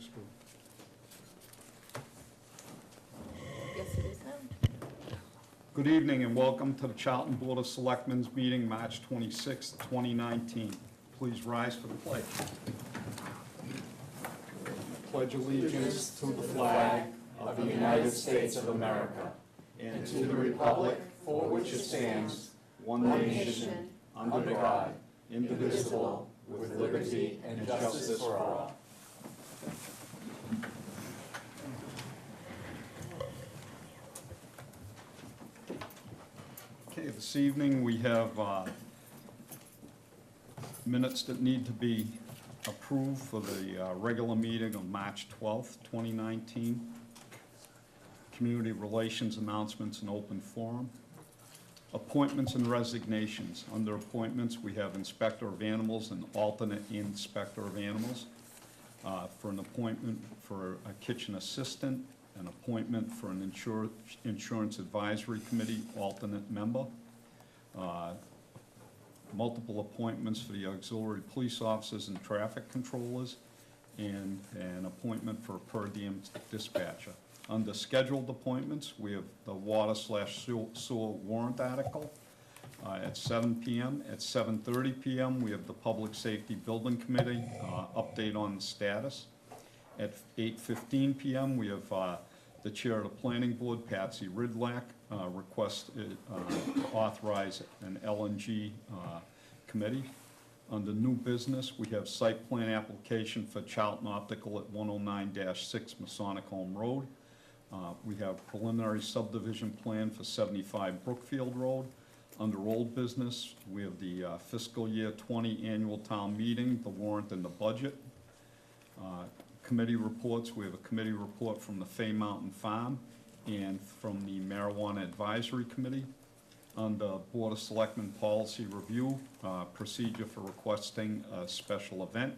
next group. Yes, it is them. Good evening and welcome to the Charlton Board of Selectmen's meeting, March 26, 2019. Please rise for the pledge. Pledge allegiance To the flag of the United States of America and to the republic for which it stands, one nation, under God, indivisible, with liberty and justice for all. Okay, this evening we have minutes that need to be approved for the regular meeting of March 12th, 2019. Community relations announcements and open forum. Appointments and resignations. Under appointments, we have Inspector of Animals and alternate Inspector of Animals. For an appointment for a kitchen assistant, an appointment for an insurance advisory committee alternate member, multiple appointments for the auxiliary police officers and traffic controllers, and an appointment for a per diem dispatcher. Under scheduled appointments, we have the water/sewer warrant article at 7 p.m. At 7:30 p.m., we have the Public Safety Building Committee update on the status. At 8:15 p.m., we have the Chair of the Planning Board, Patsy Ridlack, request to authorize an LNG committee. Under new business, we have site plan application for Charlton Optical at 109-6 Masonic Home Road. We have preliminary subdivision plan for 75 Brookfield Road. Under old business, we have the fiscal year 20 annual town meeting, the warrant and the budget. Committee reports, we have a committee report from the Fay Mountain Farm and from the Marijuana Advisory Committee. Under Board of Selectmen policy review, procedure for requesting a special event.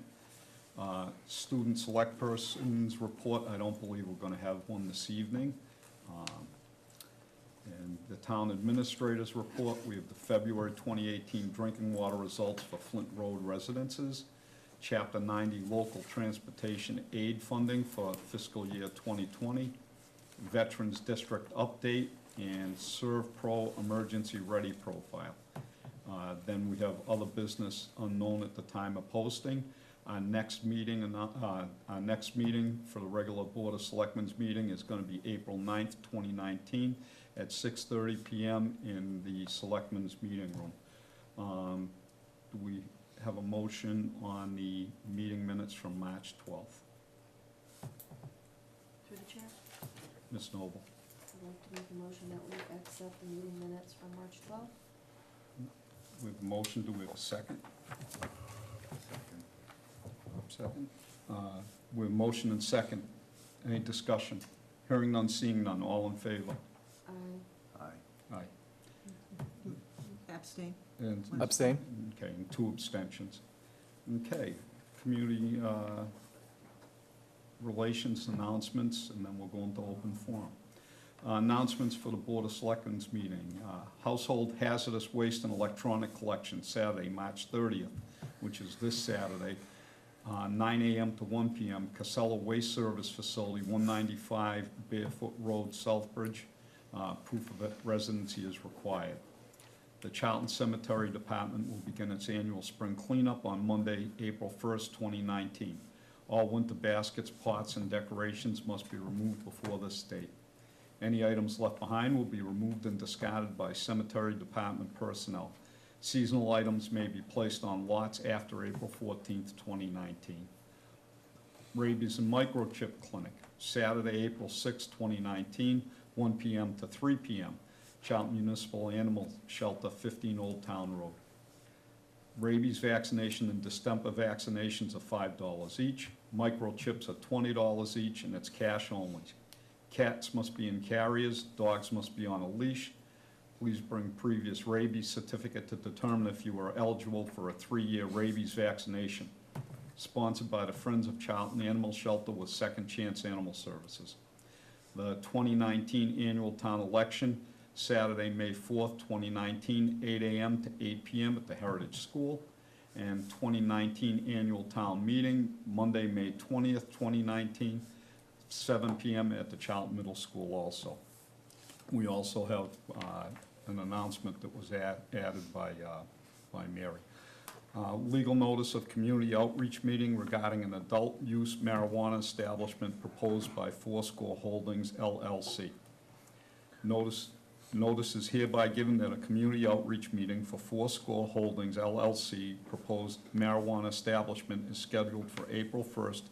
Student select persons report, I don't believe we're going to have one this evening. And the town administrators report, we have the February 2018 drinking water results for Flint Road residences. Chapter 90 local transportation aid funding for fiscal year 2020. Veterans District update and ServPro emergency ready profile. Then we have other business unknown at the time of posting. Our next meeting for the regular Board of Selectmen's meeting is going to be April 9th, 2019 at 6:30 p.m. in the Selectmen's meeting room. Do we have a motion on the meeting minutes from March 12th? Through the chair, Ms. Noble. I'd like to make a motion that we accept the meeting minutes from March 12th. We have a motion. Do we have a second? Second. We have a motion and second. Any discussion? Hearing none, seeing none. All in favor? Aye. Aye. Abstain. And Abstain. okay, and 2 abstentions. Okay, community relations announcements, and then we'll go into open forum. Announcements for the Board of Selectmen's meeting. Household hazardous waste and electronic collection, Saturday, March 30th, which is this Saturday, 9 a.m. to 1 p.m., Casella Waste Service Facility, 195 Barefoot Road, Southbridge. Proof of residency is required. The Charlton Cemetery Department will begin its annual spring cleanup on Monday, April 1st, 2019. All winter baskets, pots, and decorations must be removed before this date. Any items left behind will be removed and discarded by Cemetery Department personnel. Seasonal items may be placed on lots after April 14th, 2019. Rabies and Microchip Clinic, Saturday, April 6th, 2019, 1 p.m. to 3 p.m. Charlton Municipal Animal Shelter, 15 Old Town Road. Rabies vaccination and distemper vaccinations are $5 each. Microchips are $20 each, and it's cash only. Cats must be in carriers. Dogs must be on a leash. Please bring previous rabies certificate to determine if you are eligible for a 3-year rabies vaccination. Sponsored by the Friends of Charlton Animal Shelter with Second Chance Animal Services. The 2019 annual town election, Saturday, May 4th, 2019, 8 a.m. to 8 p.m. at the Heritage School. and 2019 Annual Town Meeting, Monday, May 20th, 2019, 7 PM at the Charlton Middle School also. We also have an announcement that was added by Mary. Legal notice of community outreach meeting regarding an adult use marijuana establishment proposed by Fourscore Holdings LLC. Notice is hereby given that a community outreach meeting for Fourscore Holdings LLC proposed marijuana establishment is scheduled for April 1st,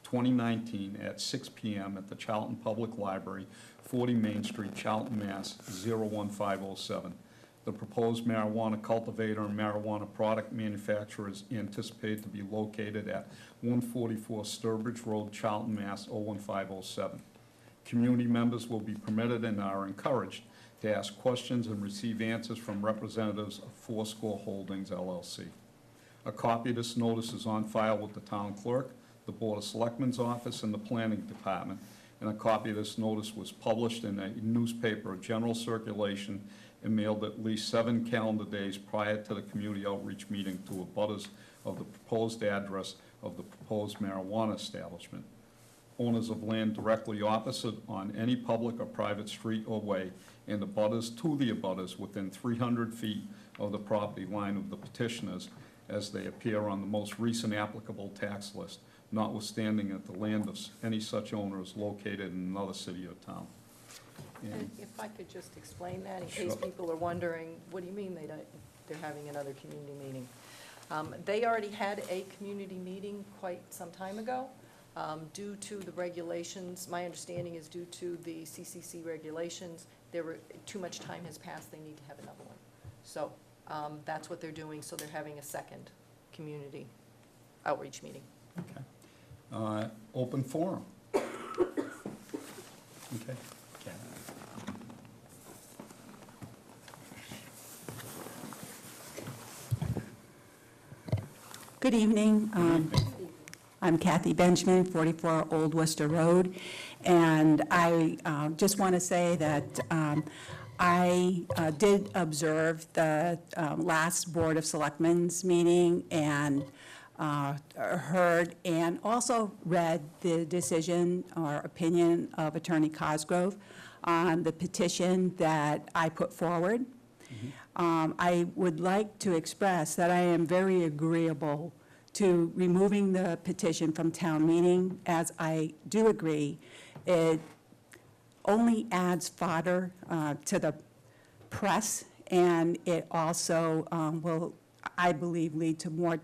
2019 at 6 PM at the Charlton Public Library, 40 Main Street, Charlton, Mass. 01507. The proposed marijuana cultivator and marijuana product manufacturer is anticipated to be located at 144 Sturbridge Road, Charlton, Mass. 01507. Community members will be permitted and are encouraged to ask questions and receive answers from representatives of Fourscore Holdings LLC. A copy of this notice is on file with the town clerk, the Board of Selectmen's office, and the planning department, and a copy of this notice was published in a newspaper of general circulation and mailed at least 7 calendar days prior to the community outreach meeting to abutters of the proposed address of the proposed marijuana establishment. Owners of land directly opposite on any public or private street or way, and abutters to the abutters within 300 feet of the property line of the petitioners as they appear on the most recent applicable tax list, notwithstanding that the land of any such owner is located in another city or town. And if I could just explain that, in case Sure. people are wondering, what do you mean they're having another community meeting? They already had a community meeting quite some time ago. Due to the regulations, my understanding is due to the CCC regulations, too much time has passed, they need to have another one. So that's what they're doing, so they're having a second community outreach meeting. Okay. Open forum. Okay. Good evening. I'm Kathy Benjamin, 44 Old Worcester Road, and I just want to say that I did observe the last Board of Selectmen's meeting and heard and also read the decision or opinion of Attorney Cosgrove on the petition that I put forward. I would like to express that I am very agreeable to removing the petition from town meeting, as I do agree it only adds fodder to the press, and it also will, I believe, lead to more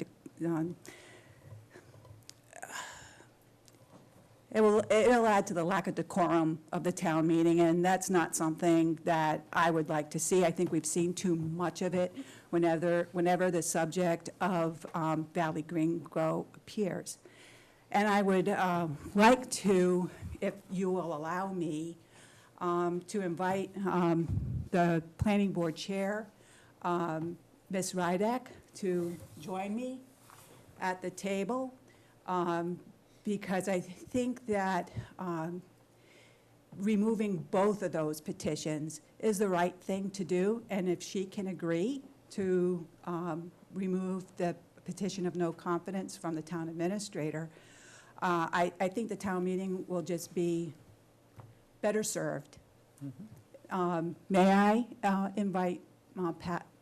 it'll add to the lack of decorum of the town meeting, and that's not something that I would like to see. I think we've seen too much of it whenever the subject of Valley Green Grow appears. And I would like to, if you will allow me, to invite the planning board chair, Ms. Rydek, to join me at the table, because I think that removing both of those petitions is the right thing to do, and if she can agree to remove the petition of no confidence from the town administrator, I think the town meeting will just be better served. May I invite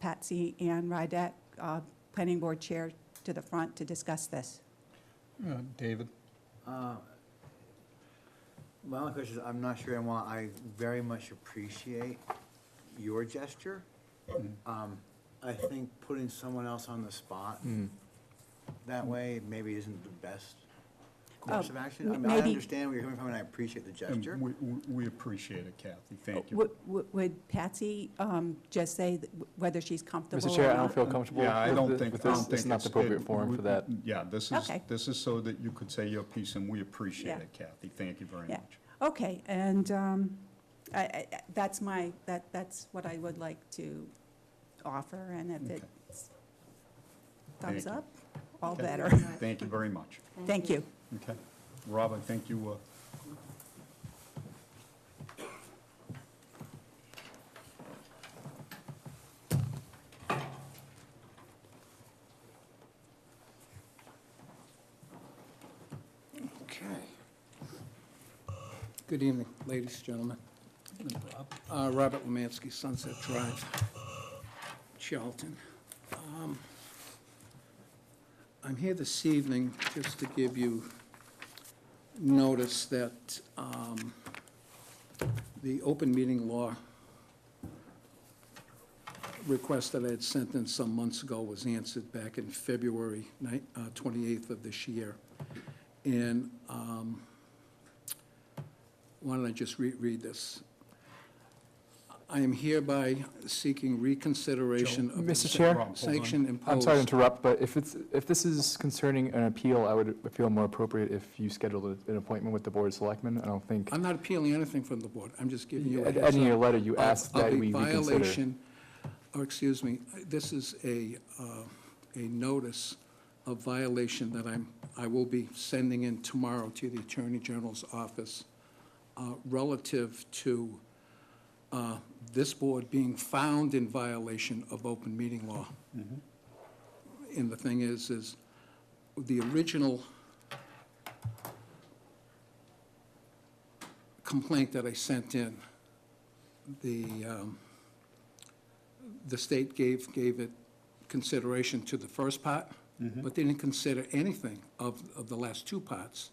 Patsy Ann Rydek, planning board chair, to the front to discuss this? David? My only question is, I'm not sure I very much appreciate your gesture. I think putting someone else on the spot that way maybe isn't the best course of action. I mean, I maybe- understand where you're coming from, and I appreciate the gesture. We appreciate it, Kathy, thank you. Would Patsy just say whether she's comfortable? Mr. Chair, or I don't not? feel comfortable Yeah, I don't with think, I this. don't This think is not the appropriate forum for that. Yeah, this Okay. is so that you could say your piece, and we appreciate Yeah. it, Kathy, thank you very Yeah. much. Okay, and that's what I would like to offer, and if Okay. it's thumbs Thank you. up, all Okay. better. Thank you very much. Thank you. Okay. Rob, I think you, Okay. Good evening, ladies and gentlemen. Robert Lemansky, Sunset Drive, Charlton. I'm here this evening just to give you notice that the open meeting law request that I had sent in some months ago was answered back in February 28th of this year. And why don't I just read this? I am hereby seeking reconsideration of Mr. the Chair? sanction imposed. I'm sorry to interrupt, but if this is concerning an appeal, I would feel more appropriate if you scheduled an appointment with the Board of Selectmen. I don't think, I'm not appealing anything from the board. I'm just giving you a in heads your up letter, you asked of that a we reconsider. violation, or excuse me, this is a notice of violation that I will be sending in tomorrow to the Attorney General's office relative to this board being found in violation of open meeting law. And the thing is the original complaint that I sent in, the state gave it consideration to the first part, but they didn't consider anything of the last two parts,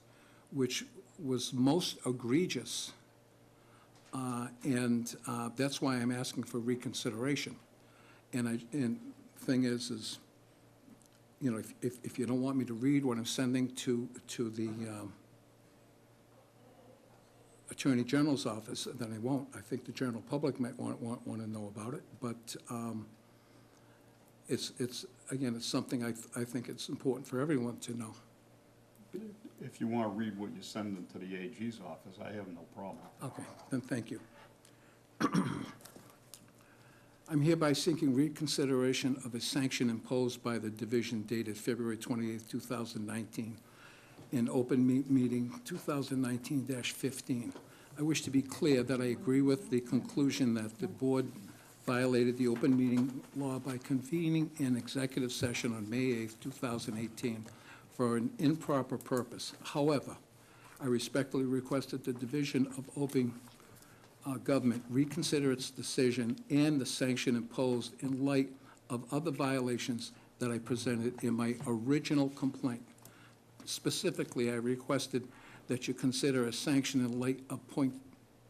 which was most egregious. And that's why I'm asking for reconsideration. And thing is, you know, if you don't want me to read what I'm sending to the Attorney General's office, then I won't. I think the general public might want to know about it, but it's again, it's something I think it's important for everyone to know. If you want to read what you send into the AG's office, I have no problem. Okay, then thank you. I'm hereby seeking reconsideration of a sanction imposed by the division dated February 28, 2019, in open meeting 2019-15. I wish to be clear that I agree with the conclusion that the board violated the open meeting law by convening an executive session on May 8, 2018 for an improper purpose. However, I respectfully request that the Division of Open Government reconsider its decision and the sanction imposed in light of other violations that I presented in my original complaint. Specifically, I requested that you consider a sanction in light of point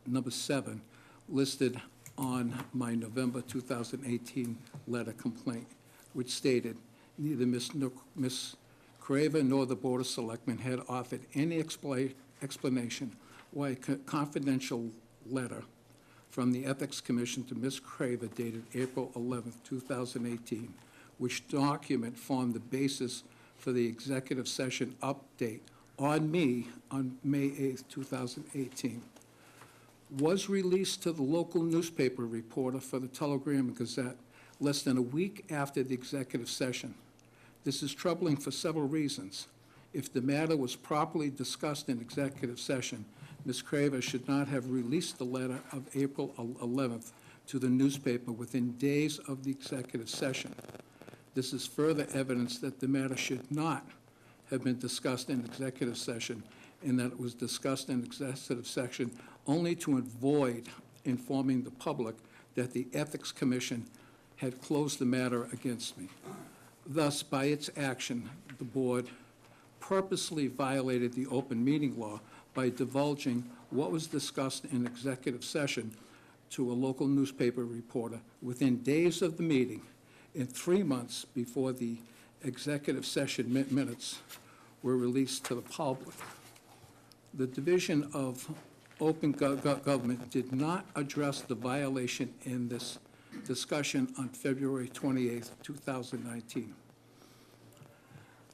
number 7 listed on my November 2018 letter complaint, which stated, neither Ms. Craver nor the Board of Selectmen had offered any explanation why a confidential letter from the Ethics Commission to Ms. Craver dated April 11, 2018, which document formed the basis for the executive session update on me on May 8, 2018, was released to the local newspaper reporter for the Telegram and Gazette less than a week after the executive session. This is troubling for several reasons. If the matter was properly discussed in executive session, Ms. Craver should not have released the letter of April 11th to the newspaper within days of the executive session. This is further evidence that the matter should not have been discussed in executive session and that it was discussed in executive session only to avoid informing the public that the Ethics Commission had closed the matter against me. Thus, by its action, the board purposely violated the open meeting law by divulging what was discussed in executive session to a local newspaper reporter within days of the meeting and 3 months before the executive session minutes were released to the public. The Division of Open Government did not address the violation in this discussion on February 28, 2019.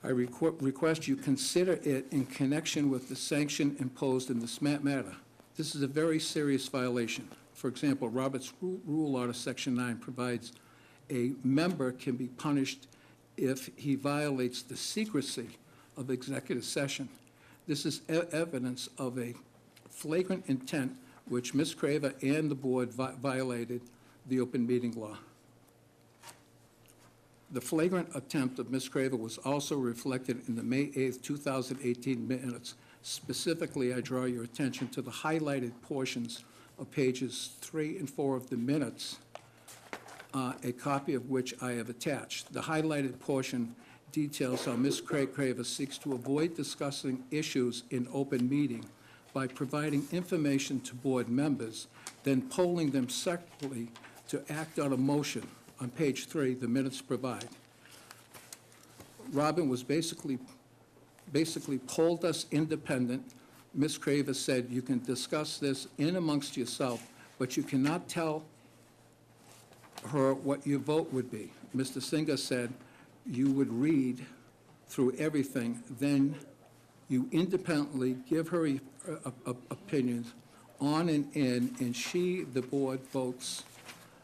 I request you consider it in connection with the sanction imposed in this matter. This is a very serious violation. For example, Robert's Rule Order Section 9 provides a member can be punished if he violates the secrecy of executive session. This is evidence of a flagrant intent which Ms. Craver and the board violated the open meeting law. The flagrant attempt of Ms. Craver was also reflected in the May 8, 2018 minutes Specifically, I draw your attention to the highlighted portions of pages 3 and 4 of the minutes, a copy of which I have attached. The highlighted portion details how Ms. Craver seeks to avoid discussing issues in open meeting by providing information to board members, then polling them separately to act on a motion. On page 3, the minutes provide. Robin was basically polled us independent. Ms. Craver said, you can discuss this in amongst yourself, but you cannot tell her what your vote would be. Mr. Singer said you would read through everything, then you independently give her opinions on and in, and she, the board, votes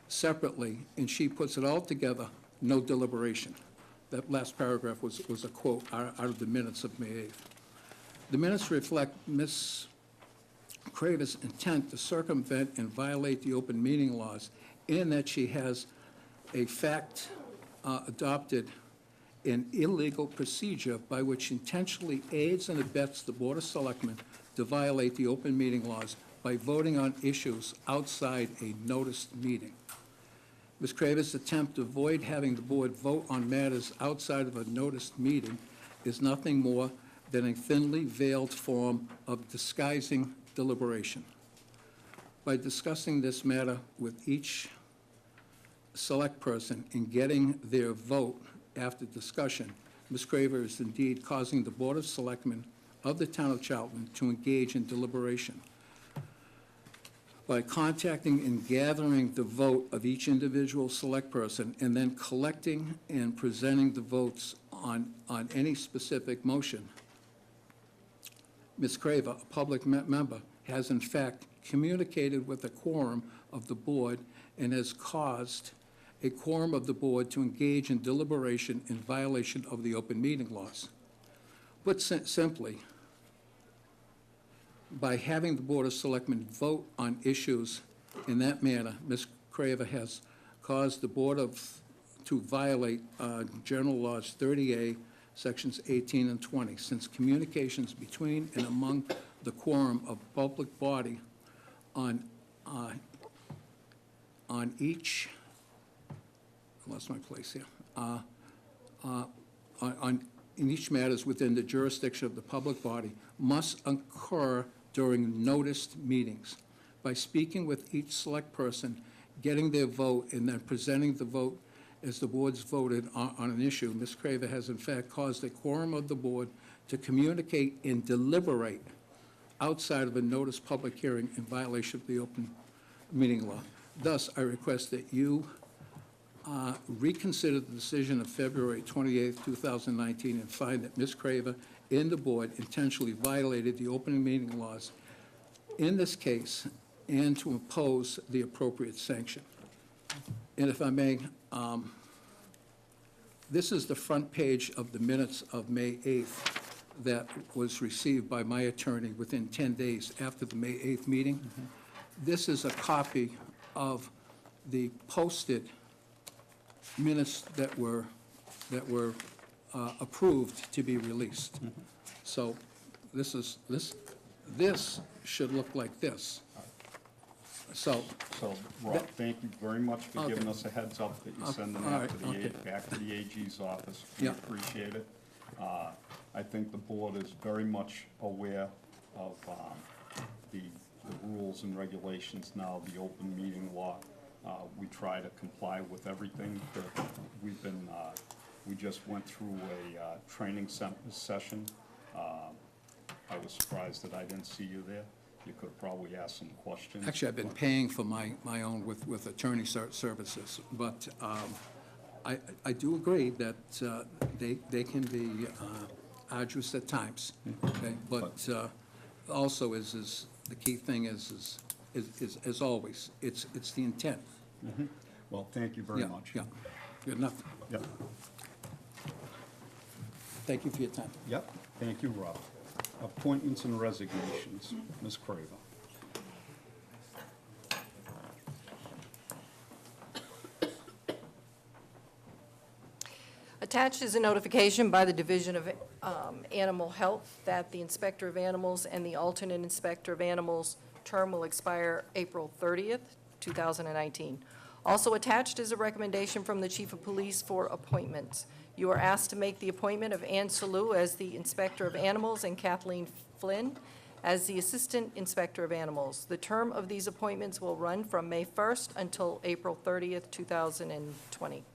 separately, and she puts it all together, no deliberation. That last paragraph was a quote out of the minutes of May 8th. The minutes reflect Ms. Craver's intent to circumvent and violate the open meeting laws in that she has a adopted an illegal procedure by which intentionally aids and abets the Board of Selectmen to violate the open meeting laws by voting on issues outside a noticed meeting. Ms. Craver's attempt to avoid having the board vote on matters outside of a noticed meeting is nothing more than a thinly veiled form of disguising deliberation. By discussing this matter with each select person and getting their vote after discussion, Ms. Craver is indeed causing the Board of Selectmen of the town of Charlton to engage in deliberation. By contacting and gathering the vote of each individual select person and then collecting and presenting the votes on any specific motion, Ms. Craver, a public member, has in fact communicated with a quorum of the board and has caused a quorum of the board to engage in deliberation in violation of the open meeting laws. Put simply, by having the Board of Selectmen vote on issues in that manner, Ms. Craver has caused the Board to violate General Laws 30A, Sections 18 and 20, since communications between and among the quorum of public body on each, I lost my place here, in each matters within the jurisdiction of the public body must occur during noticed meetings. By speaking with each select person, getting their vote, and then presenting the vote as the board's voted on an issue, Ms. Craver has in fact caused a quorum of the board to communicate and deliberate outside of a noticed public hearing in violation of the open meeting law. Thus, I request that you reconsider the decision of February 28, 2019, and find that Ms. Craver and the board intentionally violated the open meeting laws in this case, and to impose the appropriate sanction. And if I may, this is the front page of the minutes of May 8th that was received by my attorney within 10 days after the May 8th meeting. This is a copy of the posted minutes that were approved to be released. So this should look like this. So, Rob, thank you very much for giving Okay. us a heads up that you're Okay, sending all that right, to the, okay. back to the AG's office. We Yeah. appreciate it. I think the board is very much aware of the rules and regulations now, the open meeting law. We try to comply with everything that we've been, we just went through a training session. I was surprised that I didn't see you there. You could probably ask some questions. actually, I've been paying for my own with attorney services, but I do agree that they can be arduous at times, okay? But also is the key thing is as always, it's the intent. Well, thank you very Yeah, much. Yeah, good enough. Yep. Thank you for your time. Yep, thank you, Rob. Appointments and resignations, Ms. Craver. Attached is a notification by the Division of Animal Health that the Inspector of Animals and the alternate Inspector of Animals term will expire April 30th, 2019. Also attached is a recommendation from the Chief of Police for appointments. You are asked to make the appointment of Ann Salou as the Inspector of Animals and Kathleen Flynn as the Assistant Inspector of Animals. The term of these appointments will run from May 1st until April 30th, 2020.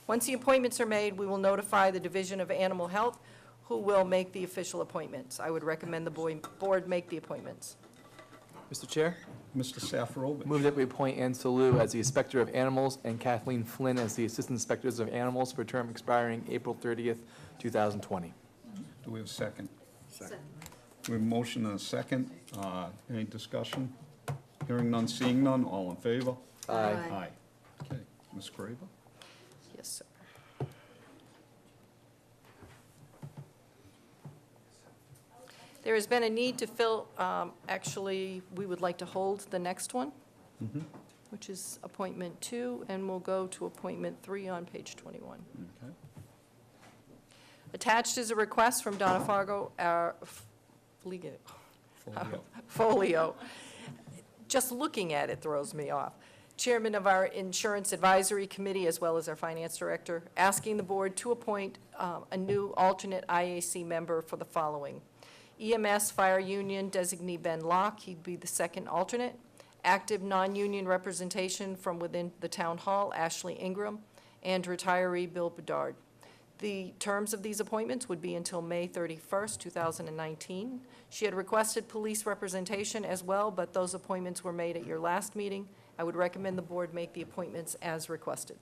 Once the appointments are made, we will notify the Division of Animal Health, who will make the official appointments. I would recommend the board make the appointments. Mr. Chair, Mr. Safarovich. move that we appoint Ann Salou as the Inspector of Animals and Kathleen Flynn as the Assistant Inspectors of Animals for a term expiring April 30th, 2020. Do we have a second? Second. We have a motion and a second. Any discussion? Hearing none, seeing none, all in favor? Aye. Aye. Okay, Ms. Graver? Yes, sir. There has been a need to fill, actually, we would like to hold the next one, which is appointment 2, and we'll go to appointment 3 on page 21. Okay. Attached is a request from Donna Fargo, our Folio. Just looking at it throws me off. Chairman of our Insurance Advisory Committee, as well as our Finance Director, asking the board to appoint a new alternate IAC member for the following: EMS Fire Union designee Ben Locke, he'd be the second alternate. Active non-union representation from within the Town Hall, Ashley Ingram, and retiree Bill Bedard. The terms of these appointments would be until May 31st, 2019. She had requested police representation as well, but those appointments were made at your last meeting. I would recommend the board make the appointments as requested.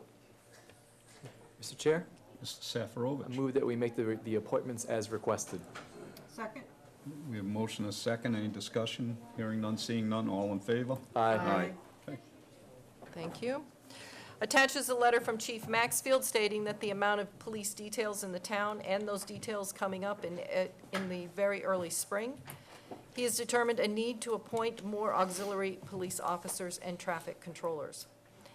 Mr. Chair, Mr. I Safarovich. move that we make the appointments as requested. Second. We have a motion and a second. Any discussion? Hearing none, seeing none, all in favor? Aye. Okay. Thank you. Attaches a letter from Chief Maxfield stating that the amount of police details in the town and those details coming up in the very early spring, he has determined a need to appoint more auxiliary police officers and traffic controllers.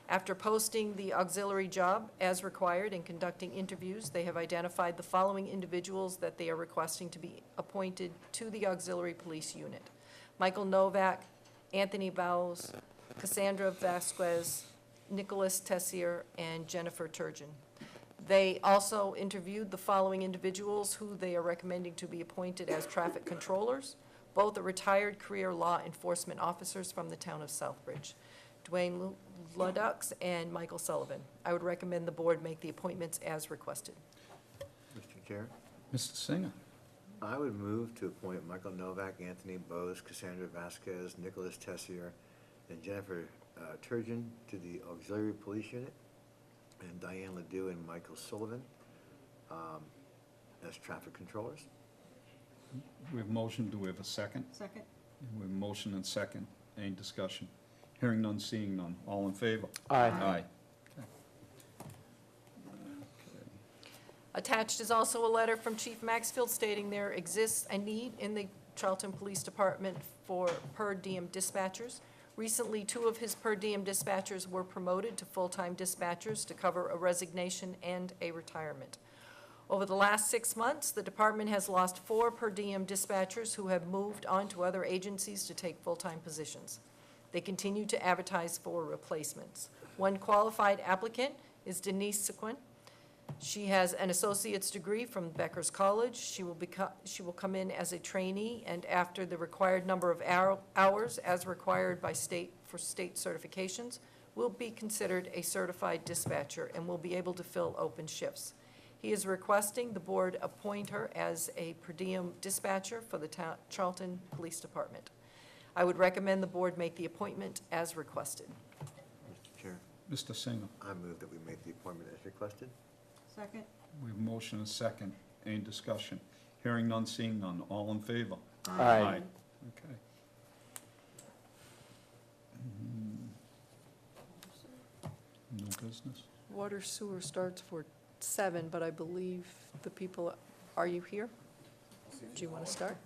After posting the auxiliary job as required and conducting interviews, they have identified the following individuals that they are requesting to be appointed to the auxiliary police unit: Michael Novak, Anthony Bowles, Cassandra Vasquez, Nicholas Tessier, and Jennifer Turgeon. They also interviewed the following individuals who they are recommending to be appointed as traffic controllers. Both are retired career law enforcement officers from the town of Southbridge: Dwayne Ludux and Michael Sullivan. I would recommend the board make the appointments as requested. Mr. Chair, Mr. Singer. I would move to appoint Michael Novak, Anthony Bose, Cassandra Vasquez, Nicholas Tessier, and Jennifer Turgeon to the Auxiliary Police Unit, and Diane Ledoux and Michael Sullivan as traffic controllers. We have a motion. Do we have a second? Second. We have a motion and second. Any discussion? Hearing none, seeing none. All in favor? Aye. Aye. Attached is also a letter from Chief Maxfield stating there exists a need in the Charlton Police Department for per diem dispatchers. Recently, 2 of his per diem dispatchers were promoted to full-time dispatchers to cover a resignation and a retirement. Over the last 6 months, the department has lost 4 per diem dispatchers who have moved on to other agencies to take full-time positions. They continue to advertise for replacements. One qualified applicant is Denise Sequin. She has an associate's degree from Becker's College. She will come in as a trainee, and after the required number of hours as required by state certifications, will be considered a certified dispatcher and will be able to fill open shifts. He is requesting the board appoint her as a per diem dispatcher for the Charlton Police Department. I would recommend the board make the appointment as requested. Mr. Chair, Mr. Singer. I move that we make the appointment as requested. Second. We have a motion and second. Any discussion? Hearing none, seeing none. All in favor? Aye. Okay. New business? Water sewer starts for 7, but I believe the people, are you here? Do you want to start?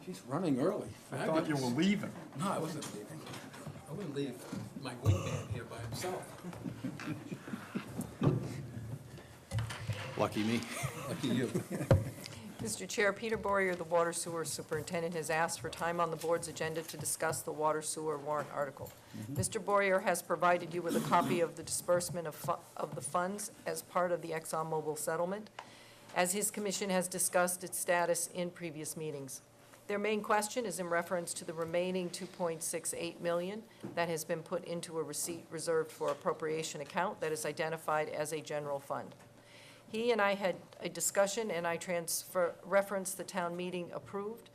He's running early. I thought you were Fabulous. leaving. No, I wasn't leaving. I wouldn't leave my wingman here by himself. Lucky me. Lucky you. Mr. Chair, Peter Boyer, the Water Sewer Superintendent, has asked for time on the board's agenda to discuss the water sewer warrant article. Mr. Boyer has provided you with a copy of the disbursement of the funds as part of the ExxonMobil settlement, as his commission has discussed its status in previous meetings. Their main question is in reference to the remaining $2.68 million that has been put into a receipt reserved for appropriation account that is identified as a general fund. He and I had a discussion, and I referenced the town meeting approved,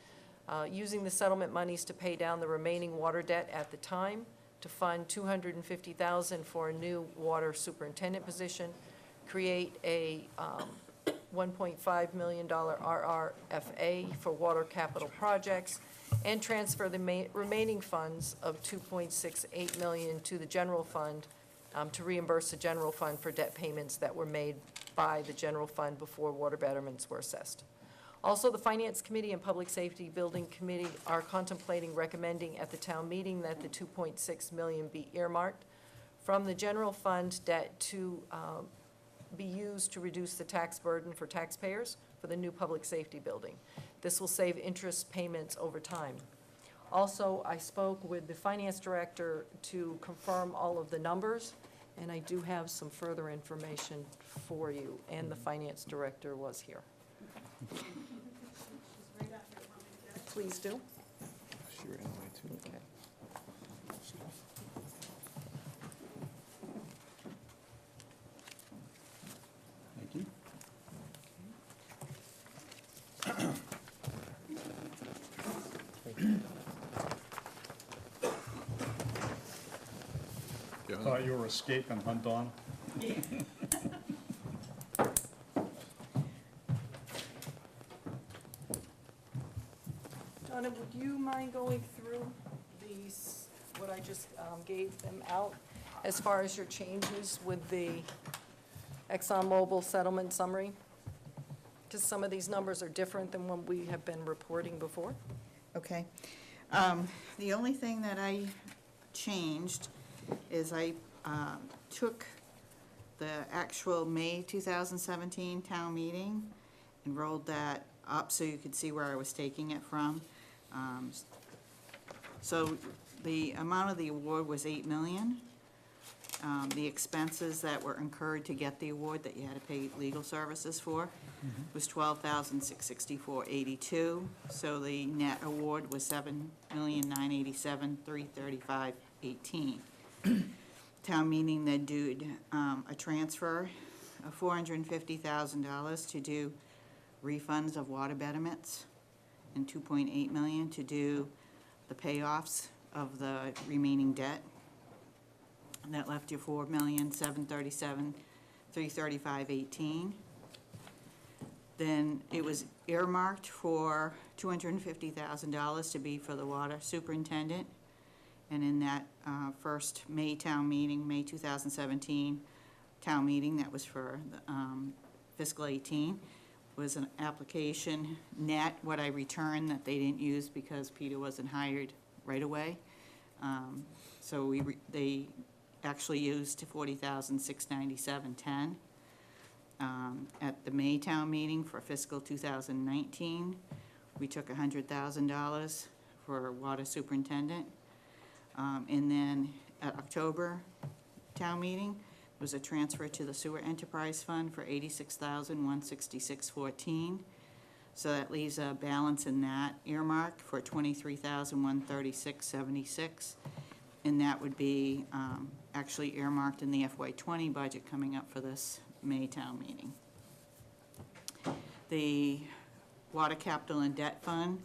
using the settlement monies to pay down the remaining water debt at the time, to fund $250,000 for a new water superintendent position, create a $1.5 million RRFA for water capital projects, and transfer the remaining funds of $2.68 million to the general fund to reimburse the general fund for debt payments that were made by the general fund before water betterments were assessed. Also, the Finance Committee and Public Safety Building Committee are contemplating recommending at the town meeting that the $2.6 million be earmarked from the general fund debt to be used to reduce the tax burden for taxpayers for the new public safety building. This will save interest payments over time. Also, I spoke with the finance director to confirm all of the numbers, and I do have some further information for you, and the finance director was here. Please do. Sure, anyway, too. Okay. Thank you. Thought you were escaping, huh, Don? Donna, would you mind going through these, what I just gave them out, as far as your changes with the ExxonMobil settlement summary? Because some of these numbers are different than what we have been reporting before. Okay. The only thing that I changed is I took the actual May 2017 town meeting and rolled that up so you could see where I was taking it from. So the amount of the award was $8 million. The expenses that were incurred to get the award that you had to pay legal services for was $12,664.82. So the net award was $7,987,335.18. Town meeting then did a transfer of $450,000 to do refunds of water betterments and $2.8 million to do the payoffs of the remaining debt. And that left you $4,737,335.18. Then it was earmarked for $250,000 to be for the water superintendent. And in that first May town meeting, May 2017 town meeting, that was for fiscal 18, was an application net, what I returned that they didn't use because Peter wasn't hired right away. So they actually used $40,697.10. At the May town meeting for fiscal 2019, we took $100,000 for water superintendent. And then at October town meeting, was a transfer to the sewer enterprise fund for $86,166.14. So that leaves a balance in that earmark for $23,136.76. And that would be actually earmarked in the FY20 budget coming up for this May town meeting. The water capital and debt fund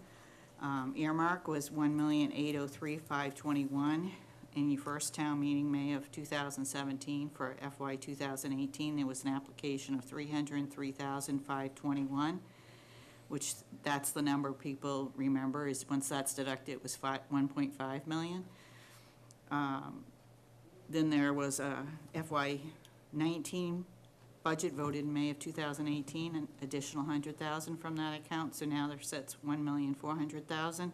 earmark was $1,803,521. In your first town meeting, May of 2017, for FY 2018, there was an application of $303,521, which that's the number people remember, is once that's deducted, it was $1.5 million. Then there was a FY 19 budget voted in May of 2018, an additional 100,000 from that account, so now there sits 1,400,000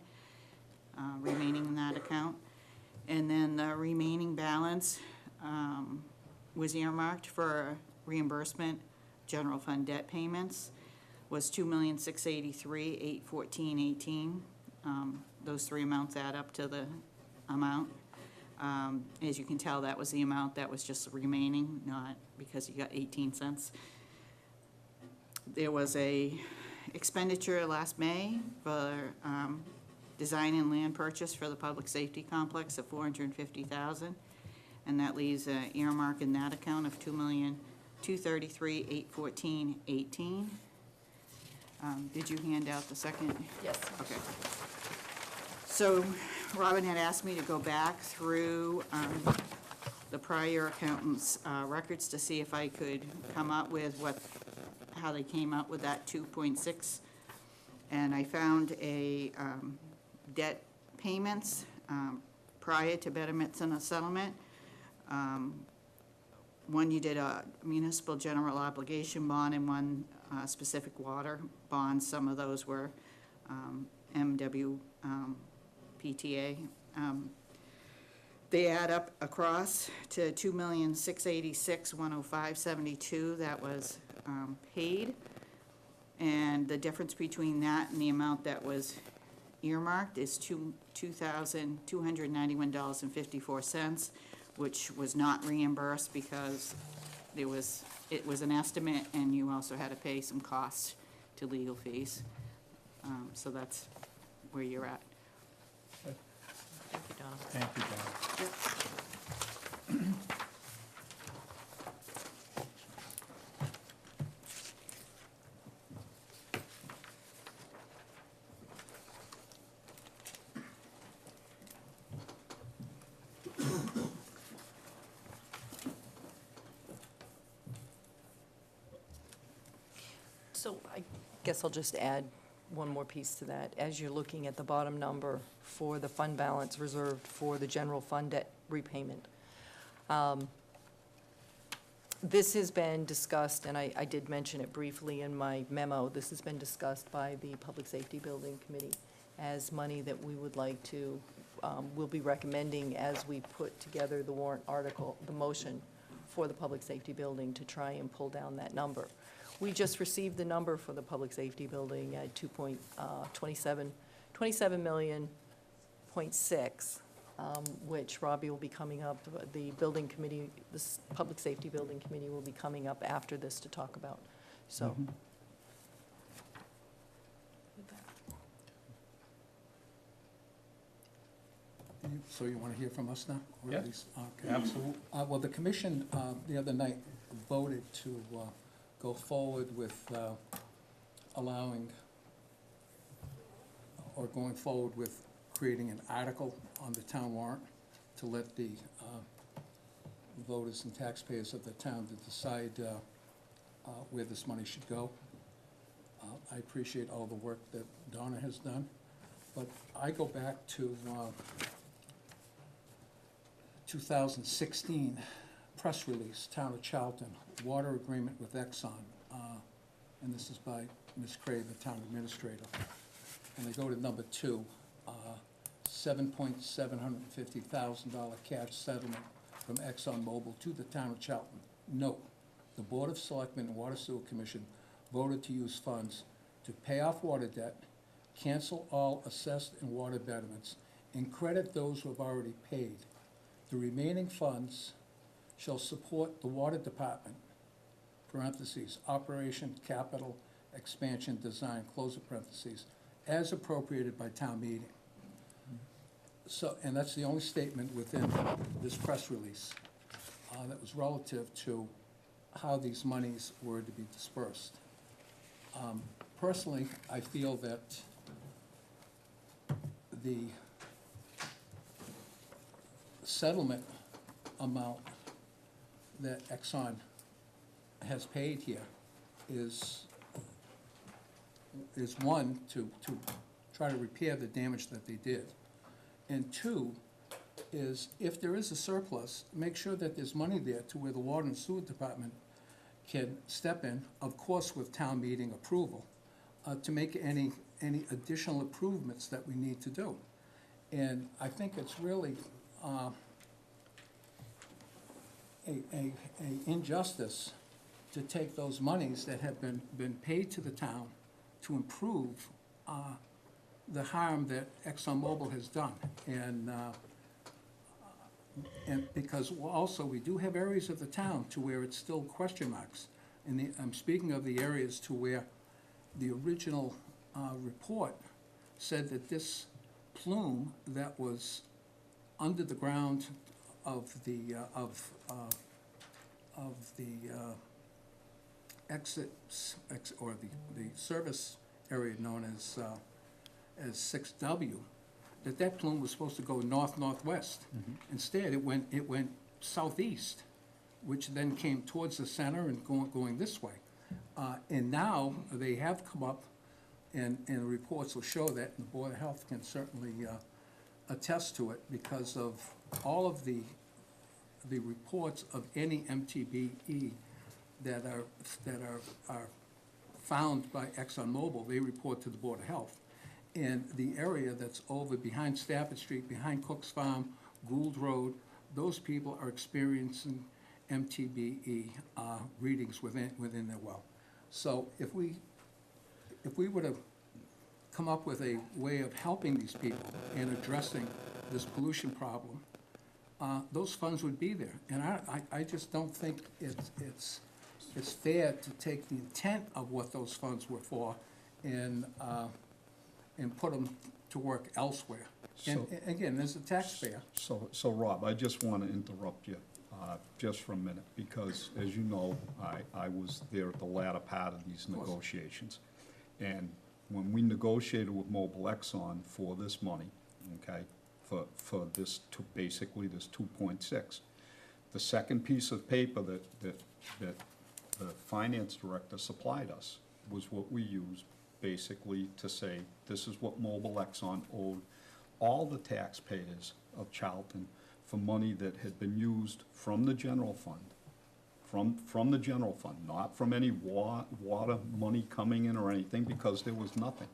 remaining in that account. And then the remaining balance was earmarked for reimbursement, general fund debt payments, was 2,683,814.18. Those three amounts add up to the amount. As you can tell, that was the amount that was just remaining, not because you got 18 cents. There was a expenditure last May for design and land purchase for the public safety complex of $450,000, and that leaves an earmark in that account of $2,233,814.18. Did you hand out the second? Yes. Okay. So Robin had asked me to go back through the prior accountant's records to see if I could come up with how they came up with that 2.6. And I found a debt payments prior to betterments and a settlement. One, you did a municipal general obligation bond and one specific water bond. Some of those were PTA. They add up across to $2,686,105.72 that was paid. And the difference between that and the amount that was earmarked is $2,291.54, which was not reimbursed because it was an estimate, and you also had to pay some costs to legal fees. So that's where you're at. Thank you, Donna. Thank you, Don. So I guess I'll just add one more piece to that. As you're looking at the bottom number for the fund balance reserved for the general fund debt repayment, this has been discussed, and I did mention it briefly in my memo, this has been discussed by the Public Safety Building Committee as money that we would like to, we'll be recommending as we put together the warrant article, the motion for the Public Safety Building to try and pull down that number. We just received the number for the public safety building at 27 million, which Robbie will be coming up, the building committee, this public safety building committee will be coming up after this to talk about, so. Mhm. So you want to hear from us now? Or Yeah. at least- okay. Absolutely. Well, the commission the other night voted to go forward with allowing, or going forward with creating an article on the town warrant to let the voters and taxpayers of the town to decide where this money should go. I appreciate all the work that Donna has done, but I go back to 2016 press release, Town of Charlton, water agreement with Exxon, and this is by Ms. Cray, the town administrator. And they go to number 2, $7,750,000 cash settlement from ExxonMobil to the town of Charlton. Note, the Board of Selectmen and Water Sewer Commission voted to use funds to pay off water debt, cancel all assessed and water betterments, and credit those who have already paid. The remaining funds shall support the water department, parentheses, operation, capital, expansion, design, close of parentheses, as appropriated by town meeting. So, and that's the only statement within this press release that was relative to how these monies were to be dispersed. Personally, I feel that the settlement amount that Exxon has paid here is one, to try to repair the damage that they did. And 2, is if there is a surplus, make sure that there's money there to where the water and sewer department can step in, of course with town meeting approval, to make any additional improvements that we need to do. And I think it's really a injustice to take those monies that have been paid to the town to improve the harm that ExxonMobil has done. And because also, we do have areas of the town to where it's still question marks. And I'm speaking of the areas to where the original report said that this plume that was under the ground of the or the service area known as 6W, that plume was supposed to go north-northwest. Instead, it went southeast, which then came towards the center and going this way. And now, they have come up, and the reports will show that, and the Board of Health can certainly attest to it, because of all of the reports of any MTBE that are found by ExxonMobil, they report to the Board of Health. And the area that's over behind Stafford Street, behind Cook's Farm, Gould Road, those people are experiencing MTBE readings within their well. So if we were to come up with a way of helping these people and addressing this pollution problem, those funds would be there. And I just don't think it's fair to take the intent of what those funds were for and put them to work elsewhere. And again, as a taxpayer. So Rob, I just want to interrupt you just for a minute, because as you know, I was there at the latter part of these negotiations. And when we negotiated with Mobil Exxon for this money, okay, for this, basically this 2.6, the second piece of paper that the finance director supplied us was what we used basically to say, this is what Mobil Exxon owed all the taxpayers of Charlton for money that had been used from the general fund, from the general fund, not from any water money coming in or anything, because there was nothing.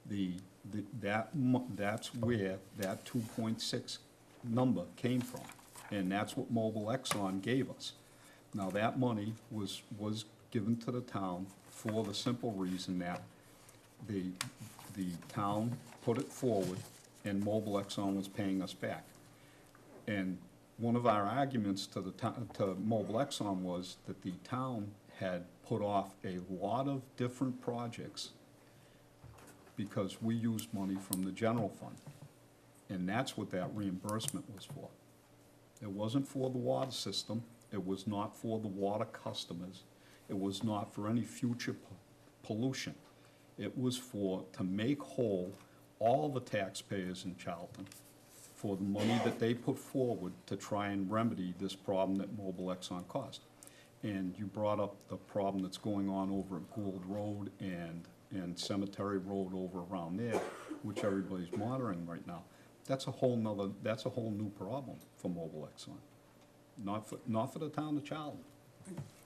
That's where that 2.6 number came from, and that's what Mobil Exxon gave us. Now, that money was given to the town for the simple reason that the town put it forward and Mobil Exxon was paying us back. And one of our arguments to Mobil Exxon was that the town had put off a lot of different projects because we used money from the general fund. And that's what that reimbursement was for. It wasn't for the water system. It was not for the water customers. It was not for any future pollution. It was to make whole all the taxpayers in Charlton for the money that they put forward to try and remedy this problem that Mobil Exxon caused. And you brought up the problem that's going on over at Gould Road and Cemetery Road over around there, which everybody's monitoring right now. That's a whole new problem for Mobil Exxon, not for the town of Charlton.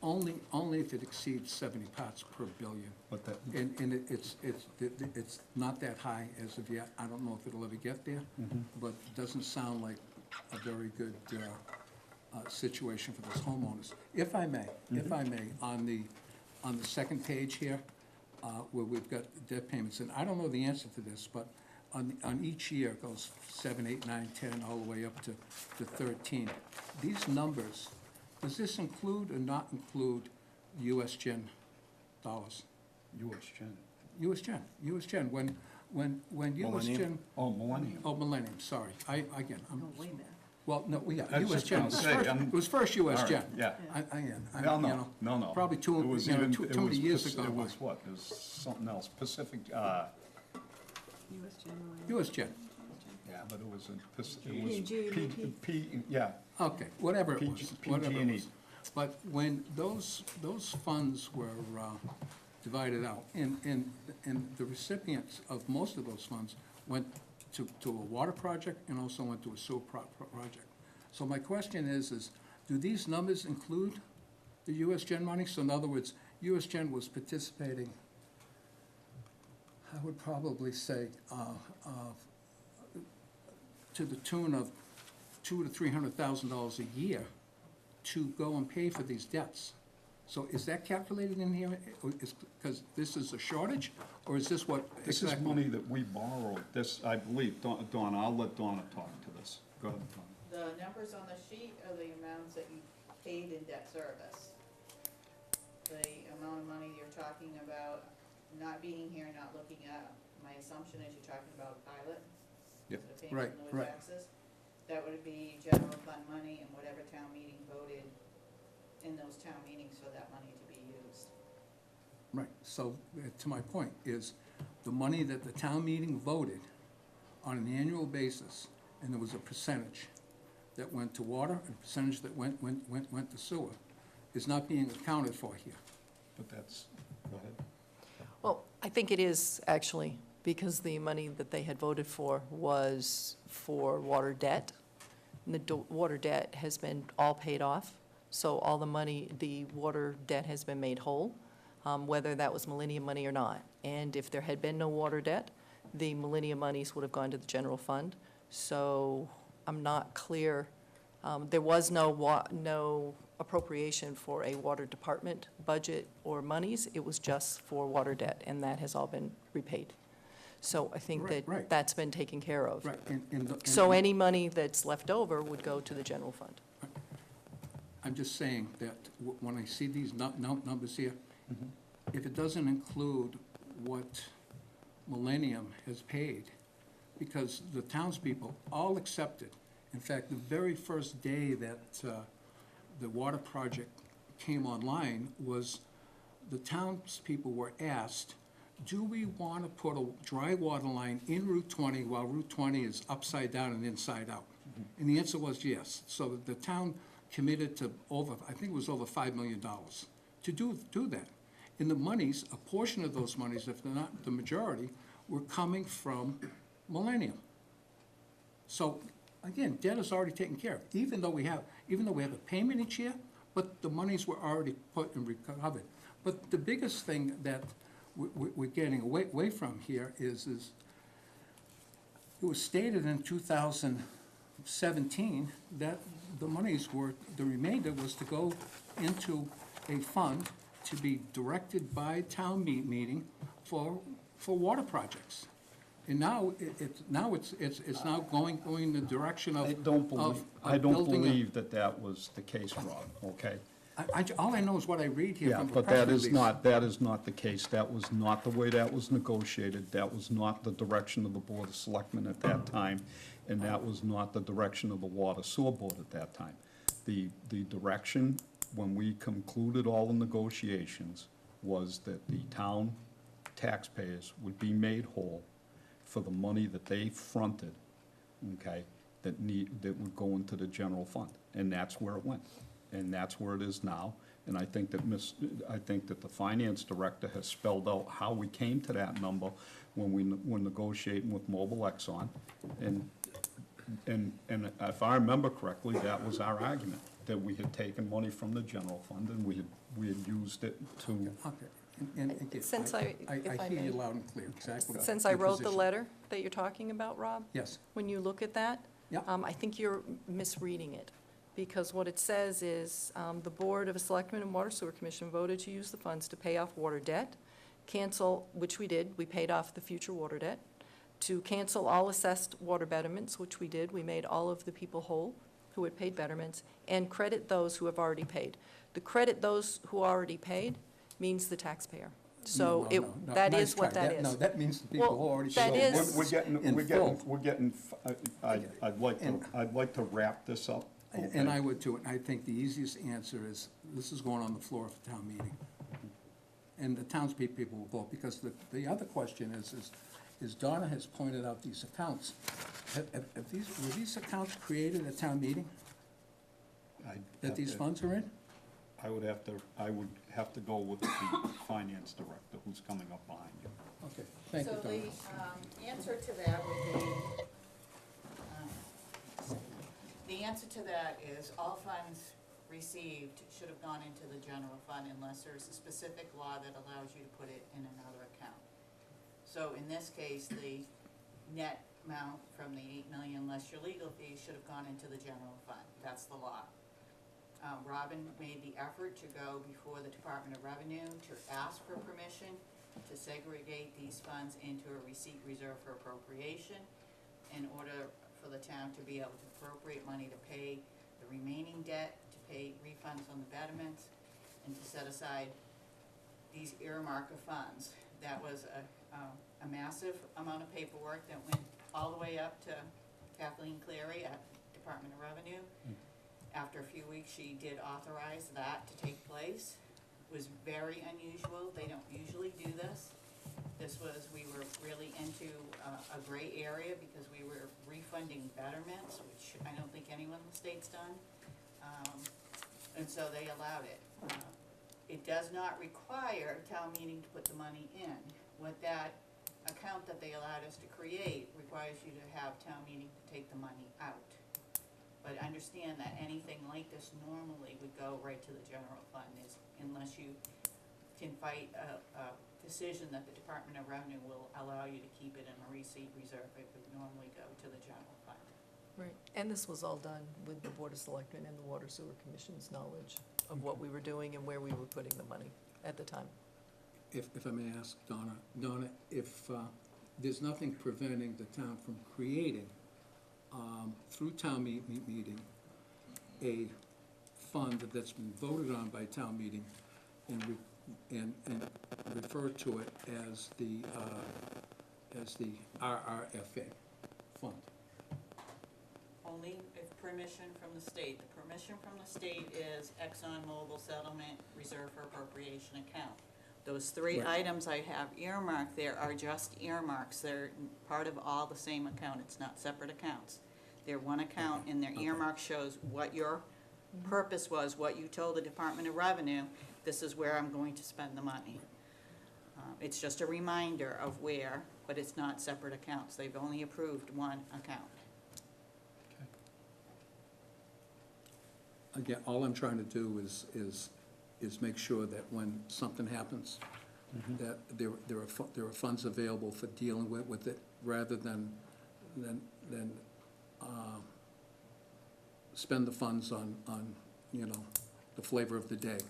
Only if it exceeds 70 parts per billion. But that, And it's not that high as of yet. I don't know if it'll ever get there, but it doesn't sound like a very good situation for those homeowners. If I may, on the second page here, where we've got debt payments, and I don't know the answer to this, but on each year, it goes 7, 8, 9, 10, all the way up to 13. These numbers, does this include or not include US Gen dollars? US Gen. When US Gen. oh, Millennium. Oh, Millennium, sorry. I'm, Oh, way back. well, no, yeah, I was US just Gen. gonna say, It was first US all right, Gen. yeah. No. Probably too many years ago. It was what? It was something else, Pacific, US General. US Gen. yeah, but it was PG&E. yeah. Okay, whatever it was, whatever it PG&E. was. But when those funds were divided out, and the recipients of most of those funds went to a water project and also went to a sewer project. So my question is do these numbers include The US Gen money? So in other words, US Gen was participating, I would probably say, to the tune of $200,000 to $300,000 a year to go and pay for these debts. So is that calculated in here? Because this is a shortage, or is this what? This is exactly- money that we borrowed, this, I believe, Donna, I'll let Donna talk to this. Go ahead, Donna. The numbers on the sheet are the amounts that you paid in debt service. The amount of money you're talking about, not being here, not looking at, my assumption is you're talking about pilot. Yep. So paying Right, in lieu of right. taxes. That would be general fund money and whatever town meeting voted in those town meetings for that money to be used. Right, so to my point is, the money that the town meeting voted on an annual basis, and there was a percentage that went to water and a percentage that went to sewer, is not being accounted for here. But that's, go ahead. Well, I think it is, actually, because the money that they had voted for was for water debt. And the water debt has been all paid off, so all the money, the water debt has been made whole, whether that was Millennium money or not. And if there had been no water debt, the Millennium monies would have gone to the general fund. So I'm not clear, there was no appropriation for a water department budget or monies. It was just for water debt, and that has all been repaid. So I think Right, that right. that's been taken care of. Right, So any money that's left over would go to the general fund. I'm just saying that when I see these numbers here, if it doesn't include what Millennium has paid, because the townspeople all accepted, in fact, the very first day that the water project came online was the townspeople were asked, do we want to put a dry water line in Route 20 while Route 20 is upside down and inside out? And the answer was yes. So the town committed to I think it was over $5 million to do that. And the monies, a portion of those monies, if they're not the majority, were coming from Millennium. So, again, debt is already taken care of, even though we have a payment each year, but the monies were already put and recovered. But the biggest thing that we're getting away from here is it was stated in 2017 that the remainder was to go into a fund to be directed by town meeting for water projects. And now, it's now going in the direction of. I don't building a- believe that was the case, Rob, okay? All I know is what I read here Yeah, from the but press that is release. that is not the case. That was not the way that was negotiated. That was not the direction of the Board of Selectmen at that time, and that was not the direction of the Water Sewer Board at that time. The direction, when we concluded all the negotiations, was that the town taxpayers would be made whole for the money that they fronted, okay, that would go into the general fund, and that's where it went. And that's where it is now, and I think that the finance director has spelled out how we came to that number when we were negotiating with Mobile Exxon, and if I remember correctly, that was our argument, that we had taken money from the general fund and we had used it to. Okay, and again, Since I if I hear you may. loud and clear, exactly. Since I your wrote the position. letter that you're talking about, Rob, Yes, when you look at that, Yeah. I think you're misreading it. Because what it says is, the Board of Selectmen and Water Sewer Commission voted to use the funds to pay off water debt, cancel, which we did, we paid off the future water debt, to cancel all assessed water betterments, which we did, we made all of the people whole who had paid betterments, and credit those who have already paid. The credit those who already paid means the taxpayer. So No, no, that nice is what try. that is. No, that means the people Well, who already. that paid is- We're getting, I'd like to wrap this up. And I would too, and I think the easiest answer is, this is going on the floor of the town meeting. And the townspeople will vote, because the other question is Donna has pointed out these accounts. Were these accounts created at town meeting, that these funds are in? I would have to go with the finance director who's coming up behind you. Okay, thank you, So Donna. the answer to that would be, the answer to that is all funds received should have gone into the general fund unless there's a specific law that allows you to put it in another account. So in this case, the net amount from the 8 million less your legal fees should have gone into the general fund. That's the law. Robin made the effort to go before the Department of Revenue to ask for permission to segregate these funds into a receipt reserve for appropriation in order for the town to be able to appropriate money to pay the remaining debt, to pay refunds on the betterments, and to set aside these earmark of funds. That was a massive amount of paperwork that went all the way up to Kathleen Cleary at Department of Revenue. After a few weeks, she did authorize that to take place. It was very unusual. They don't usually do this. We were really into a gray area because we were refunding betterments, which I don't think anyone in the state's done. And so they allowed it. It does not require town meeting to put the money in. What that account that they allowed us to create requires you to have town meeting to take the money out. But understand that anything like this normally would go right to the general fund, unless you can fight a decision that the Department of Revenue will allow you to keep it in a receipt reserve. It would normally go to the general fund. Right, and this was all done with the Board of Selectmen and the Water Sewer Commission's knowledge of what we were doing and where we were putting the money at the time. If I may ask Donna, if there's nothing preventing the town from creating, through town meeting, a fund that's been voted on by town meeting and refer to it as the RRFA fund. Only if permission from the state. The permission from the state is ExxonMobil Settlement Reserve for Appropriation Account. Those three Right. items I have earmarked there are just earmarks. They're part of all the same account. It's not separate accounts. They're one account, and their earmark shows what your purpose was, what you told the Department of Revenue, this is where I'm going to spend the money. It's just a reminder of where, but it's not separate accounts. They've only approved one account. Again, all I'm trying to do is make sure that when something happens, that there are funds available for dealing with it, rather than spend the funds on, the flavor of the day.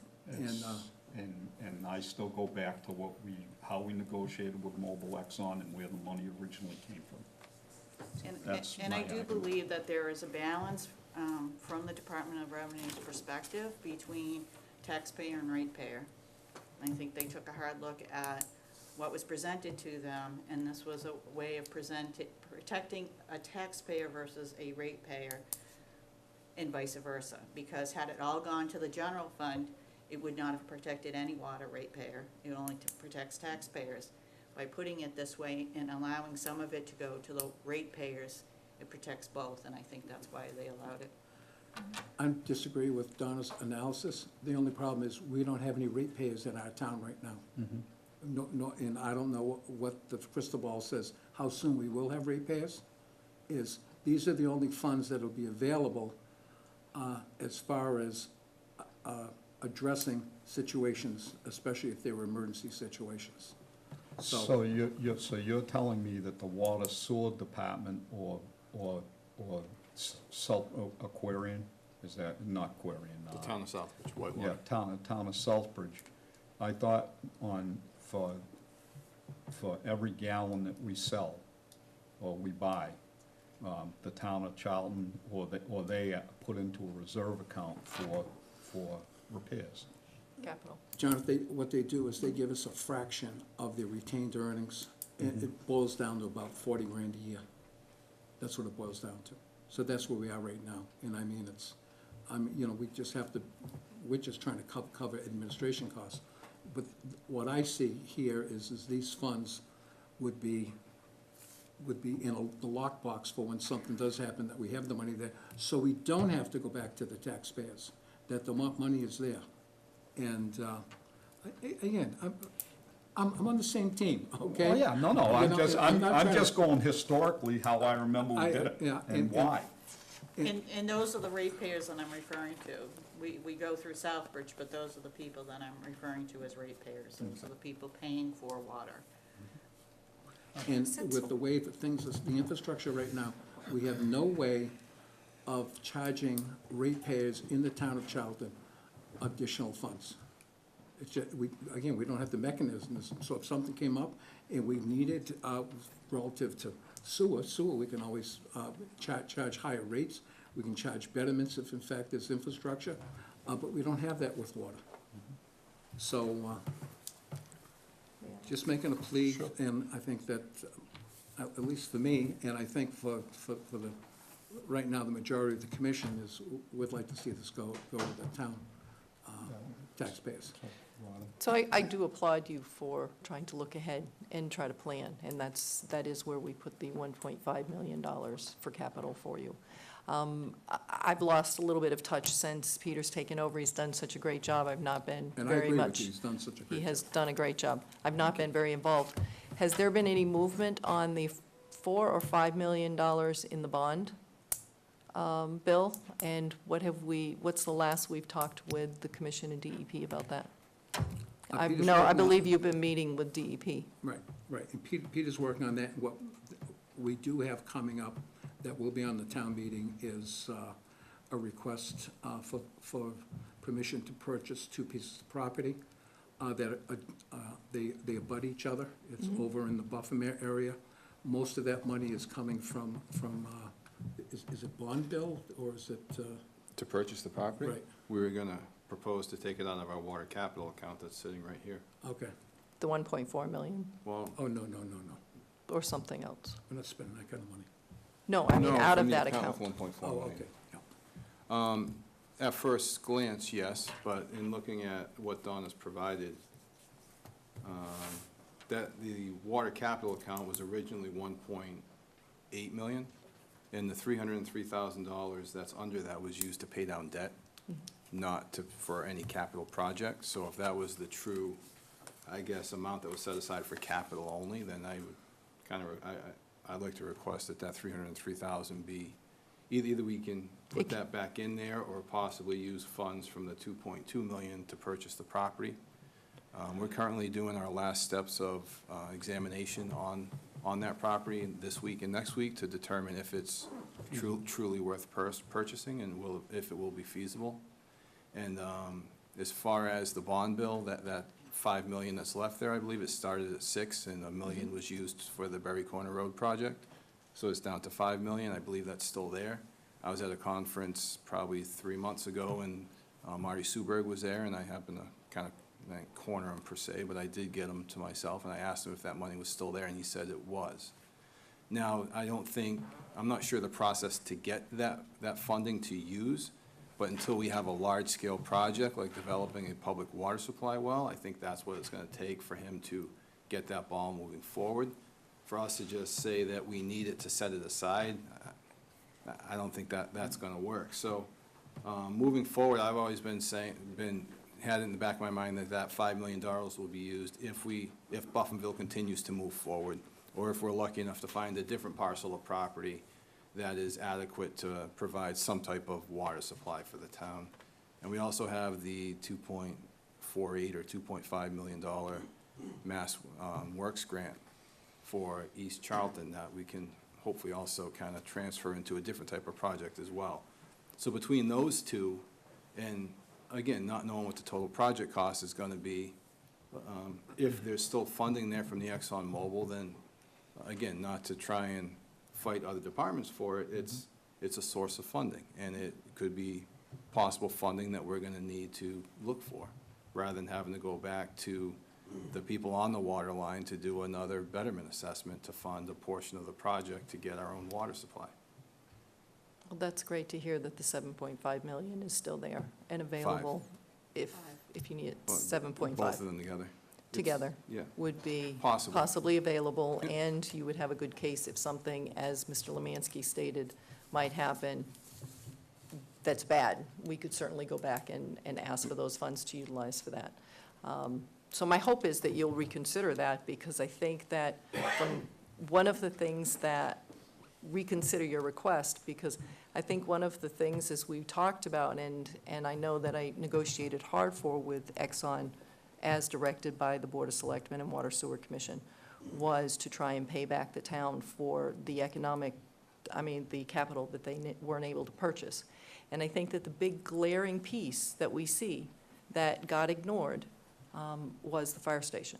And I still go back to how we negotiated with Mobile Exxon and where the money originally came from. That's And I my do argument. believe that there is a balance from the Department of Revenue's perspective between taxpayer and ratepayer. I think they took a hard look at what was presented to them, and this was a way of protecting a taxpayer versus a ratepayer, and vice versa. Because had it all gone to the general fund, it would not have protected any water ratepayer. It only protects taxpayers. By putting it this way and allowing some of it to go to the ratepayers, it protects both, and I think that's why they allowed it. I disagree with Donna's analysis. The only problem is we don't have any ratepayers in our town right now. No, and I don't know what the crystal ball says, how soon we will have ratepayers. These are the only funds that will be available as far as addressing situations, especially if they were emergency situations. So you're telling me that the water sewer department or Aquarian, is that, not Aquarian? The town of Southbridge, Whitewater. Yeah, town of Southbridge. I thought for every gallon that we sell or we buy, the town of Charlton or they put into a reserve account for repairs. Capital. John, what they do is they give us a fraction of their retained earnings. It boils down to about 40 grand a year. That's what it boils down to. So that's where we are right now. And I mean, we're just trying to cover administration costs. But what I see here is these funds would be in the lockbox for when something does happen, that we have the money there, so we don't have to go back to the taxpayers, that the money is there. And again, I'm on the same team, okay? Oh, yeah, no, I'm just going historically how I remember we did it Yeah, and why. And those are the ratepayers that I'm referring to. We go through Southbridge, but those are the people that I'm referring to as ratepayers. Those are the people paying for water. And with the way that things, the infrastructure right now, we have no way of charging ratepayers in the town of Charlton additional funds. It's just, again, we don't have the mechanisms, so if something came up and we needed, relative to sewer, we can always charge higher rates. We can charge betterments if in fact there's infrastructure, but we don't have that with water. So, just making a plea, and I think that, at least for me, and I think for the, right now, the majority of the commission is, would like to see this go to the town taxpayers. So I do applaud you for trying to look ahead and try to plan, and that is where we put the $1.5 million for capital for you. I've lost a little bit of touch since Peter's taken over. He's done such a great job. I've not been And I very agree with much. you, he's done such a great job. He has done a great job. I've not been very involved. Has there been any movement on the $4 or $5 million in the bond bill? And what's the last we've talked with the commission and DEP about that? Peter's No, I working on- believe you've been meeting with DEP. Right. And Peter's working on that. What we do have coming up that will be on the town meeting is a request for permission to purchase 2 pieces of property that they abut each other. It's over in the Buffer area. Most of that money is coming from is it bond bill or is it? To purchase the property? Right. We were gonna propose to take it out of our water capital account that's sitting right here. Okay. The 1.4 million Well, Oh, no. or something else? We're not spending that kind of money. No, I mean, no, out from of the that account account. of 1.4 Oh, million. okay. Yeah. At first glance, yes, but in looking at what Dawn has provided, that the water capital account was originally 1.8 million, and the $303,000 that's under that was used to pay down debt, not for any capital project. So if that was the true, I guess, amount that was set aside for capital only, then I would kind of, I'd like to request that 303,000 be, either we can put that back in there or possibly use funds from the 2.2 million to purchase the property. We're currently doing our last steps of examination on that property this week and next week to determine if it's truly worth purchasing and if it will be feasible. And as far as the bond bill, that $5 million that's left there, I believe it started at 6 and $1 million was used for the Berry Corner Road project. So it's down to $5 million. I believe that's still there. I was at a conference probably 3 months ago and Marty Suberg was there and I happened to kind of corner him per se, but I did get him to myself and I asked him if that money was still there and he said it was. Now, I'm not sure the process to get that funding to use, but until we have a large-scale project like developing a public water supply well, I think that's what it's going to take for him to get that ball moving forward. For us to just say that we need it to set it aside, I don't think that's going to work. So moving forward, I've always had in the back of my mind that $5 million will be used if Buffinville continues to move forward, or if we're lucky enough to find a different parcel of property that is adequate to provide some type of water supply for the town. And we also have the $2.48 or $2.5 million Mass Works grant for East Charlton that we can hopefully also kind of transfer into a different type of project as well. So between those two, and again, not knowing what the total project cost is going to be, if there's still funding there from the ExxonMobil, then again, not to try and fight other departments for it, it's a source of funding, and it could be possible funding that we're going to need to look for, rather than having to go back to the people on the water line to do another betterment assessment to fund a portion of the project to get our own water supply. Well, that's great to hear that the 7.5 million is still there and available if you need it. Well, 7.5. Both of them together. Together. Yeah. Would be Possible. possibly available, Yeah. and you would have a good case if something, as Mr. Lemansky stated, might happen that's bad. We could certainly go back and ask for those funds to utilize for that. So my hope is that you'll reconsider that, because I think that from one of the things that reconsider your request, because I think one of the things, as we talked about, and I know that I negotiated hard for with Exxon, as directed by the Board of Selectmen and Water Sewer Commission, was to try and pay back the town for the the capital that they weren't able to purchase. And I think that the big glaring piece that we see that got ignored was the fire station.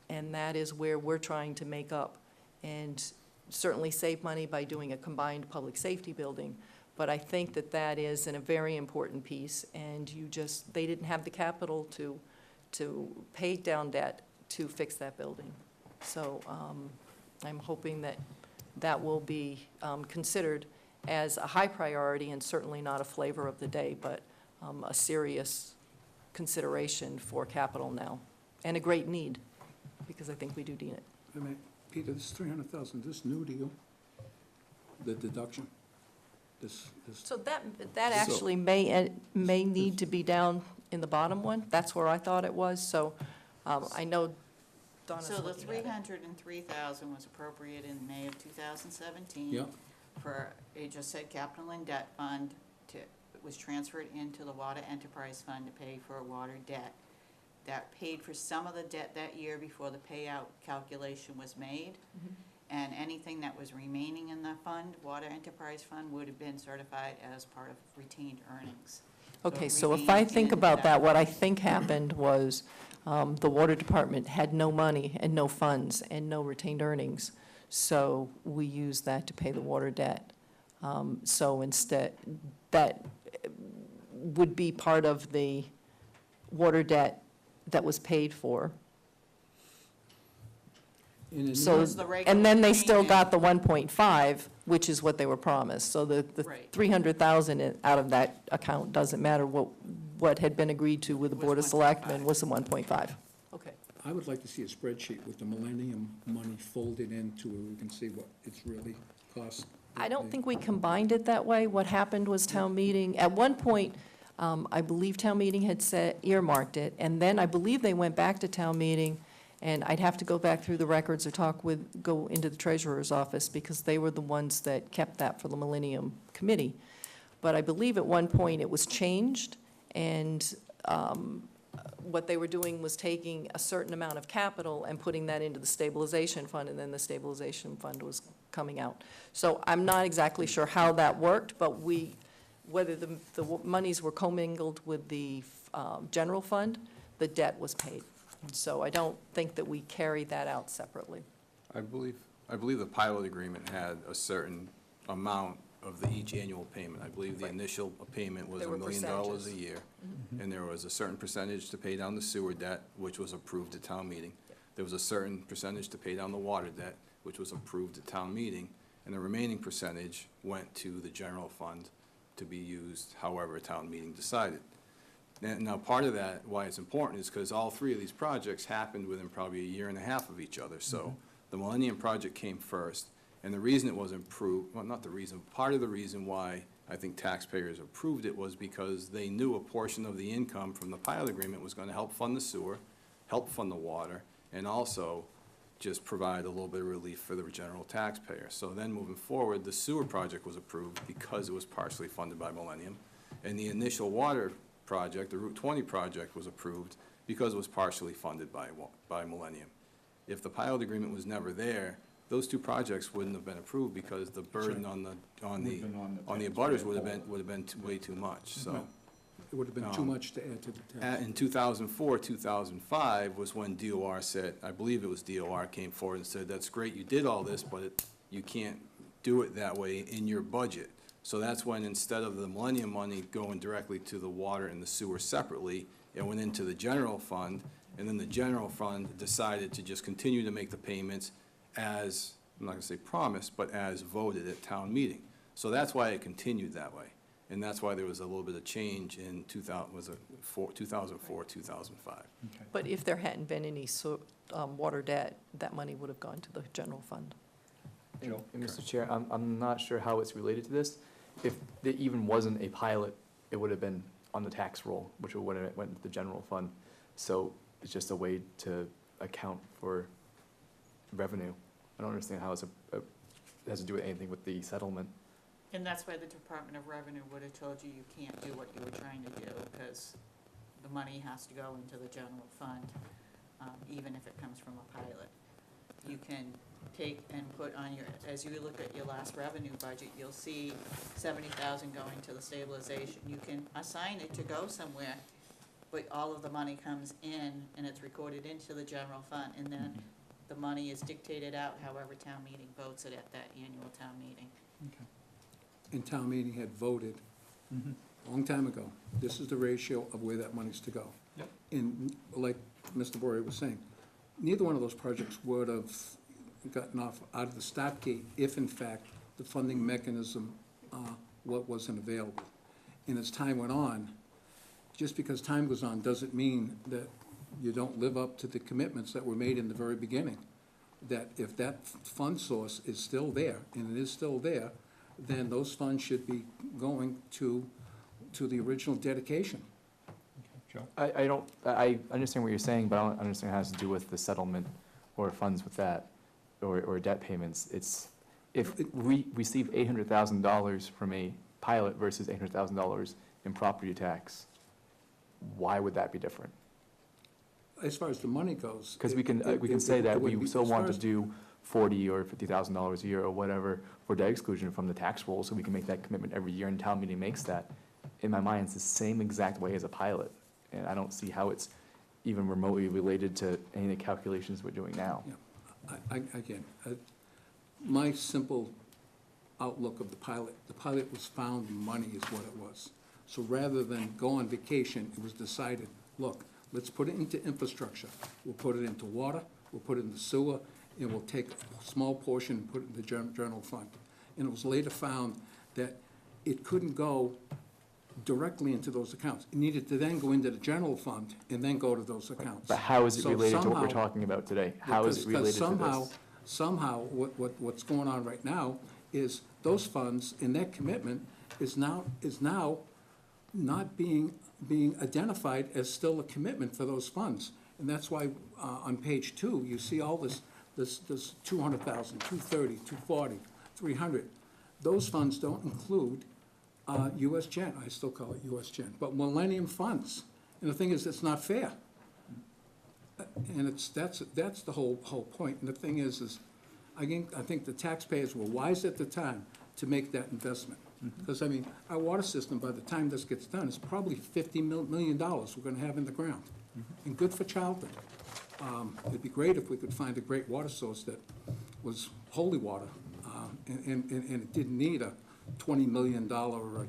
And that is where we're trying to make up and certainly save money by doing a combined public safety building. But I think that that is a very important piece, and they didn't have the capital to pay down debt to fix that building. So I'm hoping that that will be considered as a high priority, and certainly not a flavor of the day, but a serious consideration for capital now, and a great need, because I think we do need it. I mean, Peter, this 300,000, this new to you? The deduction? This, So that actually may need to be down in the bottom one. That's where I thought it was, so I know Donna's So the looking at it. 303,000 was appropriated in May of 2017. yeah, For, it just said capital and debt fund it was transferred into the water enterprise fund to pay for water debt. That paid for some of the debt that year before the payout calculation was made. Mhm. And anything that was remaining in the fund, water enterprise fund, would have been certified as part of retained earnings. Okay, it so if remained I in think the about that, debt. what I think happened was the water department had no money and no funds and no retained earnings, so we used that to pay the water debt. So instead, that would be part of the water debt that was paid for. in a So, was the regular and then they still payment. got the 1.5, which is what they were promised. So the Right. 300,000 out of that account doesn't matter. What had been agreed to with the Was Board of 1.5. Selectmen was the 1.5. Okay. I would like to see a spreadsheet with the Millennium money folded into where we can see what it's really cost. I don't think we combined it that way. What happened was town meeting, at one point, I believe town meeting had earmarked it, and then I believe they went back to town meeting, and I'd have to go back through the records or go into the treasurer's office, because they were the ones that kept that for the Millennium Committee. But I believe at one point it was changed, and what they were doing was taking a certain amount of capital and putting that into the stabilization fund, and then the stabilization fund was coming out. So I'm not exactly sure how that worked, but whether the monies were commingled with the general fund, the debt was paid. So I don't think that we carried that out separately. I believe the pilot agreement had a certain amount of each annual payment. I believe the Right. initial payment was There $1 were million a percentages. year. And there was a certain percentage to pay down the sewer debt, which was approved at town meeting. Yep. There was a certain percentage to pay down the water debt, which was approved at town meeting. And the remaining percentage went to the general fund to be used however a town meeting decided. Now, part of that, why it's important, is because all three of these projects happened within probably a year and a half of each other. So the Millennium Project came first, and the reason it was approved, well, not the reason, part of the reason why I think taxpayers approved it was because they knew a portion of the income from the pilot agreement was going to help fund the sewer, help fund the water, and also just provide a little bit of relief for the general taxpayer. So then moving forward, the sewer project was approved because it was partially funded by Millennium, and the initial water project, the Route 20 project, was approved because it was partially funded by Millennium. If the pilot agreement was never there, those two projects wouldn't have been approved because the burden on the abutters would have been way too much, so. It would have been too much to add to the tax. In 2004, 2005 was when DOR said, I believe it was DOR came forward and said, that's great, you did all this, but you can't do it that way in your budget. So that's when, instead of the Millennium money going directly to the water and the sewer separately, it went into the general fund, and then the general fund decided to just continue to make the payments as, I'm not gonna say promised, but as voted at town meeting. So that's why it continued that way. And that's why there was a little bit of change in 2004, 2005. But if there hadn't been any water debt, that money would have gone to the general fund. And Mr. Chair, I'm not sure how it's related to this. If there even wasn't a pilot, it would have been on the tax roll, which would have went into the general fund. So it's just a way to account for revenue. I don't understand how it's has to do with anything with the settlement. And that's why the Department of Revenue would have told you you can't do what you were trying to do, because the money has to go into the general fund, even if it comes from a pilot. You can take and put on your, as you look at your last revenue budget, you'll see 70,000 going to the stabilization. You can assign it to go somewhere, but all of the money comes in and it's recorded into the general fund, and then the money is dictated out however town meeting votes it at that annual town meeting. And town meeting had voted a long time ago, this is the ratio of where that money's to go. Yep. And like Mr. Bory was saying, neither one of those projects would have gotten off out of the stop gate if in fact the funding mechanism wasn't available. And as time went on, just because time goes on doesn't mean that you don't live up to the commitments that were made in the very beginning. That if that fund source is still there, and it is still there, then those funds should be going to the original dedication. Joe? I understand what you're saying, but I don't understand how it has to do with the settlement or funds with that, or debt payments. It's, if we receive $800,000 from a pilot versus $800,000 in property tax, why would that be different? As far as the money goes. Because we can say that we still want to do $40,000 or $50,000 a year or whatever for debt exclusion from the tax roll, so we can make that commitment every year, and town meeting makes that. In my mind, it's the same exact way as a pilot, and I don't see how it's even remotely related to any of the calculations we're doing now. Yeah. Again, my simple outlook of the pilot was found money is what it was. So rather than go on vacation, it was decided, look, let's put it into infrastructure. We'll put it into water, we'll put it in the sewer, and we'll take a small portion and put it in the general fund. And it was later found that it couldn't go directly into those accounts. It needed to then go into the general fund and then go to those accounts. But how is it So related to what we're somehow- talking about today? How is it related to this? Somehow, what's going on right now is those funds and that commitment is now not being identified as still a commitment for those funds. And that's why, on page 2, you see all this 200,000, 230, 240, 300. Those funds don't include US Gen, I still call it US Gen, but Millennium Funds. And the thing is, it's not fair. And that's the whole point. And the thing is, again, I think the taxpayers were wise at the time to make that investment. Because, I mean, our water system, by the time this gets done, is probably $50 million we're gonna have in the ground. And good for Charlton. It'd be great if we could find a great water source that was holy water, and it didn't need a $20 million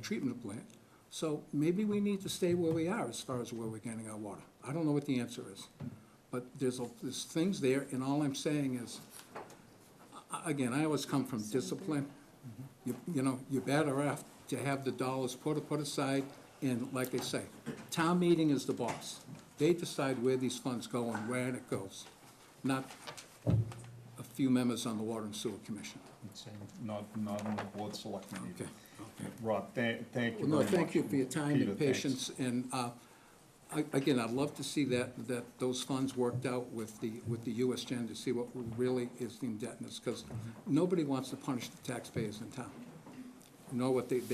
treatment plant. So maybe we need to stay where we are as far as where we're getting our water. I don't know what the answer is. But there's things there, and all I'm saying is, again, I always come from discipline. You know, you're better off to have the dollars put aside, and like I say, town meeting is the boss. They decide where these funds go and where it goes, not a few members on the Water and Sewer Commission. Not on the board selectmen either. Okay. Rob, thank you very Well, no, much. thank you for your time Peter, and thanks. patience, and, again, I'd love to see that those funds worked out with the US Gen to see what really is the indebtedness, because nobody wants to punish the taxpayers in town. You know what they've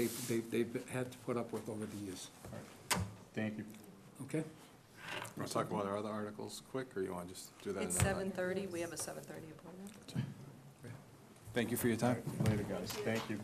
had to put up with over the years, All right. Thank you. okay? Want to talk about our other articles quick, or you want to just do that? It's another night? 7:30, we have a 7:30 appointment. Thank you for your time. Later, guys. Thank you.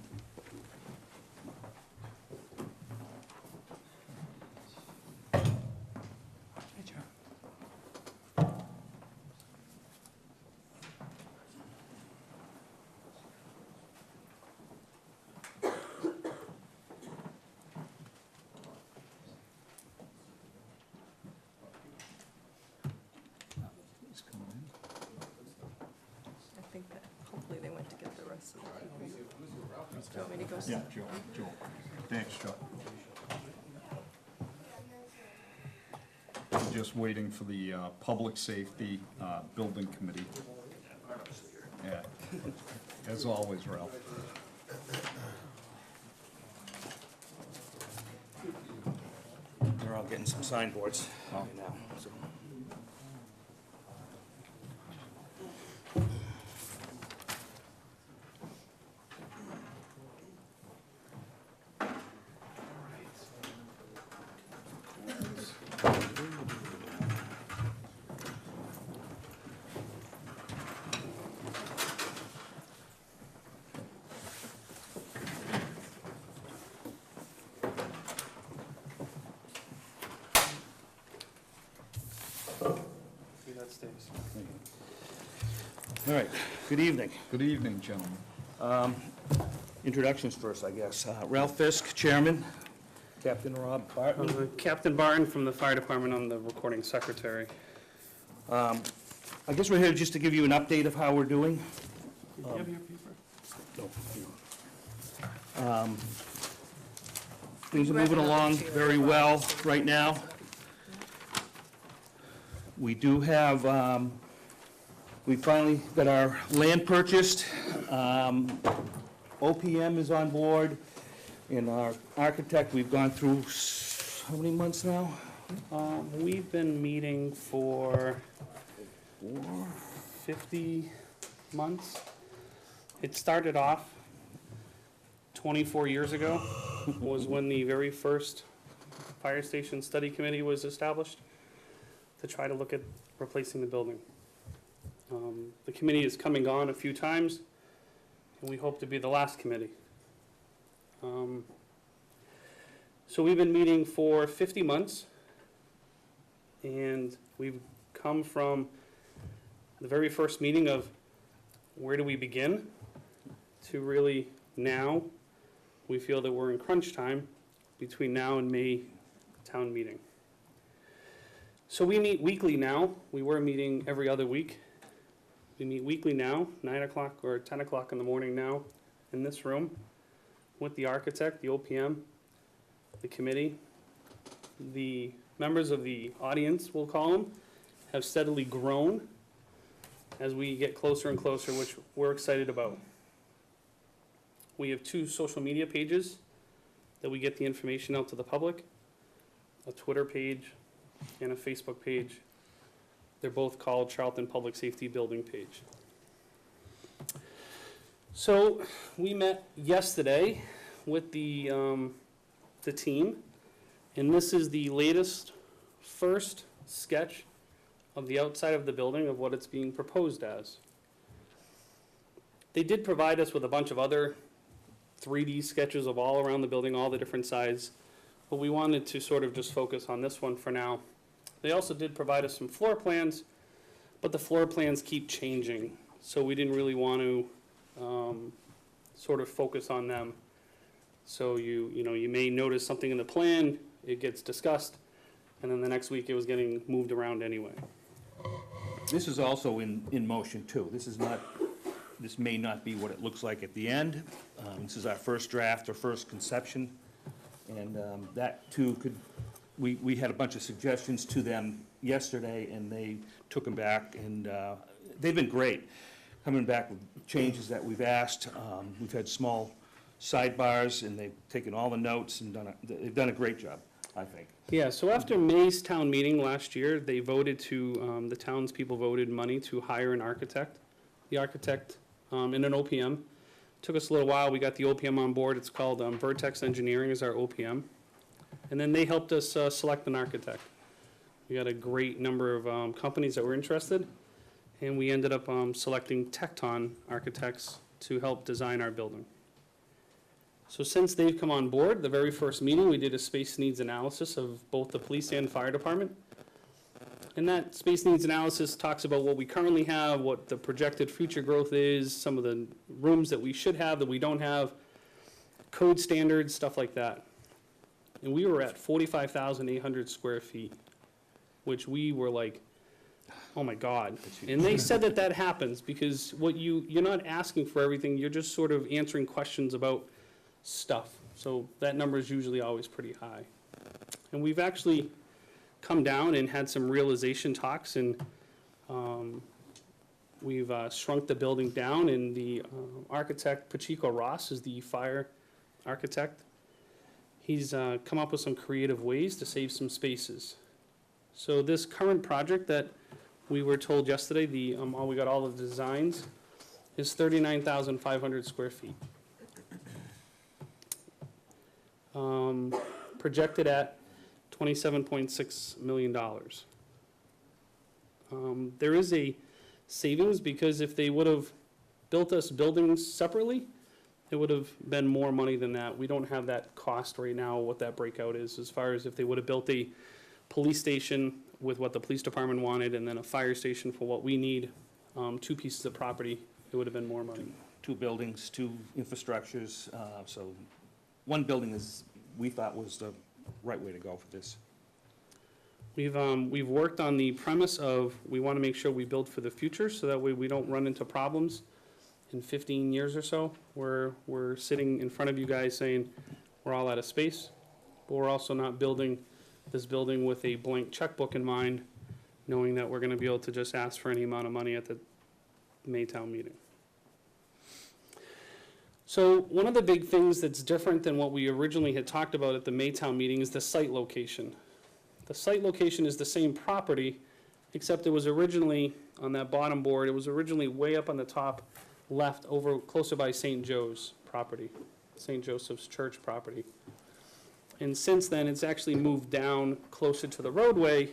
He's coming in. I think that, hopefully they went to get the rest of the people. Do you want me to go? Yeah, Joe. Thanks, Joe. We're just waiting for the Public Safety Building Committee. Yeah, as always, Ralph. They're all getting some signboards right now, so. All right, good evening. Good evening, gentlemen. Introductions first, I guess. Ralph Fisk, Chairman. Captain Rob Barton. Captain Barton from the Fire Department, I'm the recording secretary. I guess we're here just to give you an update of how we're doing. Do you have your paper? No, you- Things are moving along very well right now. We do have, we finally got our land purchased. OPM is on board, and our architect, we've gone through, how many months now? We've been meeting for 50 months. It started off 24 years ago, was when the very first fire station study committee was established to try to look at replacing the building. The committee has come and gone a few times, and we hope to be the last committee. So we've been meeting for 50 months, and we've come from the very first meeting of where do we begin to really now we feel that we're in crunch time between now and May town meeting. So we meet weekly now. We were meeting every other week. We meet weekly now, 9 o'clock or 10 o'clock in the morning now in this room with the architect, the OPM, the committee. The members of the audience, we'll call them, have steadily grown as we get closer and closer, which we're excited about. We have 2 social media pages that we get the information out to the public, a Twitter page and a Facebook page. They're both called Charlton Public Safety Building Page. So we met yesterday with the team, and this is the latest, first sketch of the outside of the building of what it's being proposed as. They did provide us with a bunch of other 3D sketches of all around the building, all the different sides, but we wanted to sort of just focus on this one for now. They also did provide us some floor plans, but the floor plans keep changing, so we didn't really want to sort of focus on them. So you may notice something in the plan, it gets discussed, and then the next week it was getting moved around anyway. This is also in motion too. This may not be what it looks like at the end. This is our first draft or first conception. And that too we had a bunch of suggestions to them yesterday, and they took them back, and they've been great, coming back with changes that we've asked. We've had small sidebars, and they've taken all the notes and they've done a great job, I think. Yeah, so after May's town meeting last year, they voted to, the townspeople voted money to hire an architect. The architect and an OPM. Took us a little while, we got the OPM on board. It's called Vertex Engineering is our OPM. And then they helped us select an architect. We got a great number of companies that were interested, and we ended up selecting Tecton Architects to help design our building. So since they've come on board, the very first meeting, we did a space needs analysis of both the police and fire department. And that space needs analysis talks about what we currently have, what the projected future growth is, some of the rooms that we should have that we don't have, code standards, stuff like that. And we were at 45,800 square feet, which we were like, oh my God. And they said that happens because what you're not asking for everything, you're just sort of answering questions about stuff. So that number is usually always pretty high. And we've actually come down and had some realization talks, and we've shrunk the building down, and the architect, Pacheco Ross, is the fire architect. He's come up with some creative ways to save some spaces. So this current project that we were told yesterday, we got all the designs, is 39,500 square feet. Projected at $27.6 million. There is a savings because if they would have built us buildings separately, it would have been more money than that. We don't have that cost right now, what that breakout is, as far as if they would have built a police station with what the police department wanted and then a fire station for what we need. two pieces of property, it would have been more money. Two buildings, two infrastructures, so one building is, we thought was the right way to go for this. We've worked on the premise of, we want to make sure we build for the future, so that way we don't run into problems in 15 years or so, where we're sitting in front of you guys saying, we're all out of space, but we're also not building this building with a blank checkbook in mind, knowing that we're gonna be able to just ask for any amount of money at the Maytown meeting. So one of the big things that's different than what we originally had talked about at the Maytown meeting is the site location. The site location is the same property, except it was originally, on that bottom board, it was originally way up on the top left, over closer by St. Joe's property, St. Joseph's Church property. And since then, it's actually moved down closer to the roadway.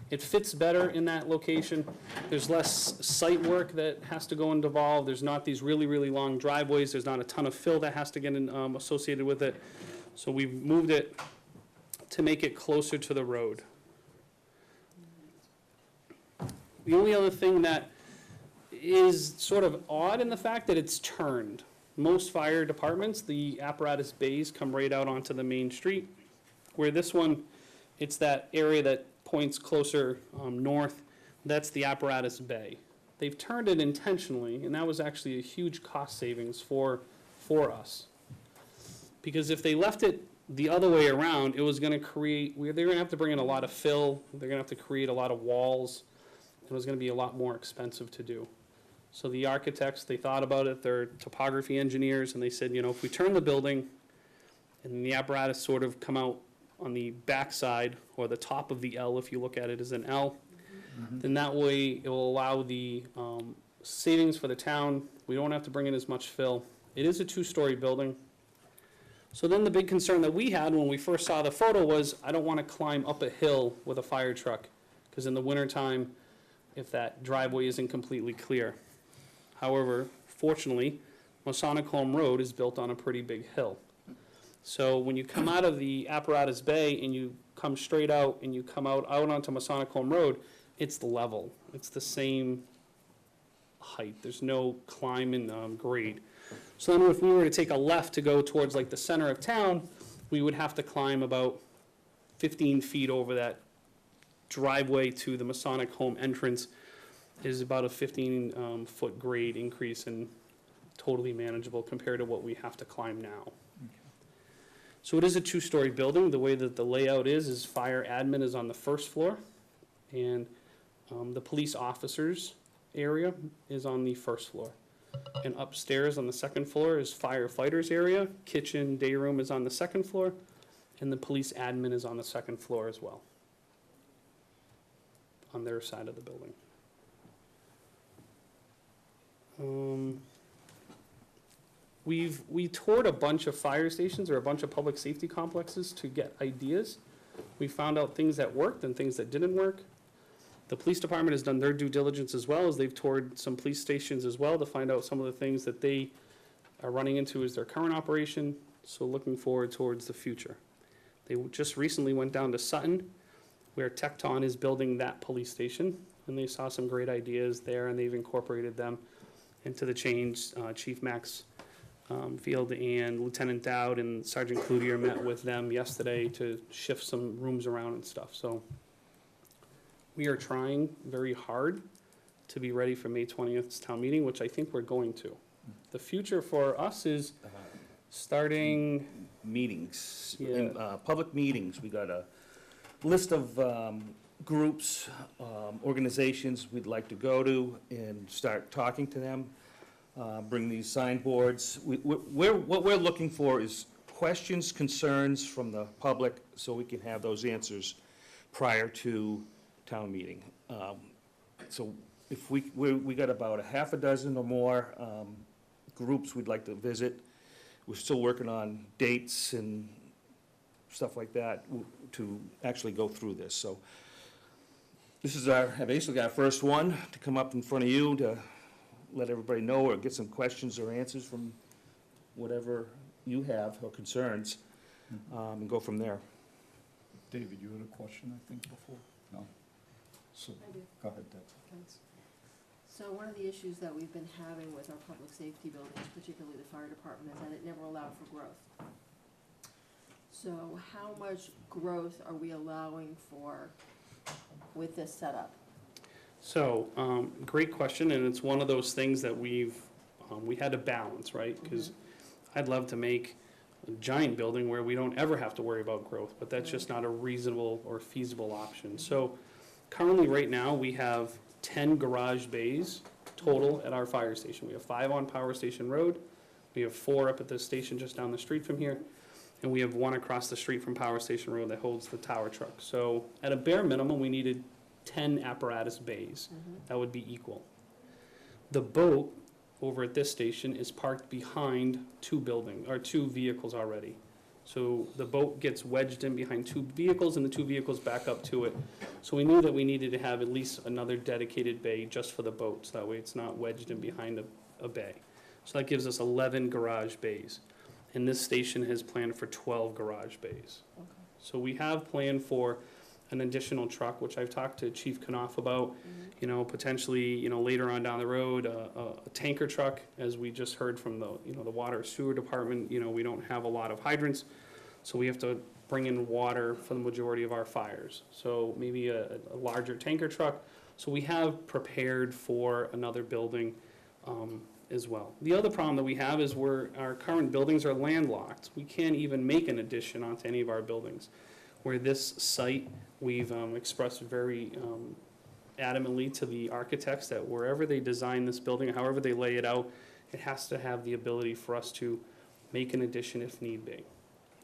It fits better in that location. There's less site work that has to go and devolve. There's not these really, really long driveways. There's not a ton of fill that has to get in, associated with it. So we've moved it to make it closer to the road. The only other thing that is sort of odd in the fact that it's turned. Most fire departments, the apparatus bays come right out onto the main street, where this one, it's that area that points closer north, that's the apparatus bay. They've turned it intentionally, and that was actually a huge cost savings for us. Because if they left it the other way around, it was gonna create, they're gonna have to bring in a lot of fill, they're gonna have to create a lot of walls, it was gonna be a lot more expensive to do. So the architects, they thought about it, they're topography engineers, and they said, if we turn the building and the apparatus sort of come out on the backside, or the top of the L, if you look at it as an L, then that way it will allow the savings for the town. We don't have to bring in as much fill. It is a two-story building. So then the big concern that we had when we first saw the photo was, I don't want to climb up a hill with a fire truck, because in the wintertime, if that driveway isn't completely clear. However, fortunately, Masonic Home Road is built on a pretty big hill. So when you come out of the apparatus bay and you come straight out and you come out onto Masonic Home Road, it's level. It's the same height. There's no climb and grade. So then if we were to take a left to go towards like the center of town, we would have to climb about 15 feet over that driveway to the Masonic Home entrance. Is about a 15-foot grade increase, and totally manageable compared to what we have to climb now. So it is a two-story building. The way that the layout is fire admin is on the first floor, and the police officers area is on the first floor. And upstairs on the second floor is firefighters area, kitchen, day room is on the second floor, and the police admin is on the second floor as well, on their side of the building. We toured a bunch of fire stations or a bunch of public safety complexes to get ideas. We found out things that worked and things that didn't work. The police department has done their due diligence as well, as they've toured some police stations as well to find out some of the things that they are running into as their current operation. So looking forward towards the future. They just recently went down to Sutton, where Tecton is building that police station, and they saw some great ideas there, and they've incorporated them into the change. Chief Max Field and Lieutenant Dowd and Sergeant Cloutier met with them yesterday to shift some rooms around and stuff. So we are trying very hard to be ready for May 20th's town meeting, which I think we're going to. The future for us is starting Meetings, Yeah. Public meetings. We got a list of groups, organizations we'd like to go to and start talking to them. Bring these signboards. What we're looking for is questions, concerns from the public, so we can have those answers prior to town meeting. So if we got about a half a dozen or more groups we'd like to visit. We're still working on dates and stuff like that to actually go through this. So this is basically our first one to come up in front of you to let everybody know or get some questions or answers from whatever you have or concerns, and go from there. David, you had a question, I think, before? No? So, I do. go ahead, Deb. Thanks. So one of the issues that we've been having with our public safety buildings, particularly the fire department, is that it never allowed for growth. So how much growth are we allowing for with this setup? So, great question, and it's one of those things that we had to balance, right? Because I'd love to make a giant building where we don't ever have to worry about growth, but that's just not a reasonable or feasible option. So currently, right now, we have 10 garage bays total at our fire station. We have 5 on Power Station Road, we have 4 up at the station just down the street from here, and we have 1 across the street from Power Station Road that holds the tower truck. So at a bare minimum, we needed 10 apparatus bays. That would be equal. The boat over at this station is parked behind 2 vehicles already. So the boat gets wedged in behind 2 vehicles, and the 2 vehicles back up to it. So we knew that we needed to have at least another dedicated bay just for the boats. That way it's not wedged in behind a bay. So that gives us 11 garage bays. And this station has planned for 12 garage bays. Okay. So we have planned for an additional truck, which I've talked to Chief Knopf about, you know, potentially, you know, later on down the road, a tanker truck, as we just heard from the, you know, the water sewer department. You know, we don't have a lot of hydrants, so we have to bring in water for the majority of our fires. So maybe a larger tanker truck. So we have prepared for another building as well. The other problem that we have is our current buildings are landlocked. We can't even make an addition onto any of our buildings. Where this site, we've expressed very adamantly to the architects that wherever they design this building, however they lay it out, it has to have the ability for us to make an addition if need be,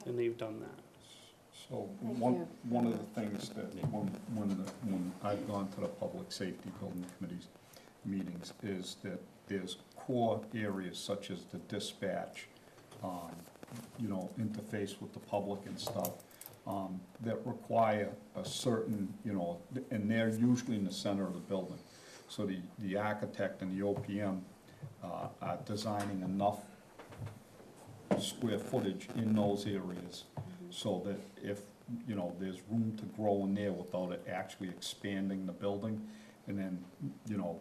and they've done that. So Thank one, you. one of the things that, when I've gone to the public safety building committees meetings, is that there's core areas such as the dispatch, you know, interface with the public and stuff, that require a certain, you know, and they're usually in the center of the building. So the architect and the OPM are designing enough square footage in those areas so that if, you know, there's room to grow in there without it actually expanding the building. And then, you know,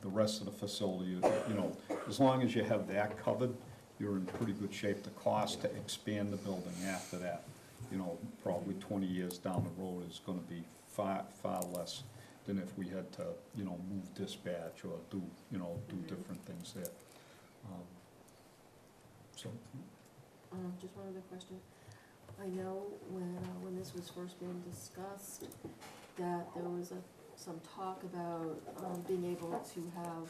the rest of the facility, you know, as long as you have that covered, you're in pretty good shape. The cost to expand the building after that, you know, probably 20 years down the road is gonna be far, far less than if we had to, you know, move dispatch or do, you know, do different things there. So, Just one other question. I know when this was first being discussed, that there was some talk about being able to have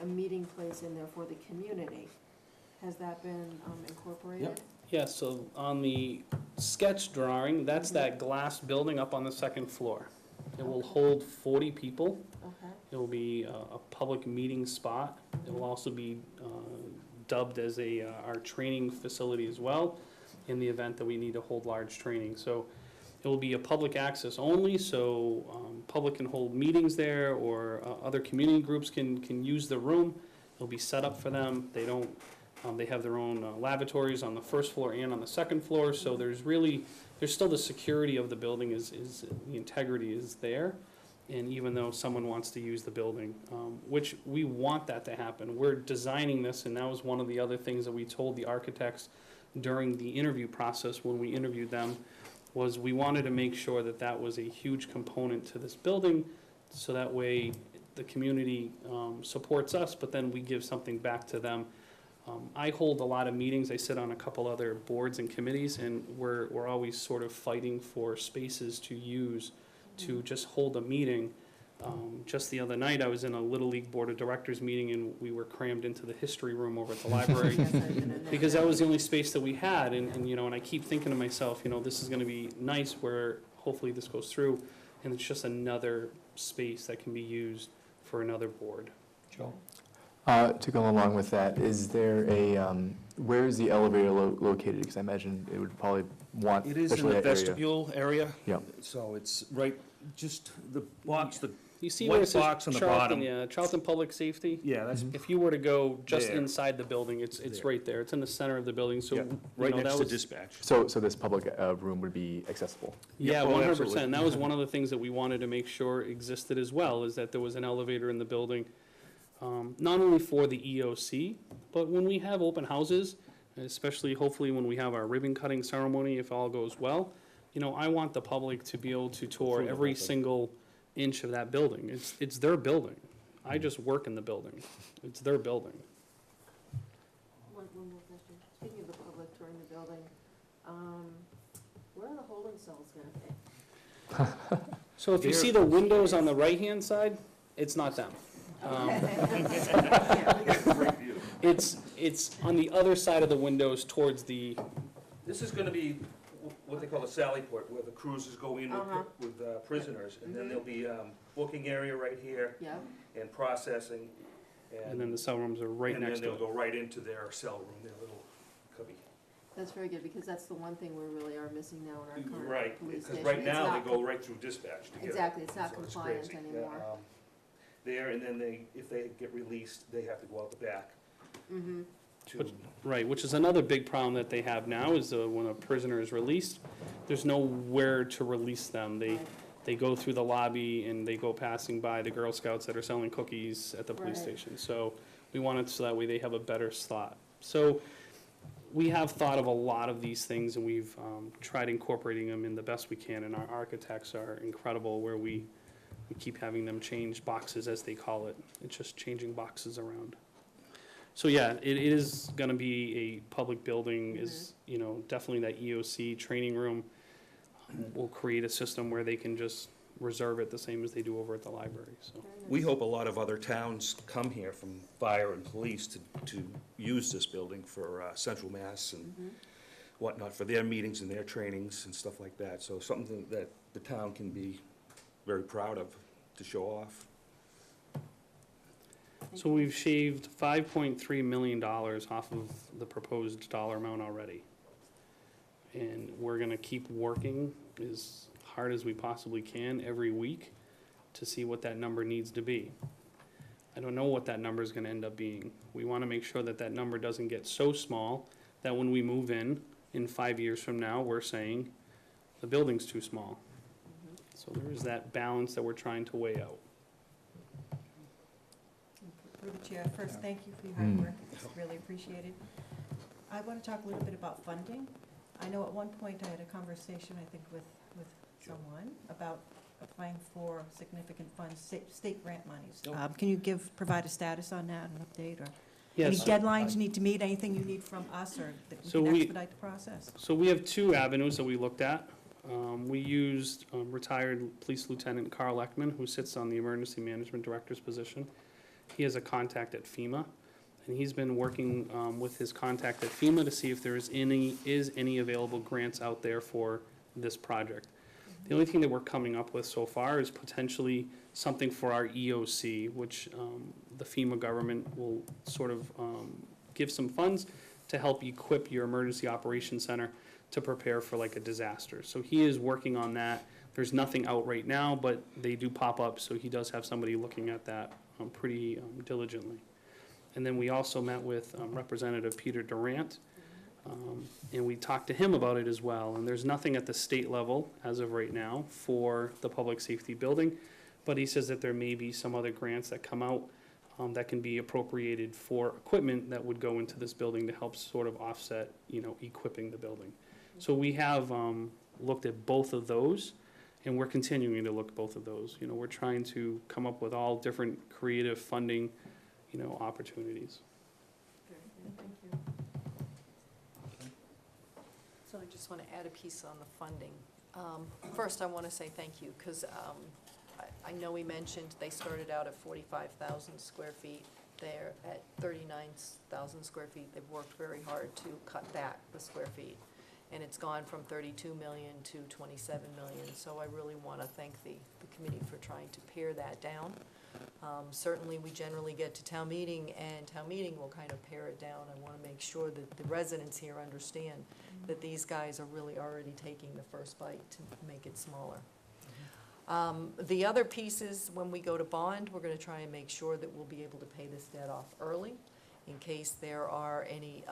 a meeting place in there for the community. Has that been incorporated? Yep. Yeah, so on the sketch drawing, that's that glass building up on the 2nd floor. It will hold 40 people. Okay. It will be a public meeting spot. It will also be dubbed as our training facility as well, in the event that we need to hold large training. So it will be a public access only, so public can hold meetings there, or other community groups can use the room. It'll be set up for them. They don't, they have their own lavatories on the 1st floor and on the 2nd floor, so there's still the security of the building is the integrity is there. And even though someone wants to use the building, which we want that to happen, we're designing this, and that was one of the other things that we told the architects during the interview process when we interviewed them, was we wanted to make sure that that was a huge component to this building, so that way the community supports us, but then we give something back to them. I hold a lot of meetings. I sit on a couple other boards and committees, and we're always sort of fighting for spaces to use to just hold a meeting. Just the other night, I was in a Little League Board of Directors meeting, and we were crammed into the history room over at the library. Yes, I've been in there. Because that was the only space that we had, and you know, and I keep thinking to myself, you know, this is gonna be nice where hopefully this goes through, and it's just another space that can be used for another board. Joe? To go along with that, is there where is the elevator located? Because I imagine it would probably want, It is in especially the that area. vestibule area. Yep. So it's right, just the box, the, You see White where it says box on the Charlton, bottom. yeah, Charlton Public Safety? yeah, that's If you were to go just There. inside the building, it's There. right there. It's in the center of the building, so, yeah, you right know, next that to was. dispatch. So this public room would be accessible? Yeah, oh, 100%. absolutely. That was one of the things that we wanted to make sure existed as well, is that there was an elevator in the building. not only for the EOC, but when we have open houses, especially hopefully when we have our ribbon cutting ceremony, if all goes well, you know, I want the public to be able to tour Through the every whole thing. single inch of that building. It's their building. I just work in the building. It's their building. One more question. Speaking of the public touring the building, where are the holding cells gonna be? So if you see the windows on the right-hand side, it's not them. It's on the other side of the windows towards the, This is gonna be what they call a sally port, where the cruisers go in Uh-huh. with prisoners, and then there'll be booking area right here, Yeah, and processing, and then the cell rooms are right next And to then it. they'll go right into their cell room, their little cubby. that's very good, because that's the one thing we really are missing now in our current Right, police because station. right It's now, not they go right through dispatch to get it. Exactly, it's not So it's compliant crazy. anymore. There, and then if they get released, they have to go out the back Mm-hmm. to. Which- Right, which is another big problem that they have now, is when a prisoner is released, there's nowhere to release them. They go through the lobby and they go passing by the Girl Scouts that are selling cookies at the police Right. station. So we want it so that way they have a better slot. So we have thought of a lot of these things, and we've tried incorporating them in the best we can, and our architects are incredible, where we keep having them change boxes, as they call it. It's just changing boxes around. So yeah, it is gonna be a public building, is, you know, definitely that EOC training room. We'll create a system where they can just reserve it the same as they do over at the library, so. We hope a lot of other towns come here from fire and police to use this building for Central Mass and whatnot, for their meetings and their trainings and stuff like that. So something that the town can be very proud of to show off. So we've shaved $5.3 million off of the proposed dollar amount already. And we're gonna keep working as hard as we possibly can every week to see what that number needs to be. I don't know what that number is gonna end up being. We wanna make sure that that number doesn't get so small that when we move in 5 years from now, we're saying the building's too small. So there is that balance that we're trying to weigh out. Through the chair, first, thank you for your hard work, it's really appreciated. I want to talk a little bit about funding. I know at one point I had a conversation, I think, with someone about applying for significant funds, state grant monies. Can you provide a status on that, an update, or any Yes. deadlines you need to meet, anything you need from us, or that we So can we- expedite the process? So we have two avenues that we looked at. We used retired Police Lieutenant Carl Ekman, who sits on the Emergency Management Director's position. He has a contact at FEMA, and he's been working with his contact at FEMA to see if there is any available grants out there for this project. The only thing that we're coming up with so far is potentially something for our EOC, which the FEMA government will sort of give some funds to help equip your Emergency Operations Center to prepare for like a disaster. So he is working on that. There's nothing out right now, but they do pop up, so he does have somebody looking at that pretty diligently. And then we also met with Representative Peter Durant, and we talked to him about it as well. And there's nothing at the state level as of right now for the public safety building, but he says that there may be some other grants that come out that can be appropriated for equipment that would go into this building to help sort of offset, you know, equipping the building. So we have looked at both of those, and we're continuing to look at both of those. You know, we're trying to come up with all different creative funding, you know, opportunities. Very good, thank you. So I just want to add a piece on the funding. First, I want to say thank you, because I know we mentioned they started out at 45,000 square feet. They're at 39,000 square feet. They've worked very hard to cut back the square feet. And it's gone from 32 million to 27 million. So I really want to thank the committee for trying to pare that down. Certainly, we generally get to town meeting, and town meeting will kind of pare it down. I want to make sure that the residents here understand that these guys are really already taking the first bite to make it smaller. The other pieces, when we go to bond, we're going to try and make sure that we'll be able to pay this debt off early in case there are any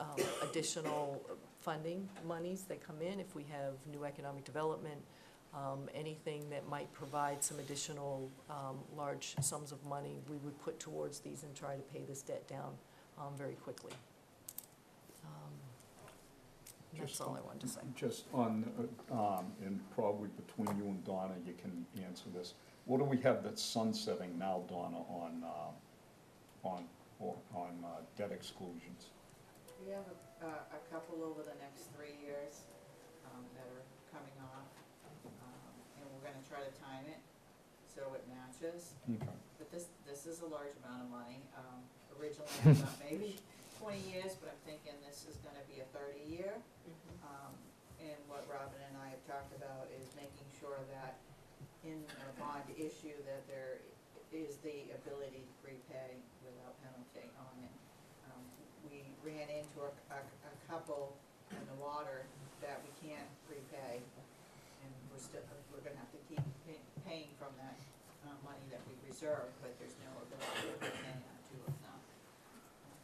additional funding monies that come in, if we have new economic development Anything that might provide some additional large sums of money, we would put towards these and try to pay this debt down very quickly. That's Just all I wanted to say. Just on, and probably between you and Donna, you can answer this. What do we have that's sunsetting now, Donna, on debt exclusions? We have a couple over the next 3 years that are coming off, and we're gonna try to time it so it matches. Okay. But this is a large amount of money. Originally, I thought maybe 20 years, but I'm thinking this is gonna be a 30-year. And what Robin and I have talked about is making sure that in a bond issue that there is the ability to prepay without penalty on it. We ran into a couple in the water that we can't prepay, and we're gonna have to keep paying from that money that we reserved, but there's no ability to prepay on two of them.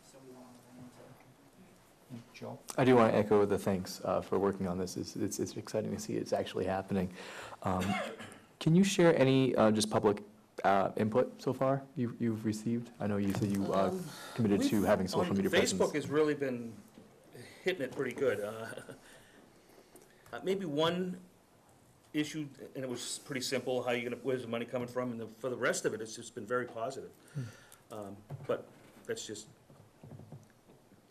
So we won't run into. Joe? I do want to echo the thanks for working on this. It's exciting to see it's actually happening. Can you share any just public input so far you've received? I know you said you committed to having social media presence. Facebook has really been hitting it pretty good. Maybe one issue, and it was pretty simple, where's the money coming from, and for the rest of it, it's just been very positive. But that's just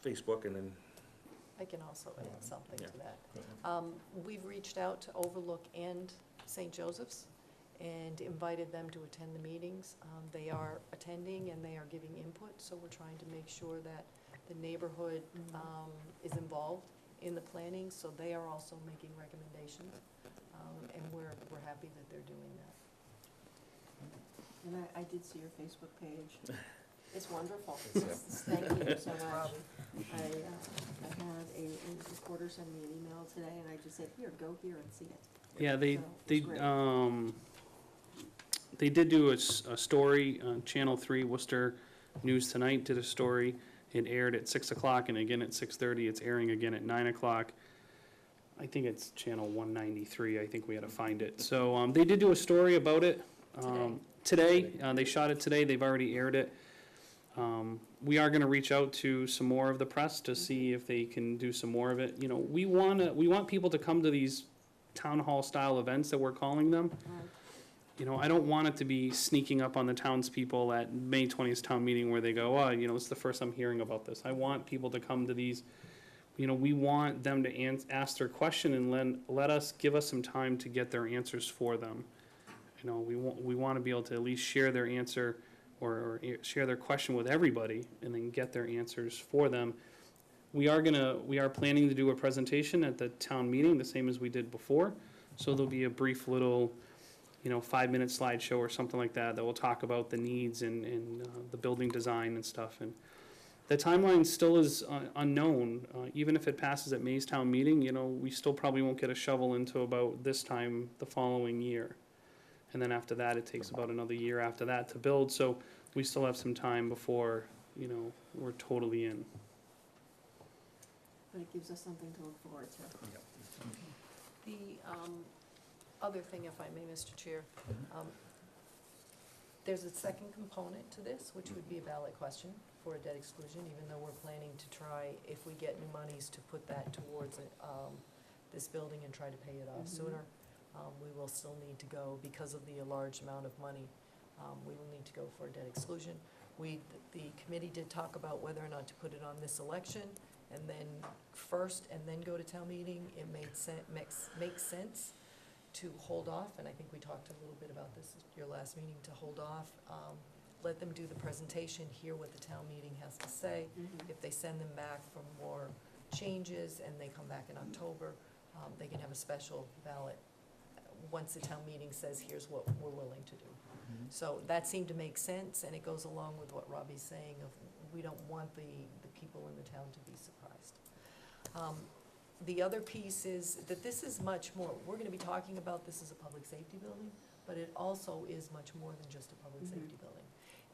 Facebook, and then I can also add something Yeah. to that. We've reached out to Overlook and St. Joseph's and invited them to attend the meetings. They are attending and they are giving input, so we're trying to make sure that the neighborhood is involved in the planning, so they are also making recommendations. And we're happy that they're doing that. And I did see your Facebook page. It's wonderful. Thank you so much. I had a reporter send me an email today, and I just said, here, go here and see it. Yeah, So, it's great. they did do a story on Channel 3, Worcester News Tonight did a story. It aired at 6 o'clock and again at 6:30. It's airing again at 9 o'clock. I think it's channel 193. I think we had to find it. So they did do a story about it today. They shot it today. They've already aired it. We are going to reach out to some more of the press to see if they can do some more of it. You know, we want people to come to these town hall style events that we're calling them. Right. You know, I don't want it to be sneaking up on the townspeople at May 20th town meeting where they go, oh, you know, it's the first I'm hearing about this. I want people to come to these, you know, we want them to ask their question and give us some time to get their answers for them. You know, we want to be able to at least share their answer or share their question with everybody and then get their answers for them. We are planning to do a presentation at the town meeting, the same as we did before. So there'll be a brief little, 5-minute slideshow or something like that will talk about the needs and the building design and stuff. And the timeline still is unknown. Even if it passes at May's town meeting, we still probably won't get a shovel until about this time the following year. And then after that, it takes about another year after that to build. So we still have some time before, we're totally in. But it gives us something to look forward to. The other thing, if I may, Mr. Chair, there's a second component to this, which would be a ballot question for a debt exclusion, even though we're planning to try, if we get new monies, to put that towards this building and try to pay it off sooner. We will still need to go, because of the large amount of money, we will need to go for a debt exclusion. The committee did talk about whether or not to put it on this election, and then first, and then go to town meeting. It makes sense to hold off, and I think we talked a little bit about this at your last meeting, to hold off, let them do the presentation, hear what the town meeting has to say. If they send them back for more changes and they come back in October, they can have a special ballot once the town meeting says, here's what we're willing to do. So that seemed to make sense, and it goes along with what Robbie's saying of, we don't want the people in the town to be surprised. The other piece is that this is much more, we're gonna be talking about this as a public safety building, but it also is much more than just a public safety building.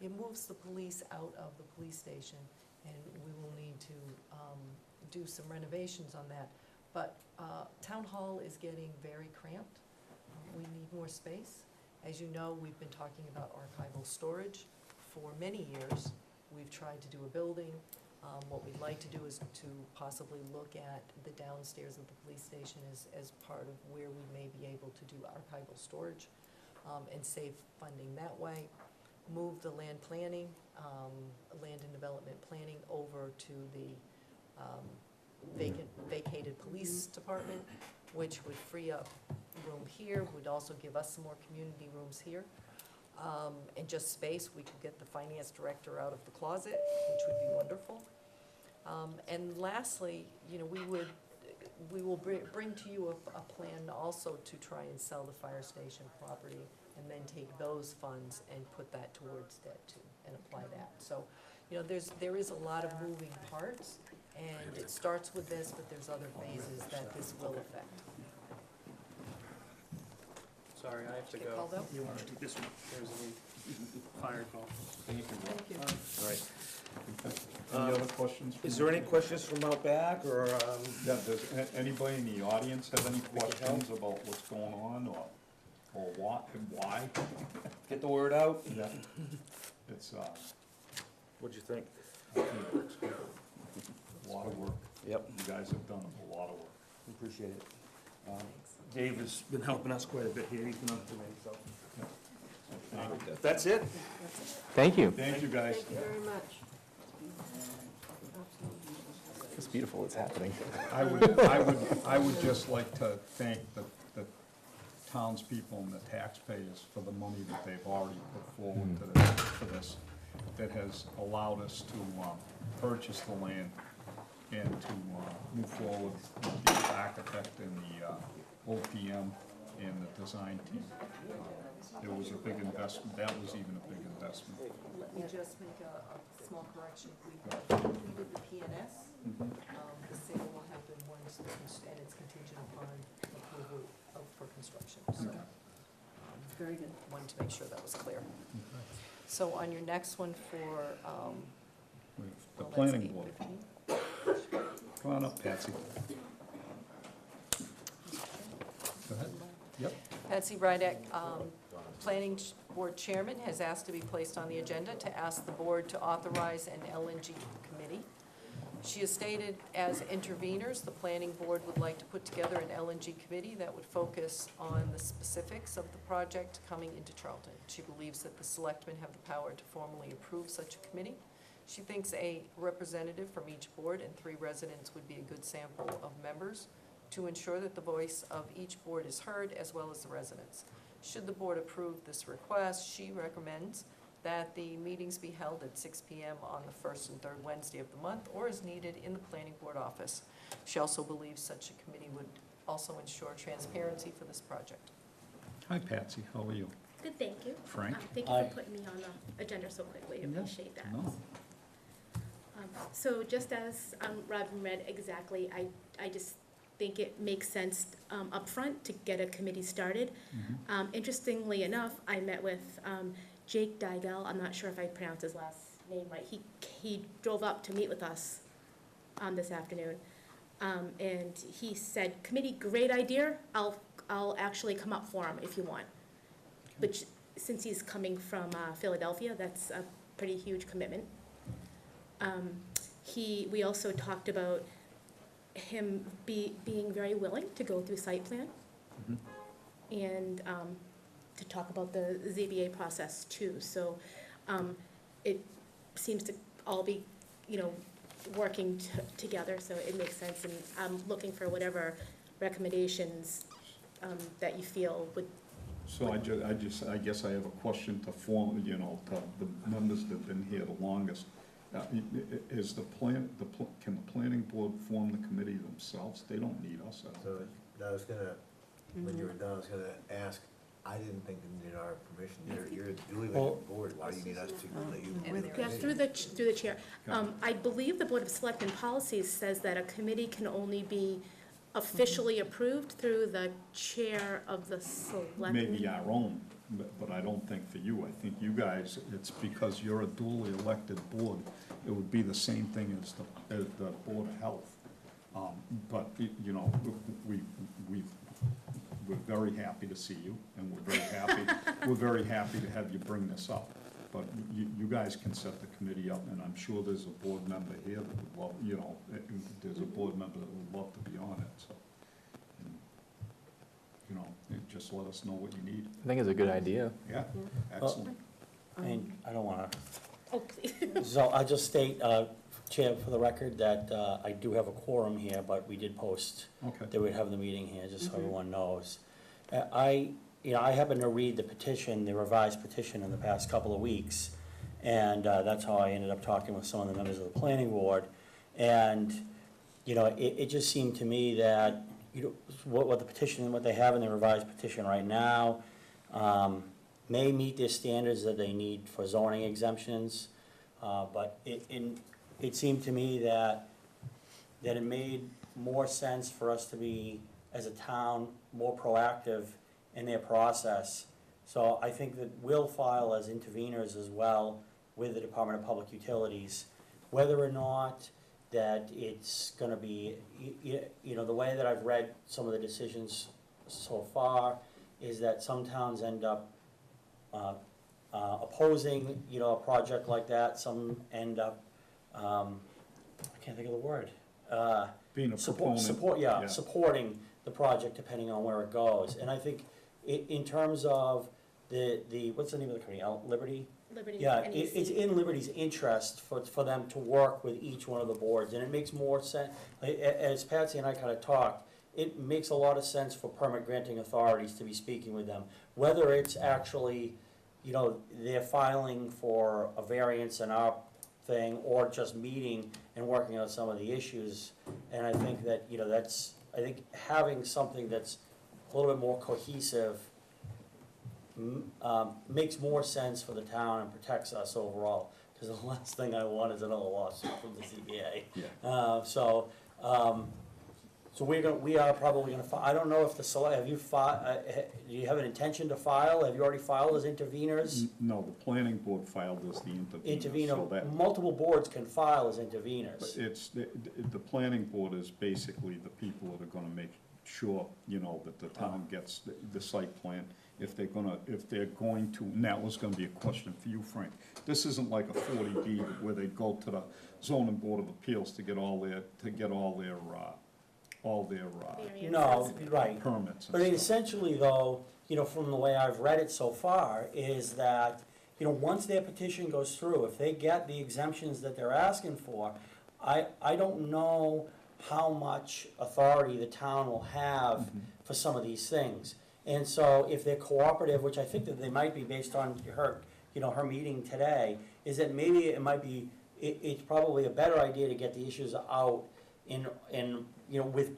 It moves the police out of the police station, and we will need to do some renovations on that. But town hall is getting very cramped. we need more space. As you know, we've been talking about archival storage for many years. We've tried to do a building. What we'd like to do is to possibly look at the downstairs of the police station as part of where we may be able to do archival storage, and save funding that way. Move the land planning, land and development planning over to the vacated police department, which would free up room here, would also give us some more community rooms here. And just space, we could get the finance director out of the closet, which would be wonderful. And lastly, you know, we will bring to you a plan also to try and sell the fire station property and then take those funds and put that towards debt too, and apply that. So, you know, there is a lot of moving parts, and it starts with this, but there's other phases that this will affect. Sorry, I have to Get go. called out? You want to do this one? There's a fire call. Thank you. Thank you. All right. Any other questions? Is there any questions from out back, or, Yeah, does anybody in the audience have any questions about what's going on, or what, and why? get the word out? Yeah. It's, What'd you think? I think it's good. A lot of work. Yep. You guys have done a lot of work. Appreciate it. Dave has been helping us quite a bit here, he's been on today, so. If that's it? Thank you. Thank you, guys. Thank you very much. It's beautiful, it's happening. I would just like to thank the townspeople and the taxpayers for the money that they've already put forward for this, that has allowed us to purchase the land and to move forward with the architect and the OPM and the design team. It was a big investment, that was even a big investment. Let me just make a small correction. We have completed the PNS. The sale will happen once, and it's contingent upon approval for construction. So, Very good. wanted to make sure that was clear. So on your next one for, The well, that's planning board. 8:15. Come on up, Patsy. Go ahead. Yep. Patsy Rydek, Planning Board Chairman, has asked to be placed on the agenda to ask the board to authorize an LNG committee. She has stated, as interveners, the planning board would like to put together an LNG committee that would focus on the specifics of the project coming into Charlton. She believes that the selectmen have the power to formally approve such a committee. She thinks a representative from each board and 3 residents would be a good sample of members to ensure that the voice of each board is heard, as well as the residents. Should the board approve this request, she recommends that the meetings be held at 6 p.m. on the first and third Wednesday of the month, or as needed in the planning board office. She also believes such a committee would also ensure transparency for this project. Hi, Patsy, how are you? Good, thank you. Frank? Thank you for putting me on the agenda so quickly, I Yeah, appreciate that. no. So just as Robin read exactly, I just think it makes sense upfront to get a committee started. Interestingly enough, I met with Jake Dygel, I'm not sure if I pronounced his last name right. He drove up to meet with us this afternoon. And he said, committee, great idea, I'll actually come up for him if you want. Which, since he's coming from Philadelphia, that's a pretty huge commitment. We also talked about him being very willing to go through site plan and to talk about the ZBA process too. So it seems to all be, working together, so it makes sense. And I'm looking for whatever recommendations that you feel would. So I guess I have a question to to the members that have been here the longest. Is can the planning board form the committee themselves? They don't need us at all. So I was gonna, when you were done, I was gonna ask, I didn't think they needed our permission. You're duly elected board, why do you need us to let you? And Yeah, through the chair. I believe the Board of Selectmen policies says that a committee can only be officially approved through the chair of the selectmen. Maybe our own, but I don't think for you. I think you guys, it's because you're a duly elected board. It would be the same thing as the Board of Health. But, we've we're very happy to see you, and we're very happy to have you bring this up. But you guys can set the committee up, and I'm sure there's a board member here that would love, there's a board member that would love to be on it, so. Just let us know what you need. I think it's a good idea. Yeah, excellent. And I don't wanna, Oh, please. so I'll just state, Chair, for the record, that I do have a quorum here, but we did post Okay. that we'd have the meeting here, just so everyone knows. I happened to read the petition, the revised petition in the past couple of weeks, and that's how I ended up talking with some of the members of the planning board. And, it just seemed to me that, what the petition, what they have in the revised petition right now, may meet their standards that they need for zoning exemptions, but it seemed to me that it made more sense for us to be, as a town, more proactive in their process. So I think that we'll file as interveners as well with the Department of Public Utilities. Whether or not that it's gonna be, the way that I've read some of the decisions so far is that some towns end up opposing, a project like that. Some end up, I can't think of the word. Being a proponent. Supporting the project depending on where it goes. And I think in terms of the what's the name of the company, Liberty? Liberty. Yeah, NEC. it's in Liberty's interest for them to work with each one of the boards, and it makes more sense, as Patsy and I kind of talked, it makes a lot of sense for permit granting authorities to be speaking with them. Whether it's actually, they're filing for a variance in our thing, or just meeting and working on some of the issues. And I think that, I think having something that's a little bit more cohesive makes more sense for the town and protects us overall, because the last thing I want is another lawsuit from the ZBA. Yeah. So we are probably gonna I don't know if have you do you have an intention to file? Have you already filed as interveners? No, the planning board filed as the intervener. So Intervener, that, multiple boards can file as interveners. it's, the planning board is basically the people that are gonna make sure, that the town gets the site plan. If they're going to, and that was gonna be a question for you, Frank. This isn't like a 40B where they go to the zoning board of appeals to get all their No, right. permits and But stuff. essentially though, from the way I've read it so far, is that, once their petition goes through, if they get the exemptions that they're asking for, I don't know how much authority the town will have for some of these things. And so if they're cooperative, which I think that they might be based on her, her meeting today, is that maybe it might be, it's probably a better idea to get the issues out in with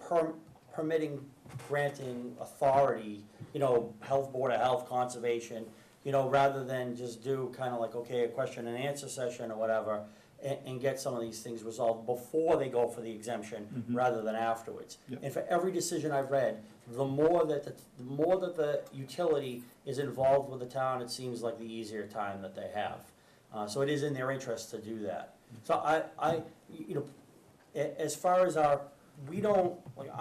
permitting, granting authority, health, board of health, conservation, rather than just do kind of like, okay, a question and answer session or whatever, and get some of these things resolved before they go for the exemption, rather than afterwards. Yep. And for every decision I've read, the more that the utility is involved with the town, it seems like the easier time that they have. So it is in their interest to do that. So as far as I'm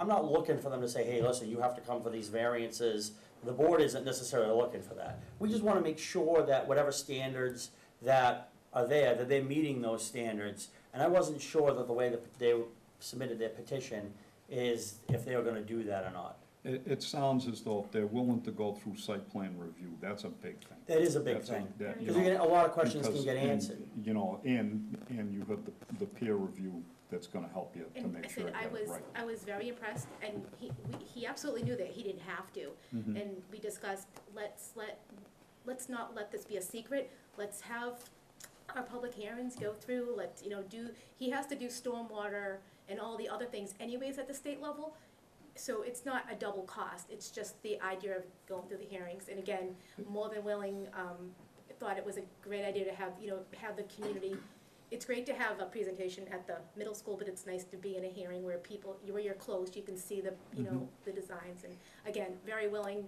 not looking for them to say, hey, listen, you have to come for these variances. The board isn't necessarily looking for that. We just want to make sure that whatever standards that are there, that they're meeting those standards. And I wasn't sure that the way that they submitted their petition is if they were gonna do that or not. It sounds as though if they're willing to go through site plan review, that's a big thing. That is a big That's thing, that, because a lot of questions can because- get and, answered. And you have the peer review that's gonna help you to And make I sure said, you get it right. I was very impressed, and he absolutely knew that he didn't have to. And we discussed, let's not let this be a secret, let's have our public hearings go through, he has to do stormwater and all the other things anyways at the state level. So it's not a double cost, it's just the idea of going through the hearings. And again, more than willing, thought it was a great idea to have the community. It's great to have a presentation at the middle school, but it's nice to be in a hearing where where you're close, you can see the, the designs. And again, very willing,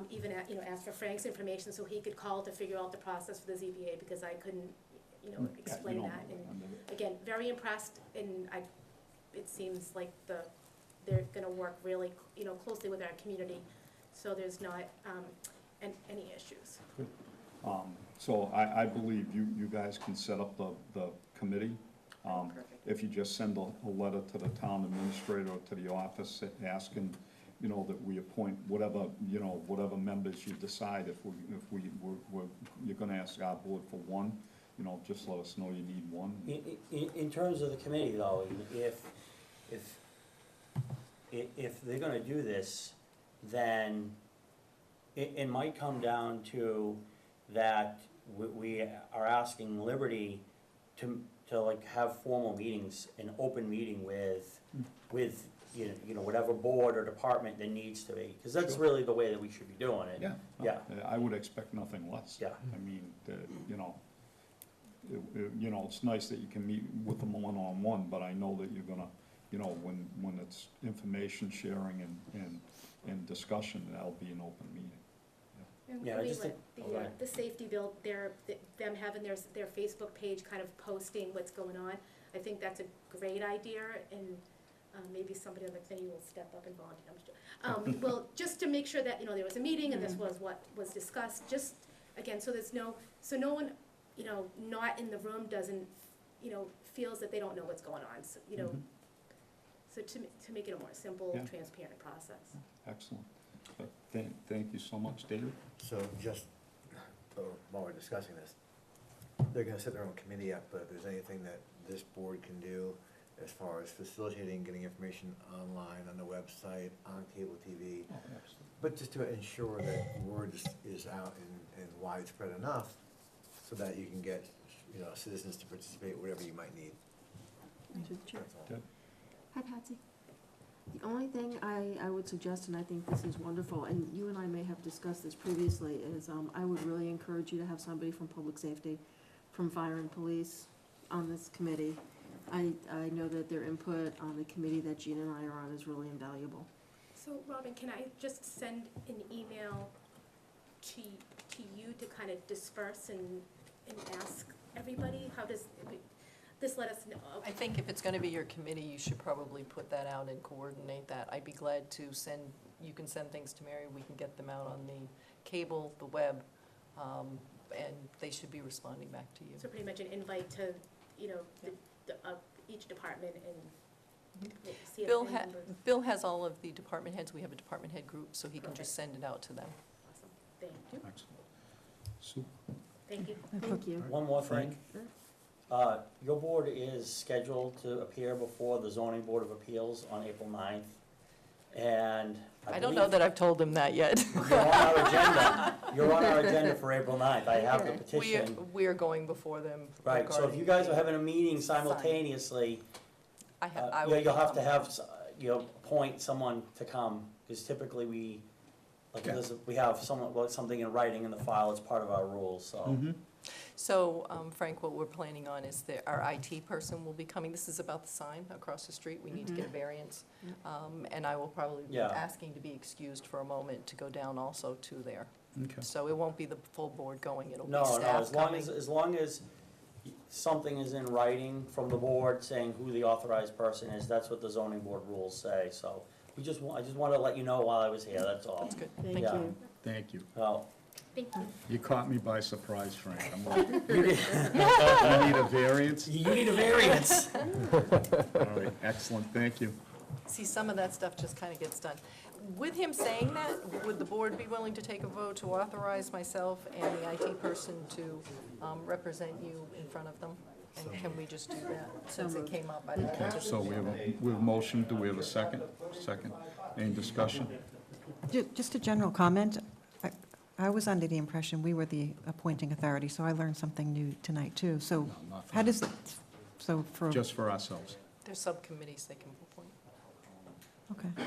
even ask for Frank's information so he could call to figure out the process for the ZBA, because I couldn't, explain that. And again, very impressed, and it seems like they're gonna work really, closely with our community. so there's not any issues. So I believe you guys can set up the committee. Perfect. If you just send a letter to the town administrator or to the office asking, that we appoint whatever members you decide. If you're gonna ask our board for one, just let us know you need one. In terms of the committee though, if they're gonna do this, then it might come down to that we are asking Liberty to like have formal meetings, an open meeting with whatever board or department there needs to be, because that's really the way that we should be doing it. Yeah. I would expect nothing less. Yeah. I mean, it's nice that you can meet with them one-on-one, but I know that you're gonna, when it's information sharing and discussion, that'll be an open meeting. And Yeah, I we just let think- the safety bill, them having their Facebook page kind of posting what's going on, I think that's a great idea, and maybe somebody on the committee will step up and volunteer. I'm sure. Well, just to make sure that, there was a meeting and this was what was discussed, just, again, so no one, not in the room doesn't, feels that they don't know what's going on, so, so to make it a more simple, Yeah. transparent process. Excellent. Thank you so much, David. So just, while we're discussing this, they're gonna set their own committee up, but if there's anything that this board can do as far as facilitating, getting information online, on the website, on cable TV, but just to ensure that word is out and widespread enough so that you can get, citizens to participate, whatever you might need. Through the chair. That's all. Deb? Hi, Patsy. The only thing I would suggest, and I think this is wonderful, and you and I may have discussed this previously, is I would really encourage you to have somebody from public safety, from fire and police on this committee. I know that their input on the committee that Gina and I are on is really invaluable. So, Robin, can I just send an email to you to kind of disperse and ask everybody? How does, this let us know? I think if it's gonna be your committee, you should probably put that out and coordinate that. I'd be glad to you can send things to Mary, we can get them out on the cable, the web, and they should be responding back to you. So pretty much an invite to, each department and see if Bill any members. Bill has all of the department heads, we have a department head group, so he can just send it out to them. Awesome, thank you, Excellent. Super. thank you. Thank you. One more thing. Sure. Your board is scheduled to appear before the zoning board of appeals on April 9th. And I don't know that I've told them that yet. You're on our agenda. You're on our agenda for April 9th. I have the petition. We are going before them. Right, so if you guys are having a meeting simultaneously, I will you'll have to come. have, appoint someone to come, because typically we have something in writing in the file, it's part of our rules, so. Mm-hmm. So, Frank, what we're planning on is that our IT person will be coming. This is about the sign across the street. We need to get a variance. And I will probably be Yeah. asking to be excused for a moment to go down also to there. Okay. So it won't be the full board going, it'll be No, staff as long coming. as long as something is in writing from the board saying who the authorized person is, that's what the zoning board rules say, so. I just wanted to let you know while I was here, that's all. That's good. Thank Yeah. you. Thank you. Well, Thank you. You caught me by surprise, Frank. I'm like, you need a variance? you need a variance. All right, excellent, thank you. See, some of that stuff just kind of gets done. With him saying that, would the board be willing to take a vote to authorize myself and the IT person to represent you in front of them? And can we just do that, since it came up? Okay, so we have a motion, do we have a second? Second. Any discussion? Just a general comment. I was under the impression we were the appointing authority, so I learned something new tonight, too. So No, not how does it, so for, Just for ourselves. There's subcommittees they can appoint.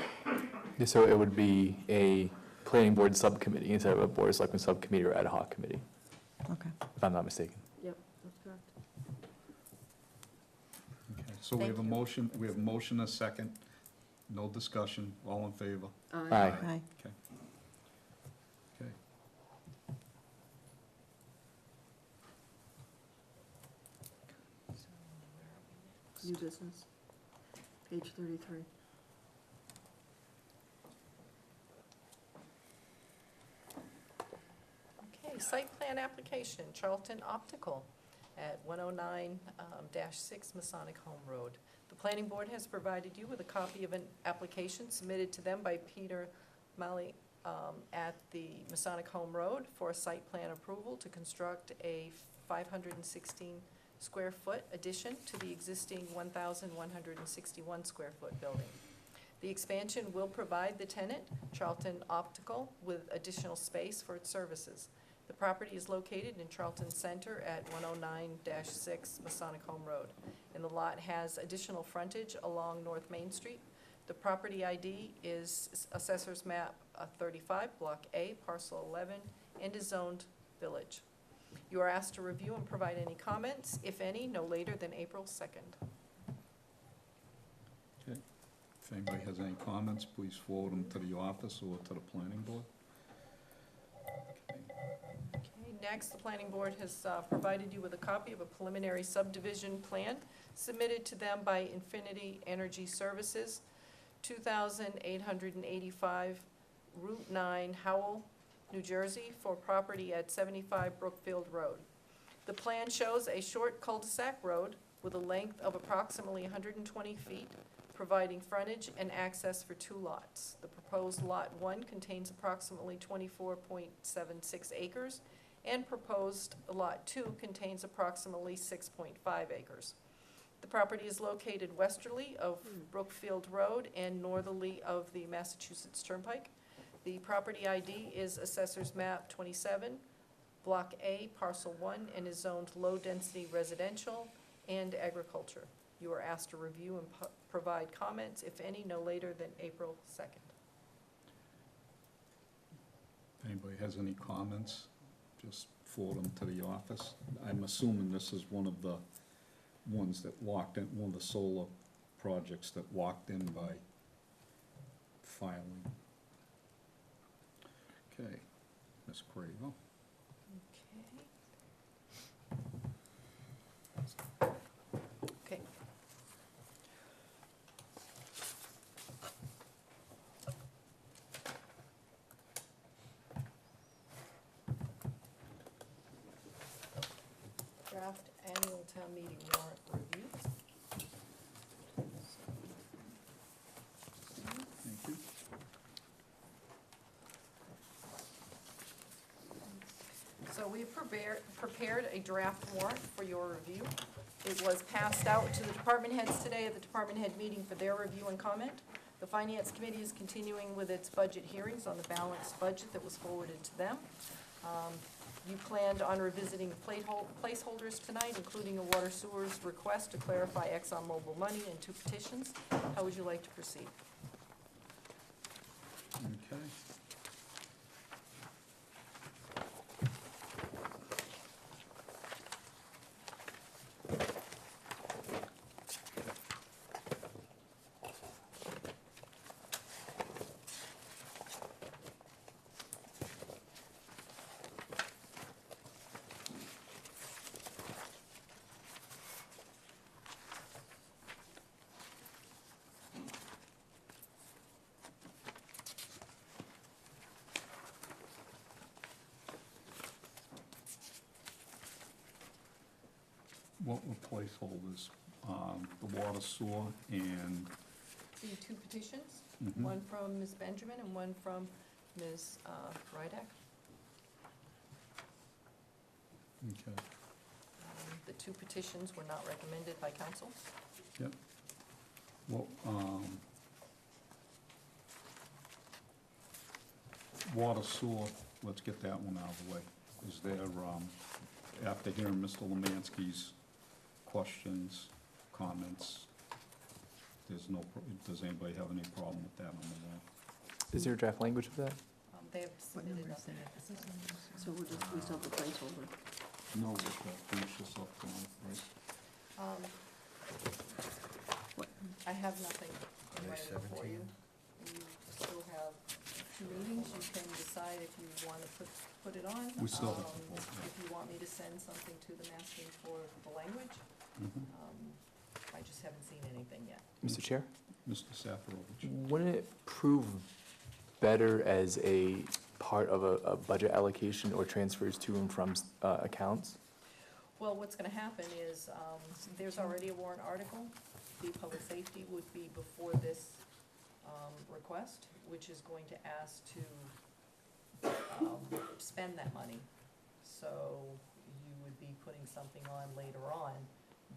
okay. So it would be a planning board subcommittee instead of a board of selectmen subcommittee or ad hoc committee, Okay. if I'm not mistaken. Yep, that's correct. Okay, so we have a Thank you. motion, we have a motion, a second, no discussion, all in favor? Aye. Aye. Okay. Okay. New business, page 33. site plan application, Charlton Optical at 109-6 Masonic Home Road. The planning board has provided you with a copy of an application submitted to them by Peter Malley at the Masonic Home Road for a site plan approval to construct a 516 square foot addition to the existing 1,161 square foot building. The expansion will provide the tenant, Charlton Optical, with additional space for its services. The property is located in Charlton Center at 109-6 Masonic Home Road, and the lot has additional frontage along North Main Street. The property ID is Assessor's Map 35, Block A, Parcel 11, and is zoned Village. You are asked to review and provide any comments, if any, no later than April 2nd. Okay. If anybody has any comments, please forward them to the office or to the planning board. Okay, next, the planning board has provided you with a copy of a preliminary subdivision plan submitted to them by Infinity Energy Services, 2,885 Route 9, Howell, New Jersey, for property at 75 Brookfield Road. The plan shows a short cul-de-sac road with a length of approximately 120 feet, providing frontage and access for 2 lots. The proposed Lot 1 contains approximately 24.76 acres, and proposed Lot 2 contains approximately 6.5 acres. The property is located westerly of Brookfield Road and northerly of the Massachusetts Turnpike. The property ID is Assessor's Map 27, Block A, Parcel 1, and is zoned low-density residential and agriculture. You are asked to review and provide comments, if any, no later than April 2nd. If anybody has any comments, just forward them to the office. I'm assuming this is one of the ones that walked in, one of the solar projects that walked in by filing. Okay, Ms. Cravel. Okay. Okay. Draft annual town meeting warrant review. Thank you. So we prepared a draft warrant for your review. It was passed out to the department heads today at the department head meeting for their review and comment. The Finance Committee is continuing with its budget hearings on the balanced budget that was forwarded to them. You planned on revisiting the placeholders tonight, including a water sewers request to clarify ExxonMobil money and 2 petitions. How would you like to proceed? Okay. What were placeholders? The water sewer and, The 2 petitions, Mhm. one from Ms. Benjamin and one from Ms. Rydak. okay, The 2 petitions were not recommended by council. yep. Well, water sewer, let's get that one out of the way. Is there, after hearing Mr. Lemansky's questions, comments, does anybody have any problem with that on the wall? Is there a draft language of that? They have submitted nothing. So we still have the placeholder. No, we've got to finish this up, right? I have nothing in May writing for you. 17. You still have 2 meetings, you can decide if you want to put it on. We still have to vote, If you want me to send something to them asking for the language, Mhm. I just haven't seen anything yet. Mr. Chair? Mr. Safarovich? Wouldn't it prove better as a part of a budget allocation or transfers to and from accounts? Well, what's gonna happen is, there's already a warrant article. The public safety would be before this, request, which is going to ask to, spend that money. So you would be putting something on later on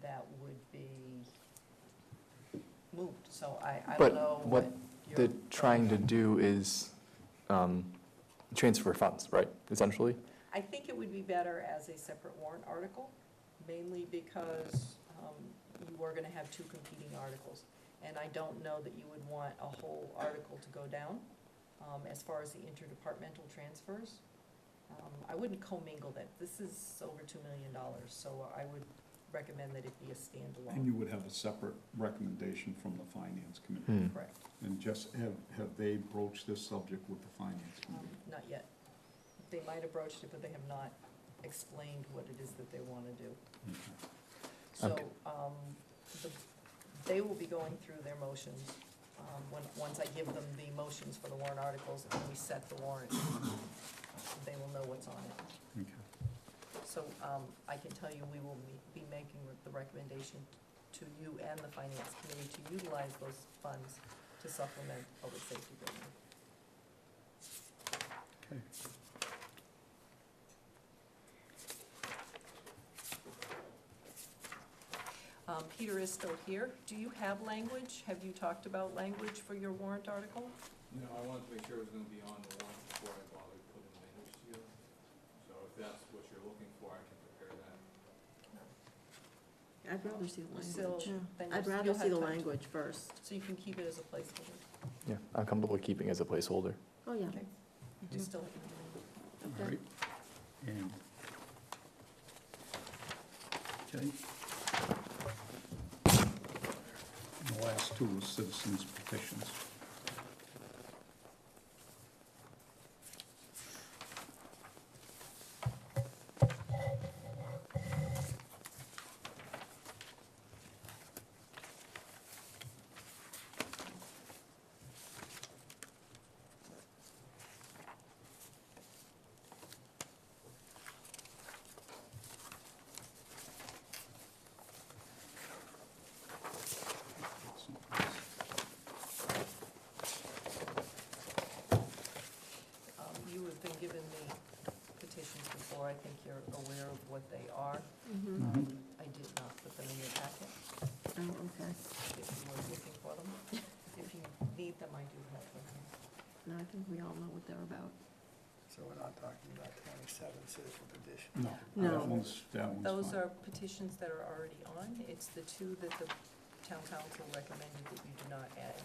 that would be moved. So I don't know But what you're. they're trying to do is transfer funds, right, essentially? I think it would be better as a separate warrant article, mainly because you are gonna have two competing articles. And I don't know that you would want a whole article to go down, as far as the interdepartmental transfers. I wouldn't commingle that. This is over $2 million, so I would recommend that it be a standalone. And you would have a separate recommendation from the finance committee. Correct. And just, have they broached this subject with the finance committee? Not yet. They might have broached it, but they have not explained what it is that they want to do. Okay. So, Okay. they will be going through their motions, once I give them the motions for the warrant articles and we set the warrant, they will know what's on it. Okay. So, I can tell you, we will be making the recommendation to you and the finance committee to utilize those funds to supplement public safety building. Okay. Peter is still here. Do you have language? Have you talked about language for your warrant article? No, I wanted to make sure it was gonna be on the warrant before I bothered putting language together. So if that's what you're looking for, I can prepare that. I'd rather see the Still- language. then I'd you'll rather have see the time to- language first. So you can keep it as a placeholder. Yeah, I'm comfortable keeping as a placeholder. Oh, yeah. Okay. You still, All Okay. right. And, okay. And the last two are citizens petitions. you have been given the petitions before. I think you're aware of what they are. Mm-hmm. I did not put them in your packet, Oh, okay. if you were looking for them. If you need them, I do have them. No, I think we all know what they're about. So we're not talking about 27 citizen petitions? No. No. That one's Those fine. are petitions that are already on. It's the two that the town council recommended that you do not add.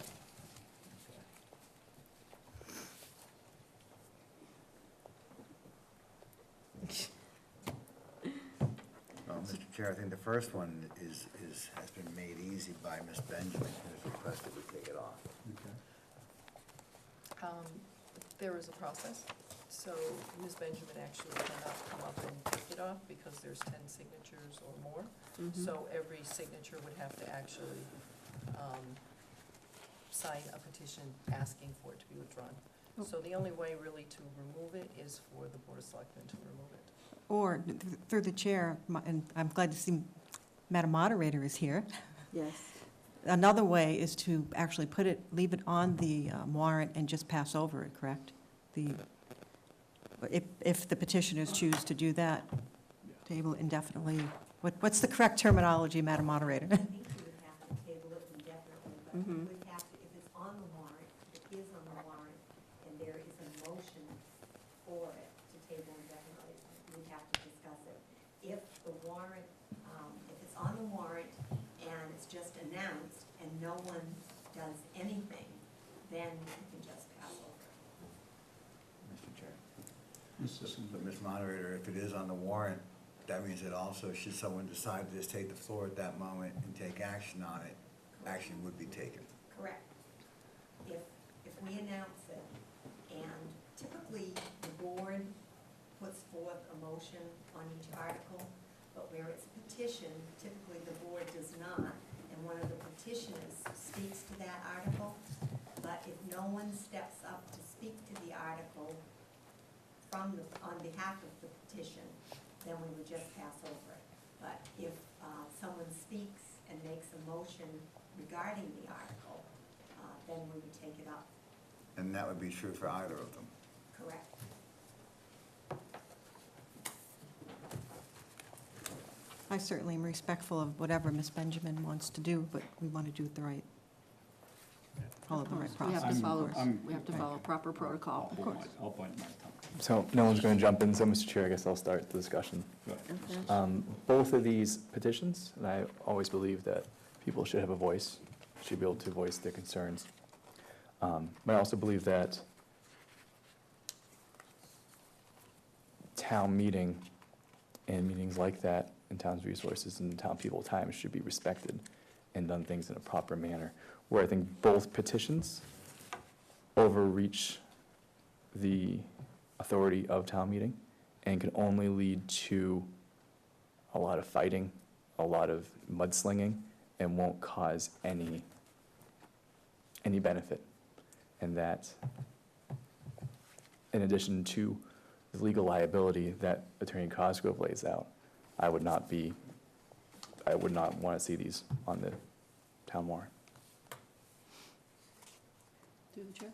Well, Mr. Chair, I think the first one has been made easy by Ms. Benjamin, who's requested we take it off. Okay. There is a process, so Ms. Benjamin actually cannot come up and take it off because there's 10 signatures or more. Mhm. So every signature would have to actually sign a petition asking for it to be withdrawn. So the only way really to remove it is for the Board of Selectmen to remove it. Or, through the chair, and I'm glad to see Madam Moderator is here, Yes. another way is to actually leave it on the warrant and just pass over it, correct? If the petitioners choose to do that, table it indefinitely. What's the correct terminology, Madam Moderator? I think you would have to table it indefinitely, but you Mhm. would have to, if it's on the warrant, if it is on the warrant, and there is a motion for it to table indefinitely, we'd have to discuss it. If the warrant, if it's on the warrant and it's just announced and no one does anything, then you can just pass over it. Mr. Chair. Mr. Sim- But, Ms. Moderator, if it is on the warrant, that means that also, should someone decide to just take the floor at that moment and take action on it, action would be taken. Correct. If we announce it, and typically the board puts forth a motion on each article, but where it's a petition, typically the board does not, and one of the petitioners speaks to that article, but if no one steps up to speak to the article, on behalf of the petition, then we would just pass over it. But if someone speaks and makes a motion regarding the article, then we would take it up. And that would be true for either of them. Correct. I certainly am respectful of whatever Ms. Benjamin wants to do, but we want to do it the right, follow the right We have process, to of follow, course. we have to follow proper protocol. I'll bite my tongue. So no one's going to jump in, so Mr. Chair, I guess I'll start the discussion. Okay. Both of these petitions, and I always believe that people should have a voice, should be able to voice their concerns. But I also believe that town meeting and meetings like that and town's resources and town people time should be respected and done things in a proper manner. Where I think both petitions overreach the authority of town meeting and can only lead to a lot of fighting, a lot of mudslinging, and won't cause any benefit. And that, in addition to the legal liability that Attorney Cosgrove lays out, I would not want to see these on the town warrant. Through the chair.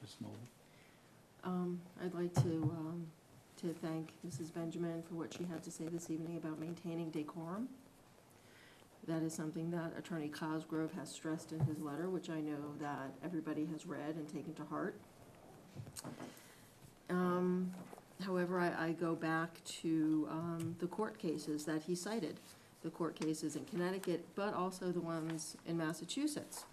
Ms. Noble? I'd like to thank Mrs. Benjamin for what she had to say this evening about maintaining decorum. That is something that Attorney Cosgrove has stressed in his letter, which I know that everybody has read and taken to heart. However, I go back to the court cases that he cited, the court cases in Connecticut, but also the ones in Massachusetts,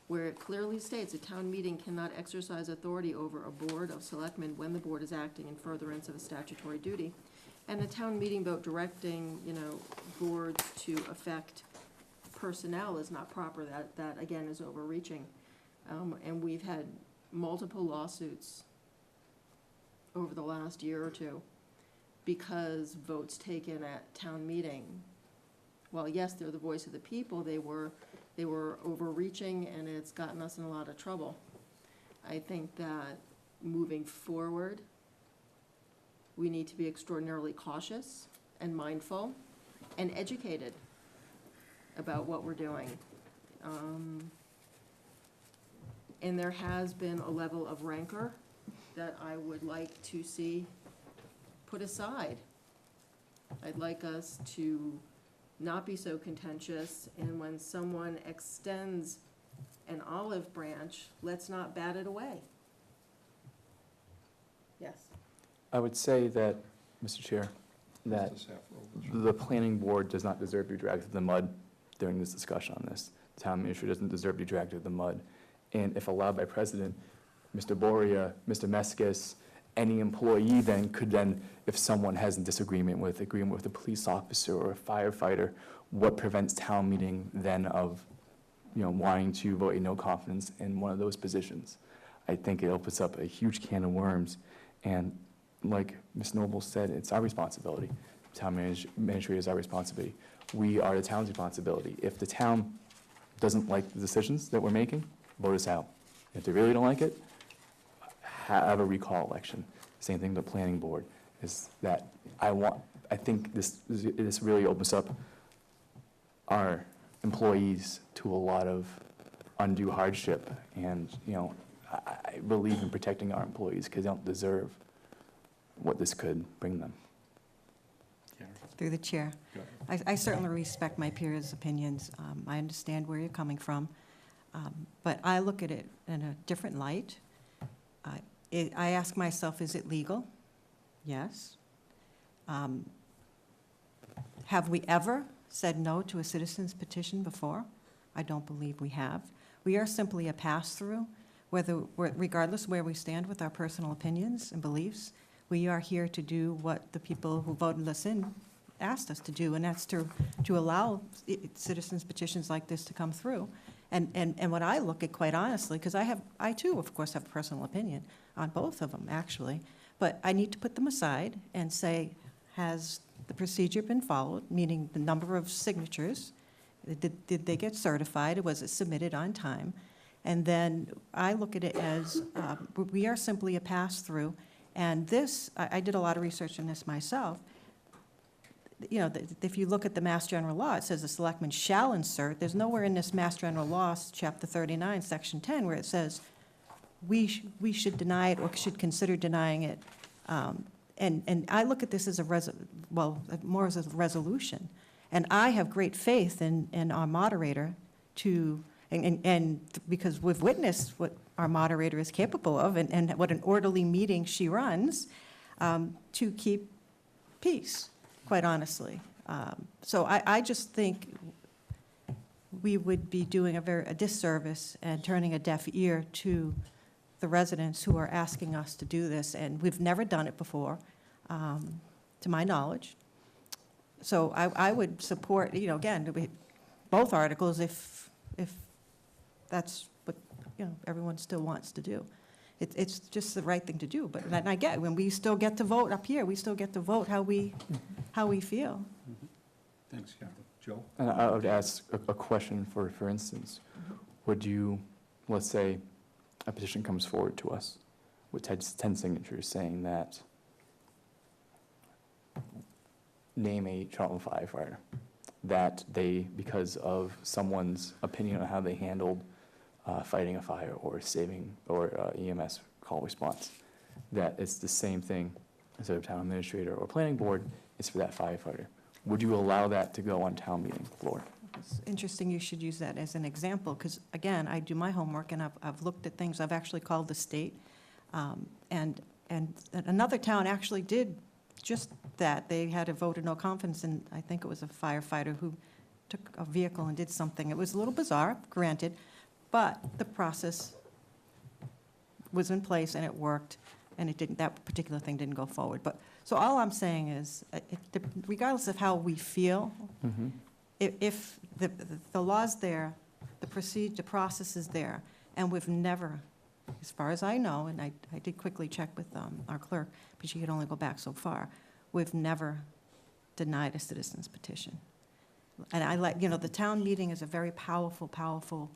where it clearly states a town meeting cannot exercise authority over a board of selectmen when the board is acting in furtherance of a statutory duty. And a town meeting vote directing, boards to affect personnel is not proper. That again is overreaching. And we've had multiple lawsuits over the last year or two because votes taken at town meeting, well, yes, they're the voice of the people, they were overreaching, and it's gotten us in a lot of trouble. I think that moving forward, we need to be extraordinarily cautious and mindful and educated about what we're doing. And there has been a level of rancor that I would like to see put aside. I'd like us to not be so contentious, and when someone extends an olive branch, let's not bat it away. Yes. I would say that, Mr. Chair, that Mr. Saffron. the planning board does not deserve to be dragged through the mud during this discussion on this. The town administrator doesn't deserve to be dragged through the mud. And if allowed by precedent, Mr. Boria, Mr. Meskis, any employee then could then, if someone has a disagreement with a police officer or a firefighter, what prevents town meeting then of, wanting to vote a no confidence in one of those positions? I think it opens up a huge can of worms. And like Ms. Noble said, it's our responsibility. Town administrator is our responsibility. We are the town's responsibility. If the town doesn't like the decisions that we're making, vote us out. If they really don't like it, have a recall election. Same thing with the planning board, is that I think this really opens up our employees to a lot of undue hardship. And, I believe in protecting our employees because they don't deserve what this could bring them. Through the chair. I certainly respect my peers' opinions. I understand where you're coming from. But I look at it in a different light. I ask myself, is it legal? Yes. Have we ever said no to a citizen's petition before? I don't believe we have. We are simply a pass-through, regardless of where we stand with our personal opinions and beliefs. We are here to do what the people who voted us in asked us to do, and that's to allow citizens' petitions like this to come through. And what I look at, quite honestly, because I too, of course, have a personal opinion on both of them, actually, but I need to put them aside and say, has the procedure been followed, meaning the number of signatures? Did they get certified? Was it submitted on time? And then I look at it as we are simply a pass-through, And this, I did a lot of research on this myself. You know, if you look at the Mass General Law, it says the selectmen shall insert. There's nowhere in this Mass General Law, Chapter 39, Section 10, where it says we should deny it or should consider denying it. And I look at this as more as a resolution. And I have great faith in our moderator and because we've witnessed what our moderator is capable of and what an orderly meeting she runs, to keep peace, quite honestly. So I just think we would be doing a disservice and turning a deaf ear to the residents who are asking us to do this, and we've never done it before, to my knowledge. So I would support, you know, again, both articles if that's what, you know, everyone still wants to do. It's just the right thing to do, but, and I get, when we still get to vote up here, we still get to vote how we feel. Thanks, Kathy. Joe? And I would ask a question for instance, would you, let's say, a petition comes forward to us with 10 signatures saying that, name a Charlton firefighter, that they, because of someone's opinion on how they handled fighting a fire or saving, or EMS call response, that it's the same thing instead of town administrator or planning board, it's for that firefighter. Would you allow that to go on town meeting floor? It's interesting you should use that as an example, because again, I do my homework and I've looked at things. I've actually called the state, and another town actually did just that. They had a vote of no confidence, and I think it was a firefighter who took a vehicle and did something. It was a little bizarre, granted, but the process was in place and it worked, and it didn't, that particular thing didn't go forward. But, so all I'm saying is, regardless of how we feel, if the law's there, the process is there, and we've never, as far as I know, and I did quickly check with our clerk, but she could only go back so far, we've never denied a citizen's petition. And I like, you know, the town meeting is a very powerful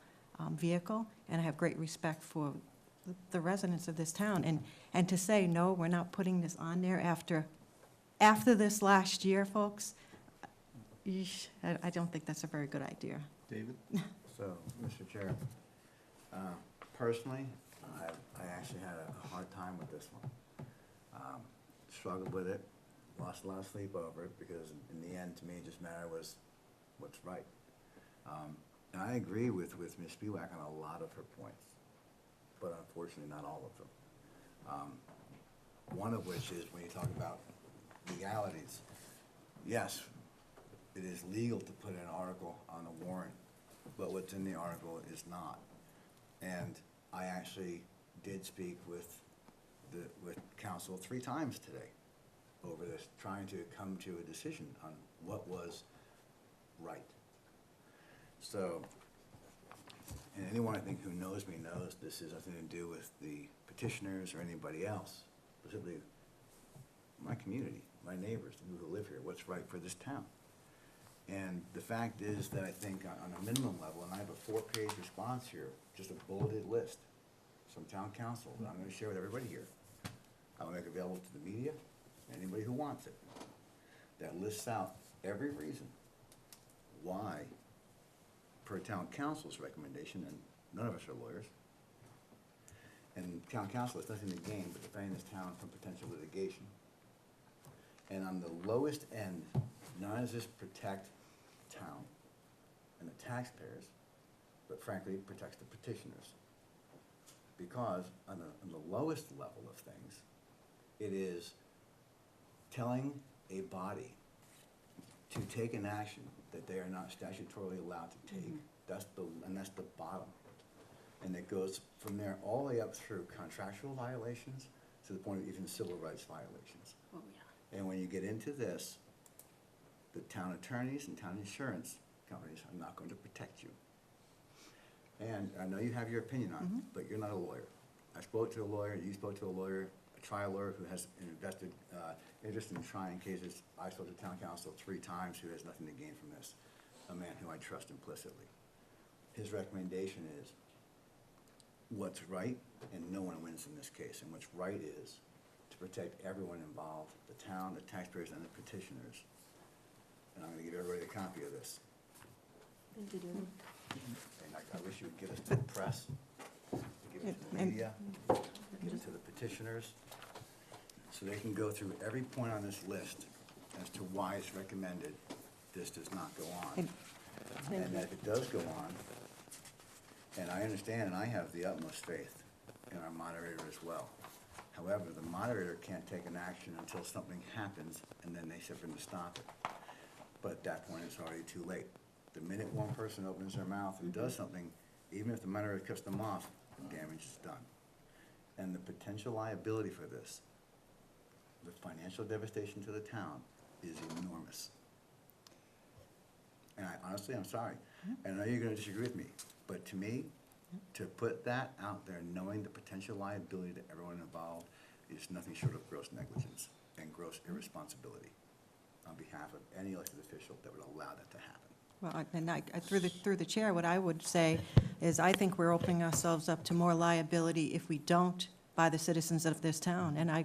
vehicle, and I have great respect for the residents of this town. And to say, no, we're not putting this on there after this last year, folks, I don't think that's a very good idea. David? So, Mr. Chair, personally, I actually had a hard time with this one. Struggled with it, lost a lot of sleep over it, because in the end, to me, it just mattered was what's right. And I agree with Ms. Spiewak on a lot of her points, but unfortunately not all of them. One of which is when you talk about legalities. Yes, it is legal to put an article on a warrant, but what's in the article is not. And I actually did speak with council 3 times today over this, trying to come to a decision on what was right. So, and anyone I think who knows me knows this has nothing to do with the petitioners or anybody else, specifically my community, my neighbors, the people who live here, what's right for this town. And the fact is that I think on a minimum level, and I have a 4-page response here, just a bulleted list from town council that I'm going to share with everybody here. I'll make available to the media, anybody who wants it, that lists out every reason why, per town council's recommendation, and none of us are lawyers, and town council has nothing to gain but defending this town from potential litigation. And on the lowest end, not does this protect town and the taxpayers, but frankly, it protects the petitioners. Because on the lowest level of things, it is telling a body to take an action that they are not statutorily allowed to take. That's the bottom. And it goes from there all the way up through contractual violations to the point of even civil rights violations. Oh, yeah. And when you get into this, the town attorneys and town insurance companies are not going to protect you. And I know you have your opinion on it, but you're not a lawyer. I spoke to a lawyer, you spoke to a lawyer, a trial lawyer who has an invested interest in trying cases. I spoke to town council 3 times who has nothing to gain from this, a man who I trust implicitly. His recommendation is what's right, and no one wins in this case, and what's right is to to protect everyone involved, the town, the taxpayers, and the petitioners. And I'm gonna give everybody a copy of this. Thank you, David. And I wish you would give it to the press, give it to the media, give it to the petitioners, so they can go through every point on this list as to why it's recommended this does not go on. And that if it does go on, and I understand and I have the utmost faith in our moderator as well. However, the moderator can't take an action until something happens, and then they step in to stop it. But at that point, it's already too late. The minute one person opens their mouth and does something, even if the moderator cuts them off, the damage is done. And the potential liability for this, the financial devastation to the town, is enormous. And honestly, I'm sorry, and I know you're gonna disagree with me, but to me, to put that out there, knowing the potential liability to everyone involved, is nothing short of gross negligence and gross irresponsibility on behalf of any elected official that would allow that to happen. Well, and through the chair, what I would say is I think we're opening ourselves up to more liability if we don't by the citizens of this town. And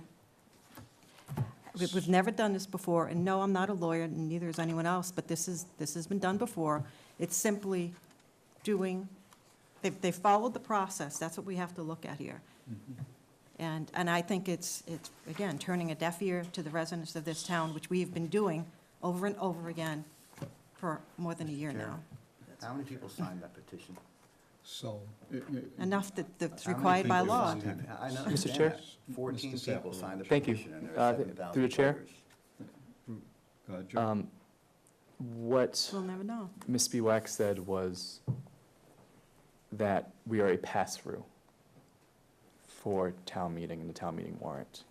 we've never done this before, and no, I'm not a lawyer, and neither is anyone else, but this has been done before. It's simply doing, they followed the process. That's what we have to look at here. And I think it's, again, turning a deaf ear to the residents of this town, which we've been doing over and over again for more than a year now. How many people signed that petition? So. Enough that's How many required by people law. signed that? I Mr. understand Chair? that. 14 Mr. people Zappa. signed the Thank you. petition, and there are 7,000 Through the chair? voters. Go ahead, Joe. What We'll never know. Ms. Spiewak said was that we are a pass-through for town meeting and the town meeting warrant.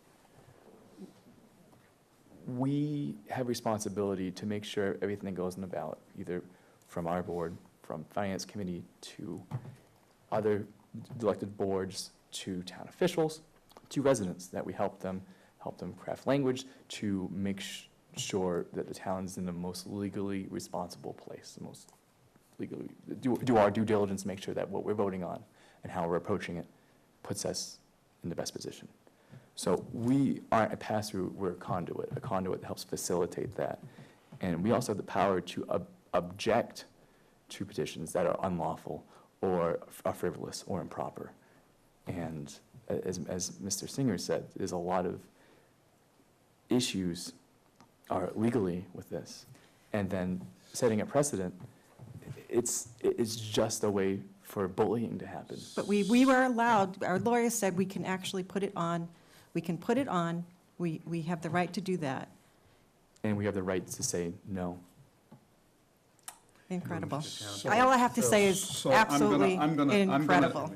We have responsibility to make sure everything that goes in the ballot, either from our board, from finance committee, to other elected boards, to town officials, to residents, that we help them craft language to make sure that the town's in the most legally responsible place, the most legally, do our due diligence, make sure that what we're voting on and how we're approaching it puts us in the best position. So we aren't a pass-through, we're a conduit that helps facilitate that. And we also have the power to object to petitions that are unlawful or are frivolous or improper. And as Mr. Singer said, there's a lot of issues are legally with this. And then setting a precedent, it's just a way for bullying to happen. But we were allowed, our lawyers said we can actually put it on, we have the right to do that. And we have the right to say no. Incredible. So- All I have to say is So I'm gonna- absolutely May incredible.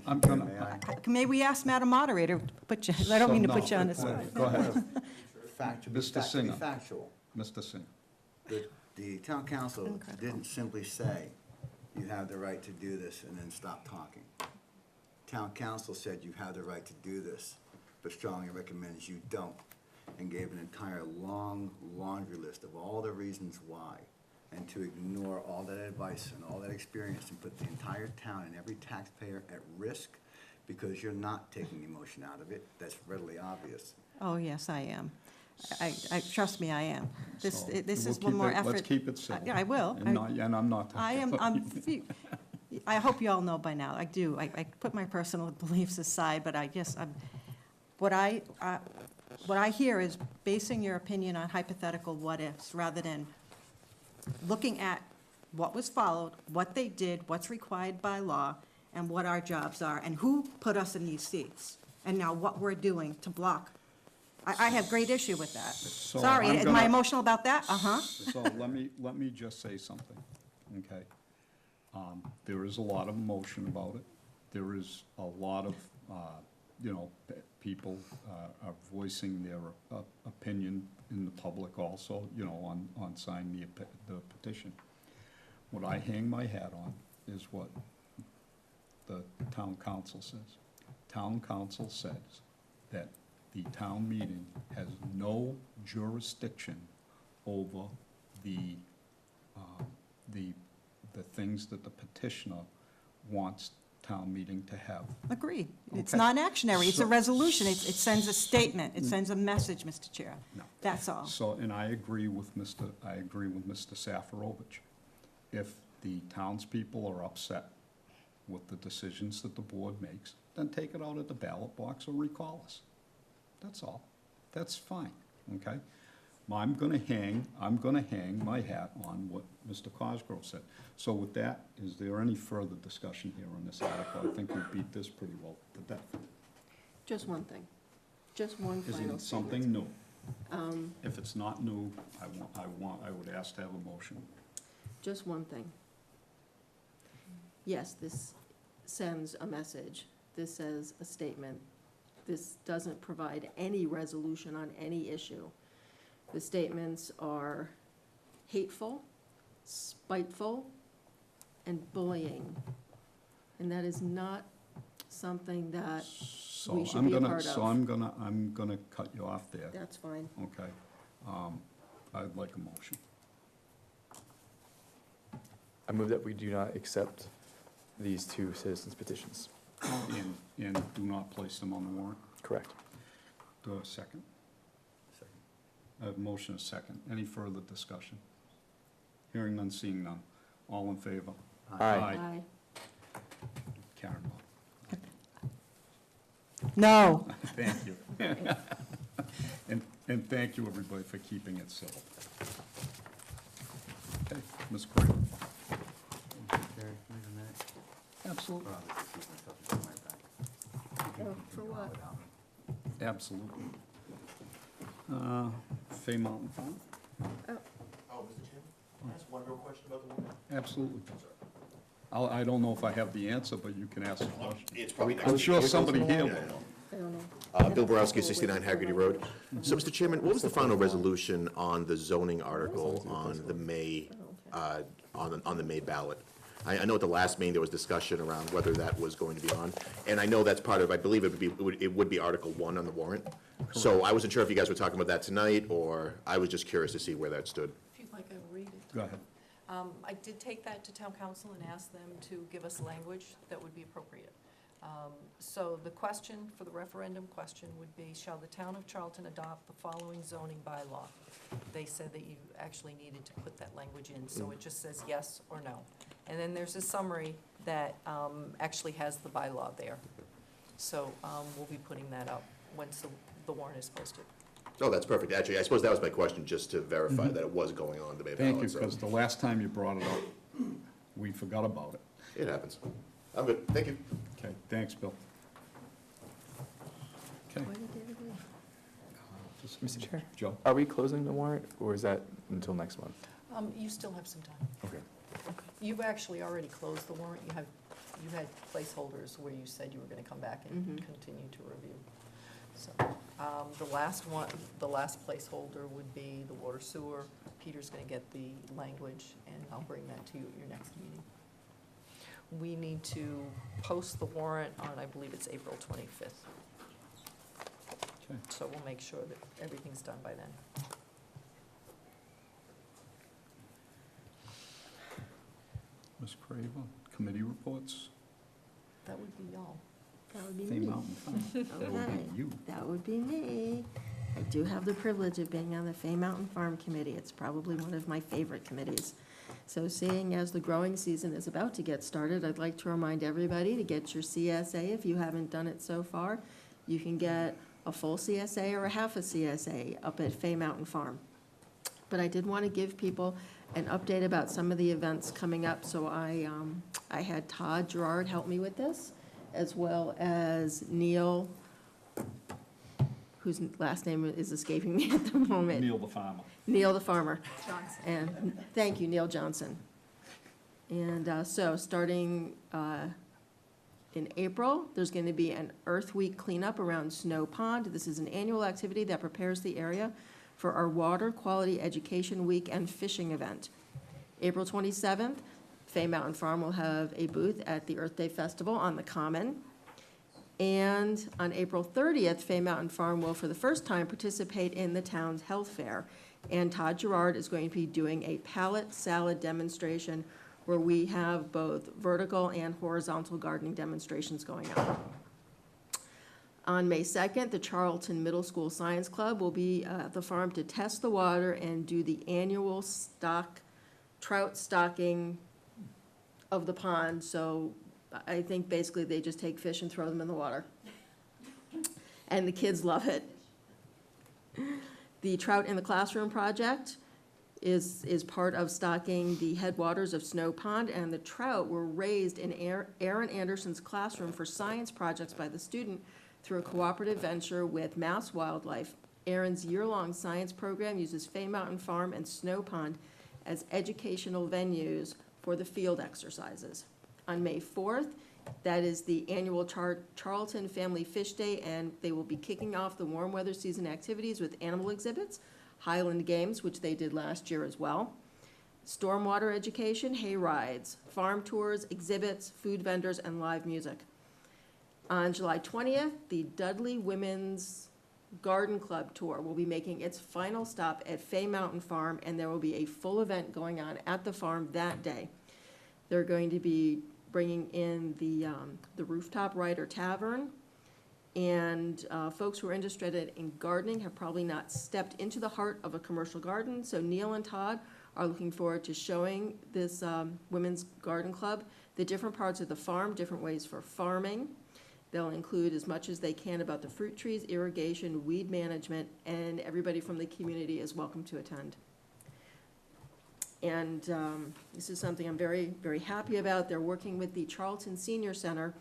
May we ask Madam Moderator, I don't mean to put you on the spot. Go ahead, To be Mr. Singer. factual, Mr. Singh. the town council Incredible. didn't simply say, you have the right to do this, and then stop talking. Town council said you have the right to do this, but strongly recommends you don't, and gave an entire long laundry list of all the reasons why. And to ignore all that advice and all that experience and put the entire town and every taxpayer at risk because you're not taking emotion out of it, that's readily obvious. Oh, yes, I am. Trust me, I am. This So is we'll one keep more it- effort. Let's keep it simple. Yeah, I will. And I'm not. I hope you all know by now, I do. I put my personal beliefs aside, but I guess what I hear is basing your opinion on hypothetical what-ifs rather than looking at what was followed, what they did, what's required by law, and what our jobs are, and who put us in these seats, and now what we're doing to block. I have great issue with that. So Sorry, I'm am I gonna- emotional about that? Uh-huh. So let me just say something, okay? There is a lot of emotion about it. There is a lot of, people are voicing their opinion in the public also, on signing the petition. What I hang my hat on is what the town council says. Town council says that the town meeting has no jurisdiction over the things that the petitioner wants town meeting to have. Agreed. It's Okay. not actionary, it's a So- resolution, it sends a statement, it sends a message, Mr. Chair. No. That's all. So, and I agree with Mr. Safarovich. If the townspeople are upset with the decisions that the board makes, then take it out at the ballot box or recall us. That's all. That's fine, okay? I'm gonna hang my hat on what Mr. Cosgrove said. So with that, is there any further discussion here on this article? I think we beat this pretty well to death. Just one thing, just one Isn't final it statement. something new? Um, If it's not new, I would ask to have a motion. Just one thing. Yes, this sends a message, this says a statement, this doesn't provide any resolution on any issue. The statements are hateful, spiteful, and bullying. And that is not something that, So we should I'm be a gonna, part so of. I'm gonna cut you off there, that's fine. okay? I'd like a motion. I move that we do not accept these two citizens petitions. And do not place them on the warrant. Correct. Do I have a second? Second. I have a motion, a second. Any further discussion? Hearing none, seeing none. All in favor? Aye. Karen No. Thank you. And thank you, everybody, for keeping it civil. Okay, Ms. Craig? Absolutely. For what? Absolutely. Fay Mountain Farm? Oh, Mr. Chairman, can I ask one real question about the warrant? Absolutely. I don't know if I have the answer, but you can ask the question. It's probably I'm sure somebody here will. I don't know. Bill Borowski, 69 Haggerty Road. So, Mr. Chairman, what was the final resolution on the zoning article on the May, on the May ballot? I know at the last meeting, there was discussion around whether that was going to be on, and I know that's part of, I believe it would be Article 1 on the warrant. So I wasn't sure if you guys were talking about that tonight, or I was just curious to see where that stood. If you'd like, I will read it. Go ahead. I did take that to town council and asked them to give us language that would be appropriate. So the question for the referendum question would be, shall the town of Charlton adopt the following zoning bylaw? They said that you actually needed to put that language in, so it just says yes or no. And then there's a summary that actually has the bylaw there. So we'll be putting that up once the warrant is posted. Oh, that's perfect. Actually, I suppose that was my question, just to verify that it was going on the May ballot. Thank you, so- because the last time you brought it up, we forgot about it. It happens. I'm good, thank you. Okay, thanks, Bill. Okay. Why did David leave? Mr. Chair, Joe? are we closing the warrant, or is that until next month? You still have some time. Okay. You've actually already closed the warrant. You had placeholders where you said you were going to come back and continue to review. So the last one, the last placeholder would be the water sewer. Peter's going to get the language, and I'll bring that to you at your next meeting. We need to post the warrant on, I believe it's April 25th. Okay. So we'll make sure that everything's done by then. Ms. Craver, committee reports? That would be y'all. That would be Fay me. Mountain Farm. That would Okay. be you. That would be me. I do have the privilege of being on the Fay Mountain Farm Committee. It's probably one of my favorite committees. So seeing as the growing season is about to get started, I'd like to remind everybody to get your CSA if you haven't done it so far. You can get a full CSA or a half a CSA up at Fay Mountain Farm. But I did want to give people an update about some of the events coming up. So I had Todd Gerard help me with this, as well as Neil, whose last name is escaping me at the moment. Neil the farmer. Neil the farmer. And, thank you, Neil Johnson. And so, starting in April, there's going to be an Earth Week cleanup around Snow Pond. This is an annual activity that prepares the area for our Water Quality Education Week and fishing event. April 27th, Fay Mountain Farm will have a booth at the Earth Day Festival on the Common. And on April 30th, Fay Mountain Farm will, for the first time, participate in the town's health fair. And Todd Gerard is going to be doing a pallet salad demonstration where we have both vertical and horizontal gardening demonstrations going on. On May 2nd, the Charlton Middle School Science Club will be at the farm to test the water and do the annual trout stocking of the pond. So I think basically they just take fish and throw them in the water. And the kids love it. The Trout in the Classroom project is part of stocking the headwaters of Snow Pond, and the trout were raised in Aaron Anderson's classroom for science projects by the student through a cooperative venture with Mass Wildlife. Aaron's year-long science program uses Fay Mountain Farm and Snow Pond as educational venues for the field exercises. On May 4th, that is the annual Charlton Family Fish Day, and they will be kicking off the warm weather season activities with animal exhibits, Highland Games, which they did last year as well, stormwater education, hay rides, farm tours, exhibits, food vendors, and live music. On July 20th, the Dudley Women's Garden Club Tour will be making its final stop at Fay Mountain Farm, and there will be a full event going on at the farm that day. They're going to be bringing in the Rooftop Rider Tavern, and folks who are interested in gardening have probably not stepped into the heart of a commercial garden, so Neil and Todd are looking forward to showing this Women's Garden Club the different parts of the farm, different ways for farming. They'll include as much as they can about the fruit trees, irrigation, weed management, and everybody from the community is welcome to attend. And this is something I'm very, very happy about. They're working with the Charlton Senior Center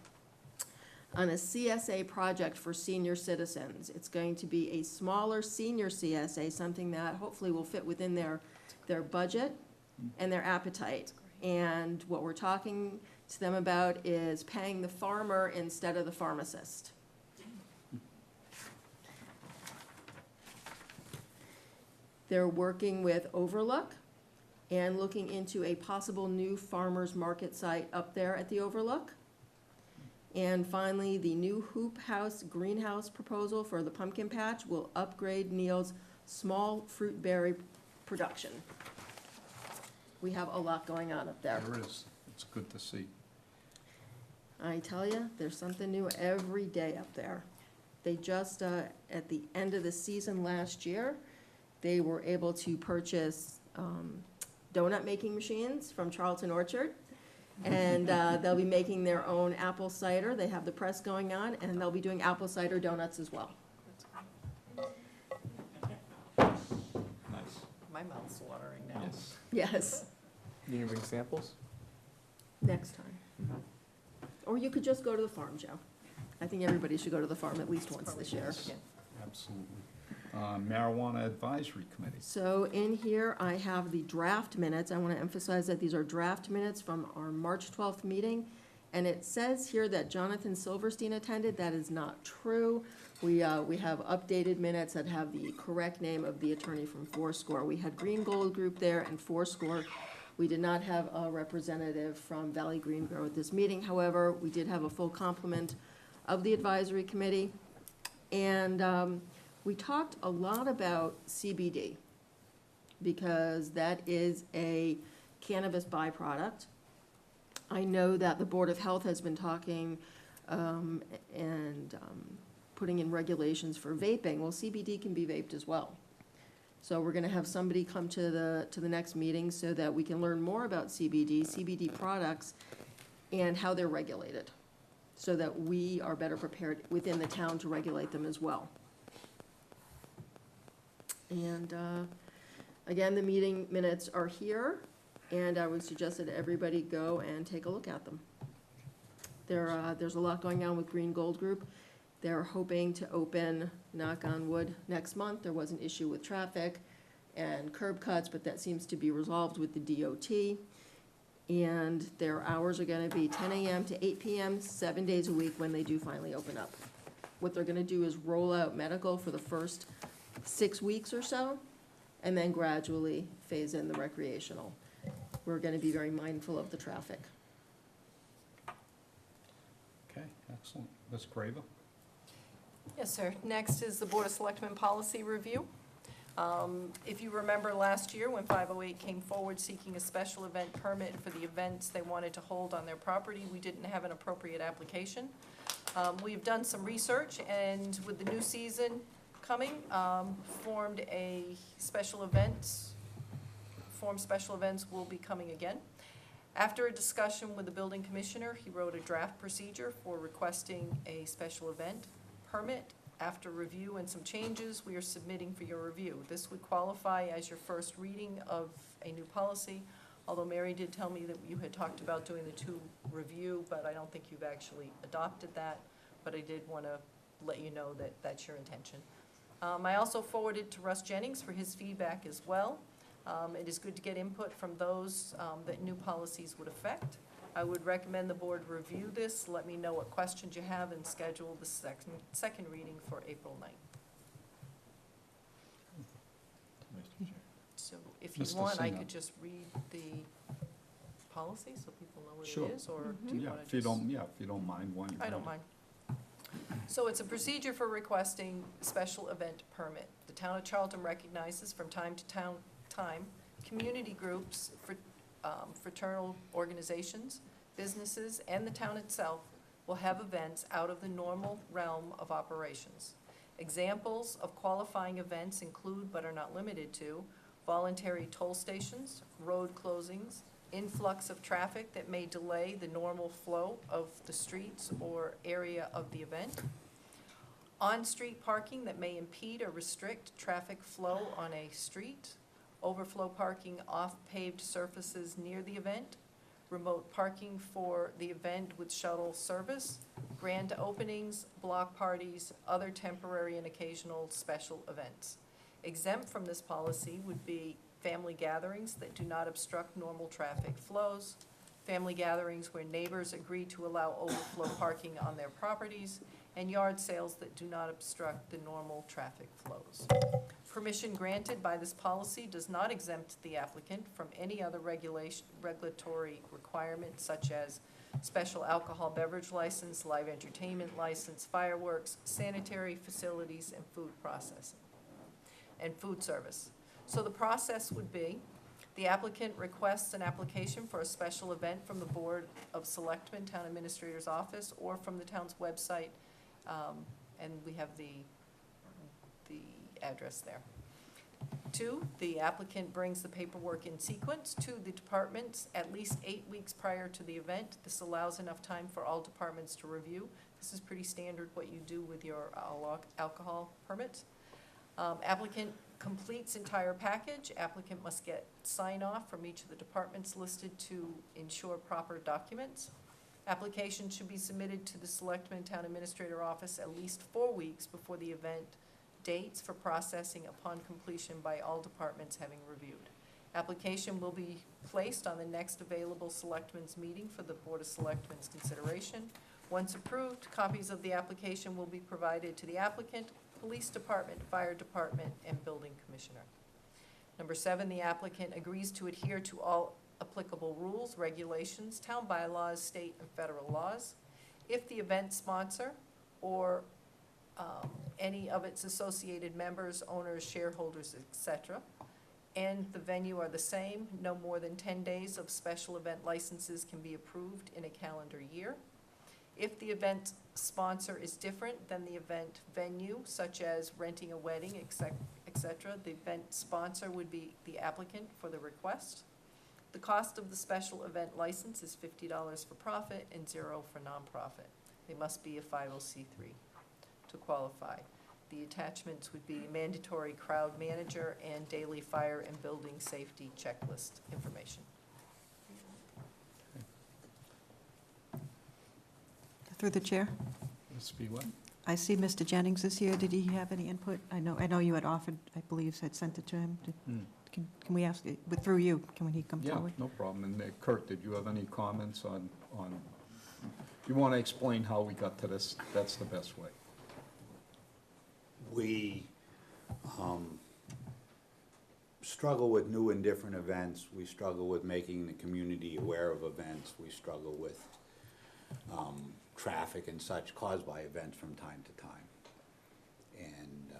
on a CSA project for senior citizens. It's going to be a smaller senior CSA, something that hopefully will fit within their budget and their appetite. And what we're talking to them about is paying the farmer instead of the pharmacist. They're working with Overlook and looking into a possible new farmer's market site up there at the Overlook. And finally, the new hoop house greenhouse proposal for the pumpkin patch will upgrade Neil's small fruit berry production. We have a lot going on up there. There is. It's good to see. I tell you, there's something new every day up there. They just, at the end of the season last year, they were able to purchase donut making machines from Charlton Orchard. And they'll be making their own apple cider. They have the press going on, and they'll be doing apple cider donuts as well. Nice. My mouth's watering now. Yes. Yes, You can bring samples? next time. Or you could just go to the farm, Joe. I think everybody should go to the farm at least once this year. Yes, absolutely. Marijuana Advisory Committee. So in here, I have the draft minutes. I want to emphasize that these are draft minutes from our March 12th meeting. And it says here that Jonathan Silverstein attended. That is not true. We have updated minutes that have the correct name of the attorney from Fourscore. We had Green Gold Group there and Fourscore. We did not have a representative from Valley Green Grow at this meeting. However, we did have a full complement of the advisory committee. And we talked a lot about CBD because that is a cannabis byproduct. I know that the Board of Health has been talking and putting in regulations for vaping. Well, CBD can be vaped as well. So we're gonna have somebody come to the next meeting so that we can learn more about CBD products, and how they're regulated, so that we are better prepared within the town to regulate them as well. And again, the meeting minutes are here, and I would suggest that everybody go and take a look at them. There's a lot going on with Green Gold Group. They're hoping to open, knock on wood, next month. There was an issue with traffic and curb cuts, but that seems to be resolved with the DOT. And their hours are gonna be 10 a.m. to 8 p.m., 7 days a week when they do finally open up. What they're gonna do is roll out medical for the first 6 weeks or so, and then gradually phase in the recreational. We're gonna be very mindful of the traffic. Okay, excellent. Ms. Graver? Yes, sir. Next is the Board of Selectmen policy review. If you remember last year, when 508 came forward seeking a special event permit for the events they wanted to hold on their property, we didn't have an appropriate application. We've done some research, and with the new season coming, formed special events will be coming again. After a discussion with the building commissioner, he wrote a draft procedure for requesting a special event permit. After review and some changes, we are submitting for your review. This would qualify as your first reading of a new policy, although Mary did tell me that you had talked about doing the 2 review, but I don't think you've actually adopted that. But I did want to let you know that that's your intention. I also forwarded to Russ Jennings for his feedback as well. It is good to get input from those that new policies would affect. I would recommend the board review this, let me know what questions you have, and schedule the second reading for April 9th. So if you Mr. want, I Singer. could just read the policy so people know what Sure. it is, or do you Yeah, want to if you just? if you don't mind, why don't you? I don't mind. So it's a procedure for requesting special event permit. The town of Charlton recognizes from time to time community groups, fraternal organizations, businesses, and the town itself will have events out of the normal realm of operations. Examples of qualifying events include, but are not limited to, voluntary toll stations, road closings, influx of traffic that may delay the normal flow of the streets or area of the event, on-street parking that may impede or restrict traffic flow on a street, overflow parking off paved surfaces near the event, remote parking for the event with shuttle service, grand openings, block parties, other temporary and occasional special events. Exempt from this policy would be family gatherings that do not obstruct normal traffic flows, family gatherings where neighbors agree to allow overflow parking on their properties, and yard sales that do not obstruct the normal traffic flows. Permission granted by this policy does not exempt the applicant from any other regulatory requirements such as special alcohol beverage license, live entertainment license, fireworks, sanitary facilities, and food processing, and food service. So the process would be, the applicant requests an application for a special event from the Board of Selectmen, Town Administrator's Office, or from the town's website, and we have the address there. 2, the applicant brings the paperwork in sequence to the departments at least 8 weeks prior to the event. This allows enough time for all departments to review. This is pretty standard what you do with your alcohol permits. Applicant completes entire package. Applicant must get sign-off from each of the departments listed to ensure proper documents. Application should be submitted to the Selectmen Town Administrator Office at least 4 weeks before the event dates for processing upon completion by all departments having reviewed. Application will be placed on the next available Selectmen's meeting for the Board of Selectmen's consideration. Once approved, copies of the application will be provided to the applicant, police department, fire department, and building commissioner. Number 7, the applicant agrees to adhere to all applicable rules, regulations, town bylaws, state and federal laws. If the event sponsor or any of its associated members, owners, shareholders, etc., and the venue are the same, no more than 10 days of special event licenses can be approved in a calendar year. If the event sponsor is different than the event venue, such as renting a wedding, etc., the event sponsor would be the applicant for the request. The cost of the special event license is $50 for profit and $0 for nonprofit. They must be a 501c3 to qualify. The attachments would be mandatory crowd manager and daily fire and building safety checklist information. Through the chair, Ms. Spielman? I see Mr. Jennings is here. Did he have any input? I know you had offered, I believe, had sent it to him. Can we ask, but through you, can he come Yeah, forward? no problem. And Kurt, did you have any comments on, you want to explain how we got to this? That's the best way. We struggle with new and different events. We struggle with making the community aware of events. We struggle with traffic and such caused by events from time to time. And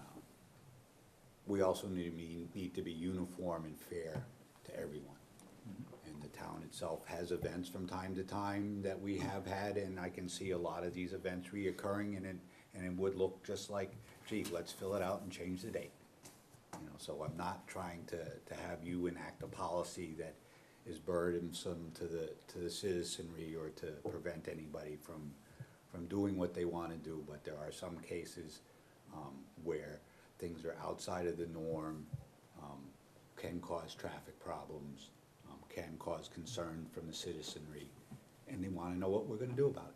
we also need to be uniform and fair to everyone. And the town itself has events from time to time that we have had, and I can see a lot of these events reoccurring, and it would look just like, gee, let's fill it out and change the date. You know, so I'm not trying to have you enact a policy that is burdensome to the citizenry or to prevent anybody from doing what they want to do, but there are some cases where things are outside of the norm, can cause traffic problems, can cause concern from the citizenry, and they want to know what we're going to do about it.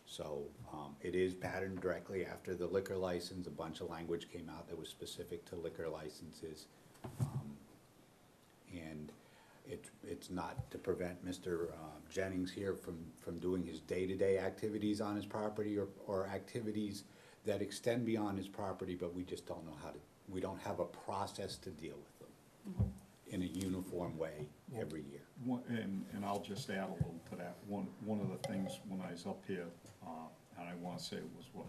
So it is patterned directly after the liquor license. A bunch of language came out that was specific to liquor licenses. And it's not to prevent Mr. Jennings here from doing his day-to-day activities on his property or activities that extend beyond his property, but we just don't know how to, we don't have a process to deal with them in a uniform way every year. And I'll just add a little to that. One of the things when I was up here, and I want to say it was what,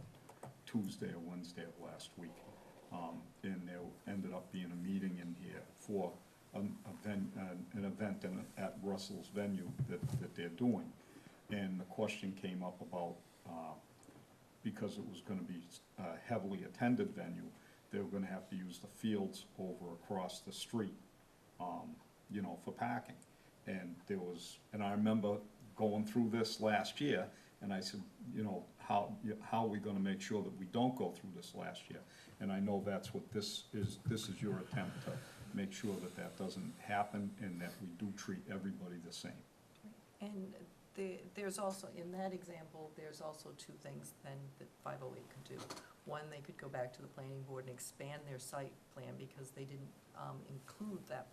Tuesday or Wednesday of last week, and there ended up being a meeting in here for an event at Russell's venue that they're doing. And the question came up about, because it was gonna be a heavily attended venue, they were gonna have to use the fields over across the street, you know, for parking. And there was, and I remember going through this last year, and I said, you know, how are we gonna make sure that we don't go through this last year? And I know that's what this is your attempt to make sure that that doesn't happen and that we do treat everybody the same. And there's also, in that example, there's also two things then that 508 could do. One, they could go back to the planning board and expand their site plan because they didn't include that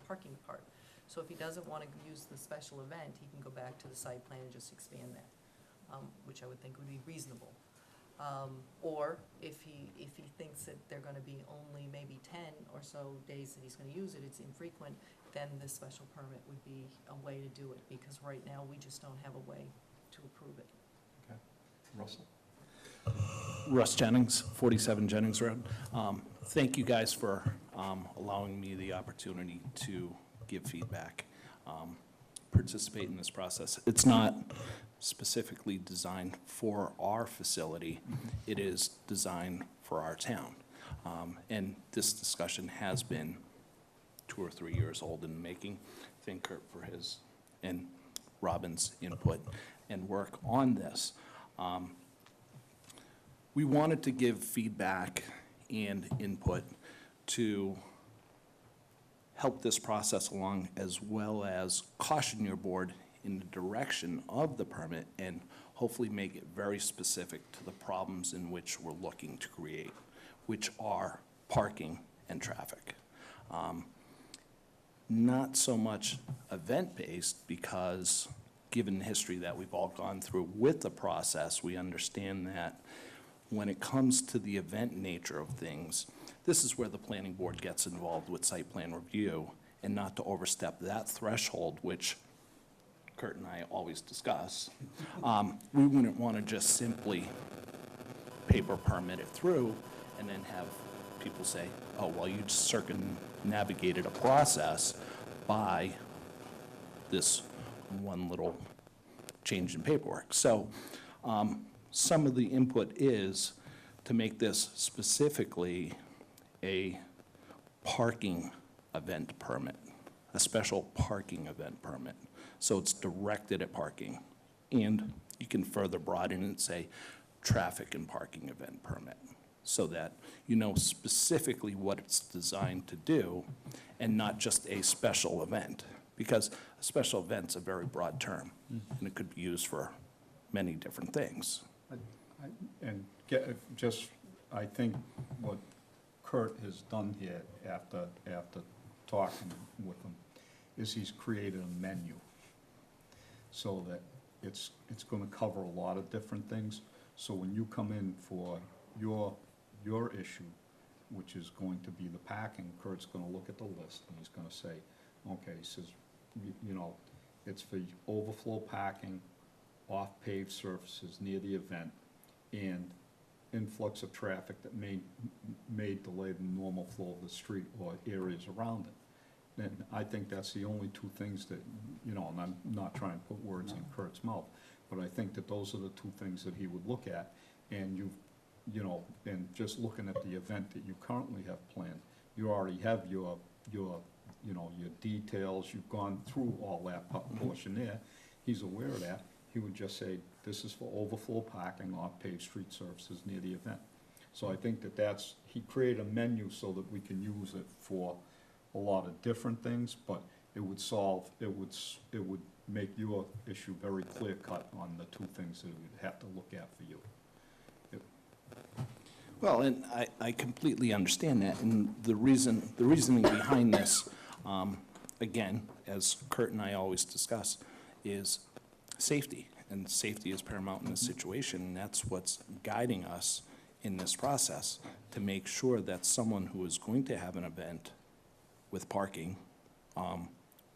parking part. So if he doesn't want to use the special event, he can go back to the site plan and just expand that, which I would think would be reasonable. Or if he thinks that they're gonna be only maybe 10 or so days that he's gonna use it, it's infrequent, then the special permit would be a way to do it, because right now, we just don't have a way to approve it. Okay. Russell? Russ Jennings, 47 Jennings Road. Thank you guys for allowing me the opportunity to give feedback, participate in this process. It's not specifically designed for our facility. It is designed for our town. And this discussion has been 2 or 3 years old in the making. Thank Kurt for his and Robin's input and work on this. We wanted to give feedback and input to help this process along, as well as caution your board in the direction of the permit and hopefully make it very specific to the problems in which we're looking to create, which are parking and traffic. Not so much event-based, because given the history that we've all gone through with the process, we understand that when it comes to the event nature of things, this is where the planning board gets involved with site plan review, and not to overstep that threshold, which Kurt and I always discuss. We wouldn't want to just simply paper permit it through and then have people say, oh, well, you just circumnavigated a process by this one little change in paperwork. So some of the input is to make this specifically a parking event permit, a special parking event permit. So it's directed at parking. And you can further broaden it and say traffic and parking event permit, so that you know specifically what it's designed to do and not just a special event. Because a special event's a very broad term, and it could be used for many different things. I think what Kurt has done here after talking with him is he's created a menu so that it's gonna cover a lot of different things. So when you come in for your issue, which is going to be the parking, Kurt's gonna look at the list and he's gonna say, okay, he says, you know, it's for overflow parking, off paved surfaces near the event, and influx of traffic that may delay the normal flow of the street or areas around it. And I think that's the only two things that, and I'm not trying to put words in Kurt's mouth, but I think that those are the two things that he would look at. And and just looking at the event that you currently have planned, you already have your details, you've gone through all that portion there. He's aware of that. He would just say, this is for overflow parking off paved street surfaces near the event. So I think he created a menu so that we can use it for a lot of different things, but it would make your issue very clear cut on the two things that we'd have to look at for you. Well, and I completely understand that, and the reasoning behind this, again, as Kurt and I always discuss, is safety, and safety is paramount in this situation, and that's what's guiding us in this process, to make sure that someone who is going to have an event with parking,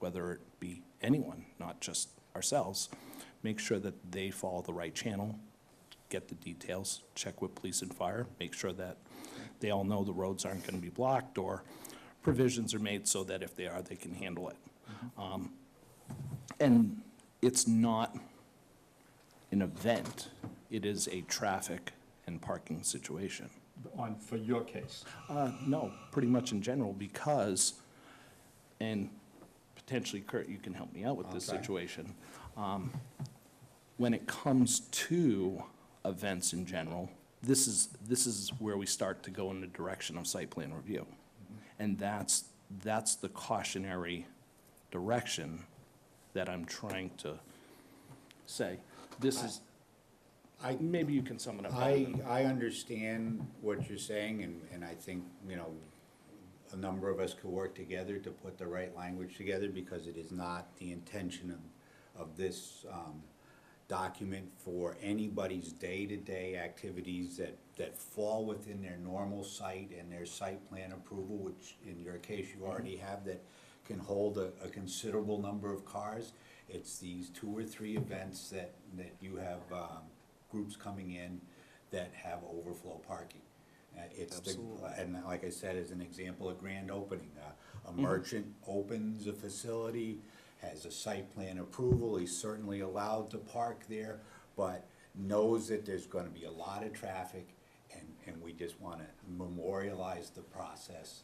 whether it be anyone, not just ourselves, make sure that they follow the right channel, get the details, check with police and fire, make sure that they all know the roads aren't going to be blocked, or provisions are made so that if they are, they can handle it. And it's not an event, it is a traffic and parking situation. For your case? No, pretty much in general, because, and potentially Kurt, you can help me out with this situation. When it comes to events in general, this is where we start to go in the direction of site plan review. And that's the cautionary direction that I'm trying to say. This is, maybe you can sum it up. I understand what you're saying, and I think, a number of us could work together to put the right language together, because it is not the intention of this document for anybody's day-to-day activities that fall within their normal site and their site plan approval, which in your case you already have, that can hold a considerable number of cars. It's these 2 or 3 events that you have groups coming in that have overflow parking. And like I said, as an example, a grand opening, a merchant opens a facility, has a site plan approval, he's certainly allowed to park there, but knows that there's gonna be a lot of traffic, and we just wanna memorialize the process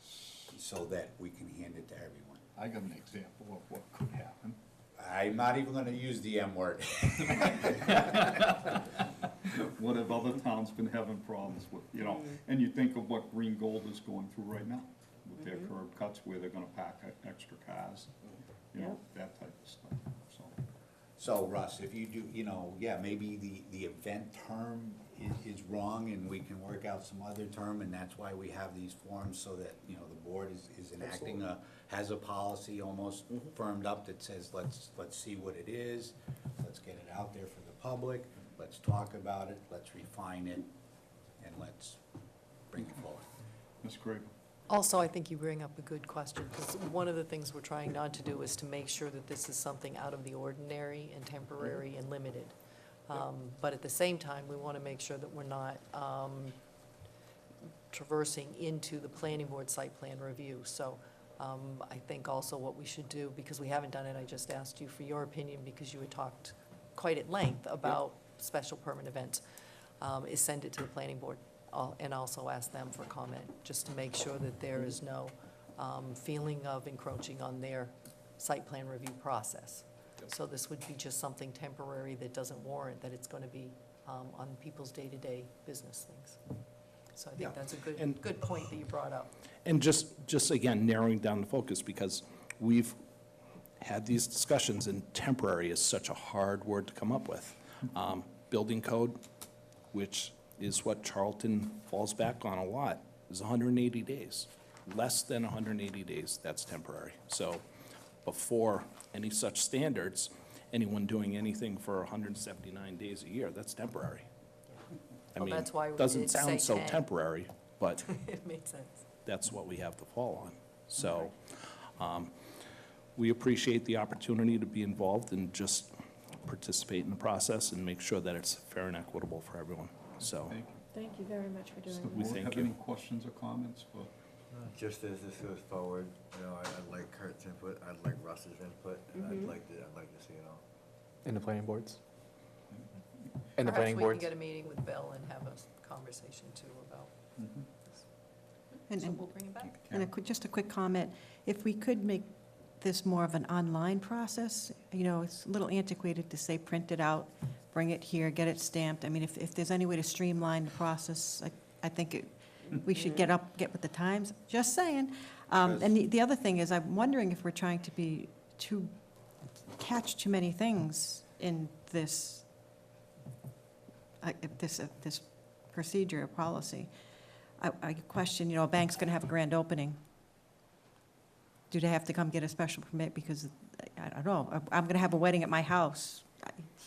so that we can hand it to everyone. I got an example of what could happen. I'm not even gonna use the M word. What have other towns been having problems with, and you think of what Green Gold is going through right now with their curb cuts where they're gonna pack extra cars, that type of stuff, so. So Russ, if you do, maybe the event term is wrong, and we can work out some other term, and that's why we have these forms, so that, the board is enacting has a policy almost firmed up that says, let's see what it is, let's get it out there for the public, let's talk about it, let's refine it, and let's bring it forward. That's great. Also, I think you bring up a good question, because one of the things we're trying not to do is to make sure that this is something out of the ordinary and temporary and limited. But at the same time, we want to make sure that we're not traversing into the planning board site plan review. So I think also what we should do, because we haven't done it, I just asked you for your opinion because you had talked quite at length about special permit events, is send it to the planning board and also ask them for comment, just to make sure that there is no feeling of encroaching on their site plan review process. So this would be just something temporary that doesn't warrant that it's going to be on people's day-to-day business things. So I think that's a good point that you brought up. And just again, narrowing down the focus, because we've had these discussions, and temporary is such a hard word to come up with. Building code, which is what Charlton falls back on a lot, is 180 days. Less than 180 days, that's temporary. So before any such standards, anyone doing anything for 179 days a year, that's temporary. I mean, that's why we doesn't did sound say so 10. temporary, but It made sense. that's what we have to fall on. So we appreciate the opportunity to be involved and just participate in the process and make sure that it's fair and equitable for everyone. So Thank you very much for doing Does this. the board thank have you. any questions or comments for? Just as this goes forward, I'd like Kurt's input, I'd like Russ's input, and I'd like to see it all. In the planning boards? And the planning Perhaps we boards? can get a meeting with Bill and have a conversation too about this. And- So and- we'll bring it back. And just a quick comment, if we could make this more of an online process, it's a little antiquated to say print it out, bring it here, get it stamped. I mean, if there's any way to streamline the process, I think we should get with the times, just saying. And the other thing is, I'm wondering if we're trying to catch too many things in this procedure or policy. I question, a bank's going to have a grand opening. Do they have to come get a special permit because, I don't know, I'm going to have a wedding at my house?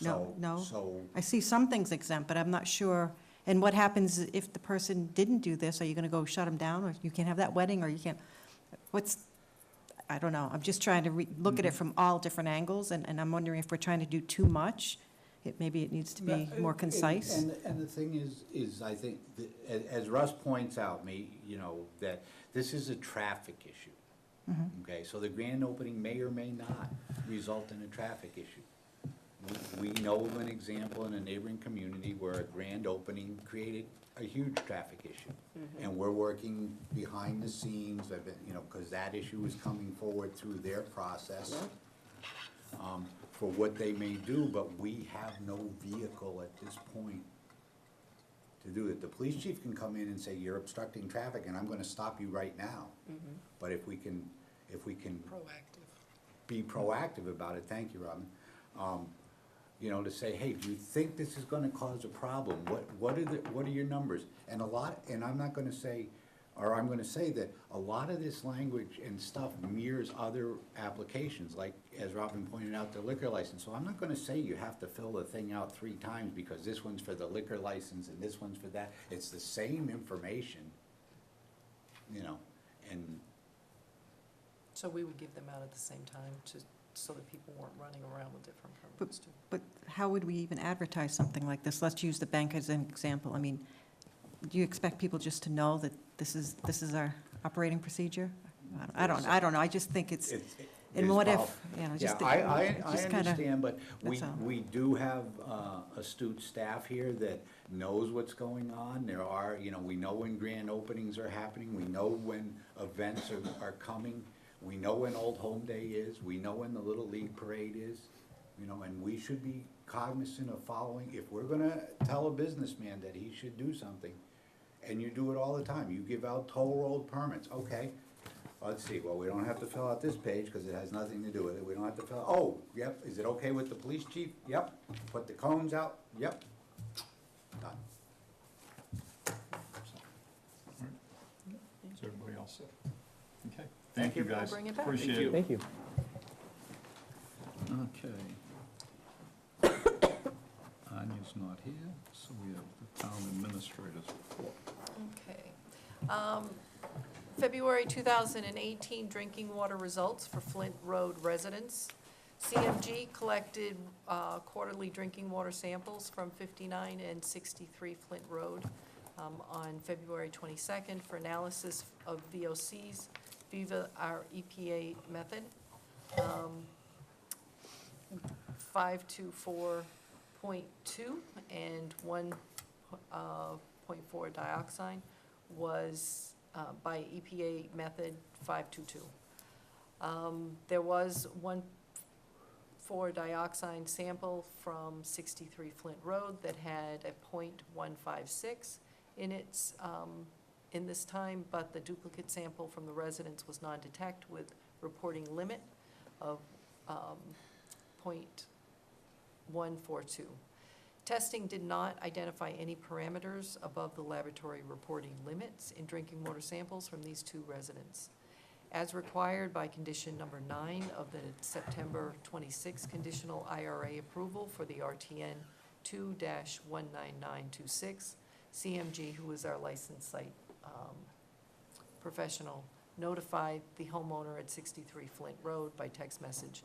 No. So, I see some things exempt, but I'm not sure. And what happens if the person didn't do this? Are you going to go shut them down, or you can't have that wedding, or you can't? I don't know. I'm just trying to look at it from all different angles, and I'm wondering if we're trying to do too much. Maybe it needs to be more concise. And the thing is I think, as Russ points out, that this is a traffic issue. Okay, so the grand opening may or may not result in a traffic issue. We know of an example in a neighboring community where a grand opening created a huge traffic issue. And we're working behind the scenes, because that issue is coming forward through their process for what they may do, but we have no vehicle at this point to do it. The police chief can come in and say, you're obstructing traffic, and I'm gonna stop you right now. But if we can be proactive about it, thank you, Robin, to say, hey, do you think this is gonna cause a problem? What are your numbers? And I'm not gonna say, or I'm gonna say that a lot of this language and stuff mirrors other applications, like, as Robin pointed out, the liquor license. So I'm not gonna say you have to fill the thing out 3 times because this one's for the liquor license and this one's for that. It's the same information, and So we would give them out at the same time so that people weren't running around with different permits too. But how would we even advertise something like this? Let's use the bank as an example. I mean, do you expect people just to know that this is our operating procedure? I don't know. I just think it's, and what if, just. I just kinda- understand, but that's all. we do have astute staff here that knows what's going on. There are, we know when grand openings are happening, we know when events are coming, we know when Old Home Day is, we know when the Little League Parade is, and we should be cognizant of following. If we're gonna tell a businessman that he should do something, and you do it all the time, you give out toll road permits, okay. Let's see, well, we don't have to fill out this page because it has nothing to do with it. We don't have to yep, is it okay with the police chief? Yep. Put the cones out? Yep. Done. Is everybody else set? Okay, Thank thank you, you. guys. I'll bring it back. Appreciate it. Thank you. Okay. Anya's not here, so we have the town administrator's report. Okay. February 2018 drinking water results for Flint Road residents. CMG collected quarterly drinking water samples from 59 and 63 Flint Road on February 22nd for analysis of VOCs, Viva our EPA method. 524.2 and 1.4 dioxide was by EPA method 522. There was 1.4 dioxide sample from 63 Flint Road that had a .156 in its in this time, but the duplicate sample from the residents was non-detect with reporting limit of .142. Testing did not identify any parameters above the laboratory reporting limits in drinking water samples from these 2 residents. As required by condition number 9 of the September 26 conditional IRA approval for the RTN 2-19926, CMG, who is our licensed site professional, notified the homeowner at 63 Flint Road by text message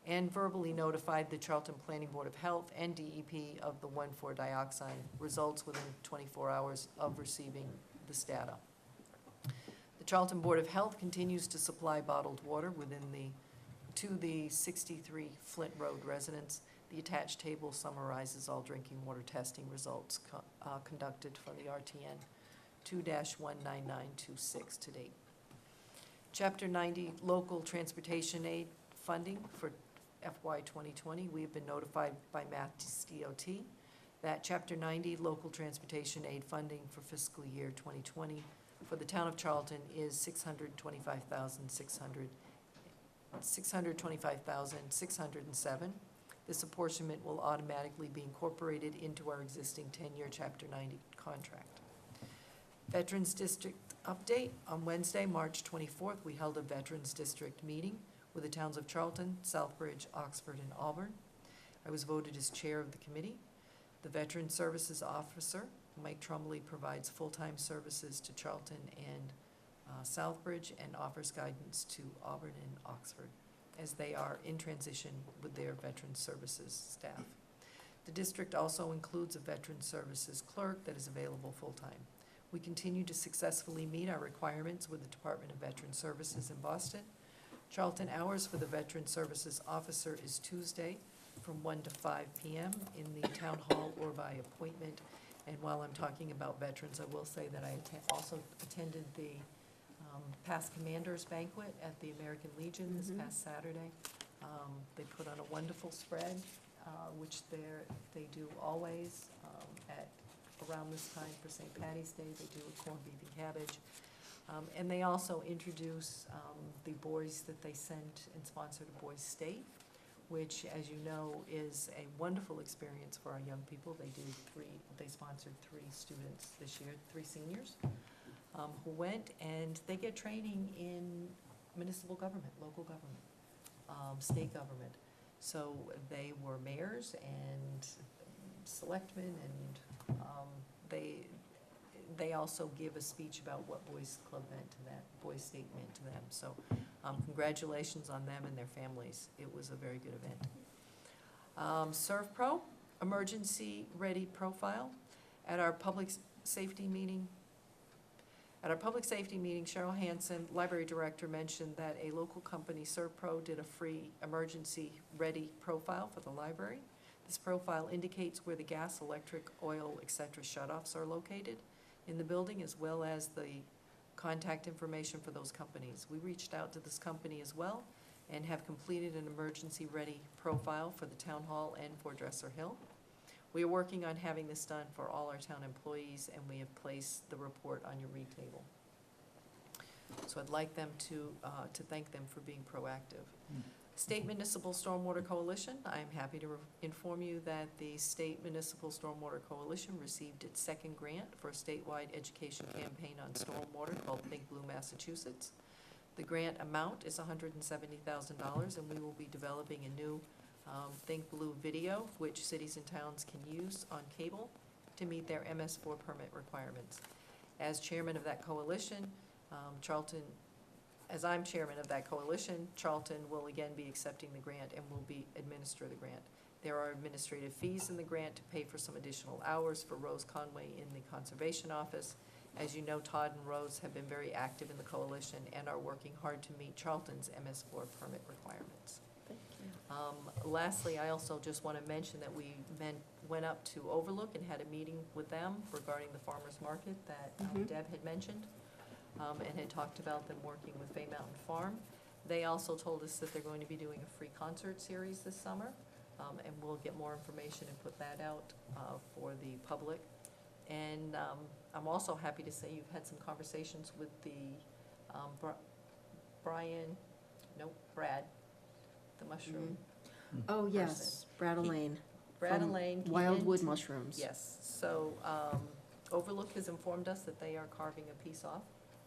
and verbally notified the Charlton Planning Board of Health and DEP of the 1,4-dioxane results within 24 hours of receiving this data. The Charlton Board of Health continues to supply bottled water to the 63 Flint Road residents. The attached table summarizes all drinking water testing results conducted from the RTN 2-19926 to date. Chapter 90 local transportation aid funding for FY 2020. We have been notified by Mass DOT that Chapter 90 local transportation aid funding for fiscal year 2020 for the town of Charlton is $625,607. This apportionment will automatically be incorporated into our existing 10-year Chapter 90 contract. Veterans District update. On Wednesday, March 24th, we held a Veterans District meeting with the towns of Charlton, Southbridge, Oxford, and Auburn. I was voted as chair of the committee. The Veteran Services Officer, Mike Trumley, provides full-time services to Charlton and Southbridge and offers guidance to Auburn and Oxford as they are in transition with their Veteran Services staff. The district also includes a Veteran Services clerk that is available full-time. We continue to successfully meet our requirements with the Department of Veteran Services in Boston. Charlton hours for the Veteran Services Officer is Tuesday from 1 to 5 p.m. in the town hall or by appointment. And while I'm talking about veterans, I will say that I also attended the past commanders banquet at the American Legion this past Saturday. They put on a wonderful spread, which they do always at around this time for St. Patty's Day. They do a corned beef and cabbage. And they also introduce the boys that they sent and sponsored a boys' state, which, as you know, is a wonderful experience for our young people. They sponsored 3 students this year, 3 seniors, who went, and they get training in municipal government, local government, state government. So they were mayors and selectmen, and they also give a speech about what Boys Club meant to them, Boys State meant to them. So congratulations on them and their families. It was a very good event. ServPro, emergency ready profile. At our public safety meeting, Cheryl Hansen, library director, mentioned that a local company, ServPro, did a free emergency ready profile for the library. This profile indicates where the gas, electric, oil, etc. shutoffs are located in the building, as well as the contact information for those companies. We reached out to this company as well and have completed an emergency ready profile for the town hall and for Dresser Hill. We are working on having this done for all our town employees, and we have placed the report on your read table. So I'd like them to thank them for being proactive. State Municipal Stormwater Coalition, I am happy to inform you that the State Municipal Stormwater Coalition received its 2nd grant for a statewide education campaign on stormwater called Think Blue Massachusetts. The grant amount is $170,000, and we will be developing a new Think Blue video, which cities and towns can use on cable to meet their MS4 permit requirements. As chairman of that coalition, I'm chairman of that coalition, Charlton will again be accepting the grant and will administer the grant. There are administrative fees in the grant to pay for some additional hours for Rose Conway in the Conservation Office. As you know, Todd and Rose have been very active in the coalition and are working hard to meet Charlton's MS4 permit requirements. Lastly, I also just want to mention that we went up to Overlook and had a meeting with them regarding the farmers market that Deb had mentioned, and had talked about them working with Bay Mountain Farm. They also told us that they're going to be doing a free concert series this summer, and we'll get more information and put that out for the public. And I'm also happy to say you've had some conversations with the Brad, the mushroom. Oh, yes, Brad Elaine. Brad from Elaine came Wildwood in- Mushrooms. Yes, so Overlook has informed us that they are carving a piece off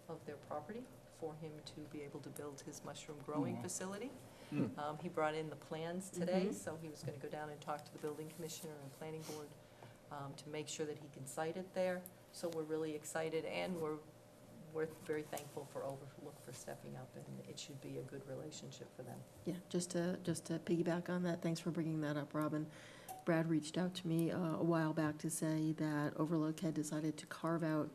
of their property for him to be able to build his mushroom growing facility. He brought in the plans today, so he was gonna go down and talk to the building commissioner and planning board to make sure that he can site it there. So we're really excited, and we're very thankful for Overlook for stepping up, and it should be a good relationship for them. Yeah, just to piggyback on that, thanks for bringing that up, Robin. Brad reached out to me a while back to say that Overlook had decided to carve out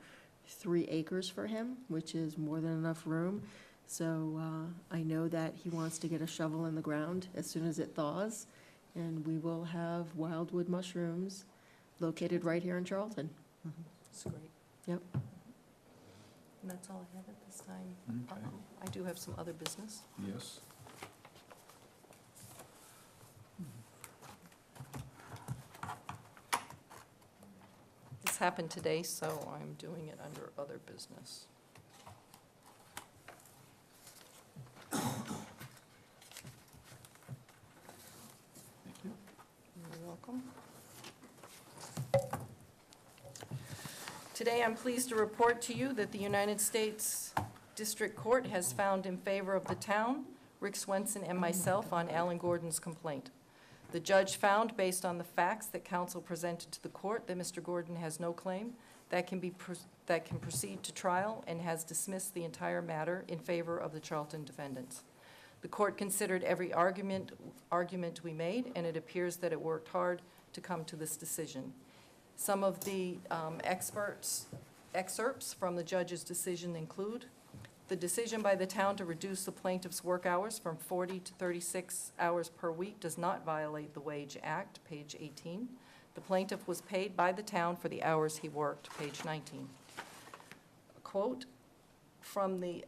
3 acres for him, which is more than enough room. So I know that he wants to get a shovel in the ground as soon as it thaws, and we will have wildwood mushrooms located right here in Charlton. It's great. Yep. And that's all I have at this time. Okay. I do have some other business. Yes. This happened today, so I'm doing it under other business. Thank you. You're welcome. Today, I'm pleased to report to you that the United States District Court has found in favor of the town, Rick Swenson, and myself on Alan Gordon's complaint. The judge found, based on the facts that counsel presented to the court, that Mr. Gordon has no claim that can proceed to trial, and has dismissed the entire matter in favor of the Charlton defendants. The court considered every argument we made, and it appears that it worked hard to come to this decision. Some of the excerpts from the judge's decision include: the decision by the town to reduce the plaintiff's work hours from 40 to 36 hours per week does not violate the Wage Act, page 18. The plaintiff was paid by the town for the hours he worked, page 19. A quote from the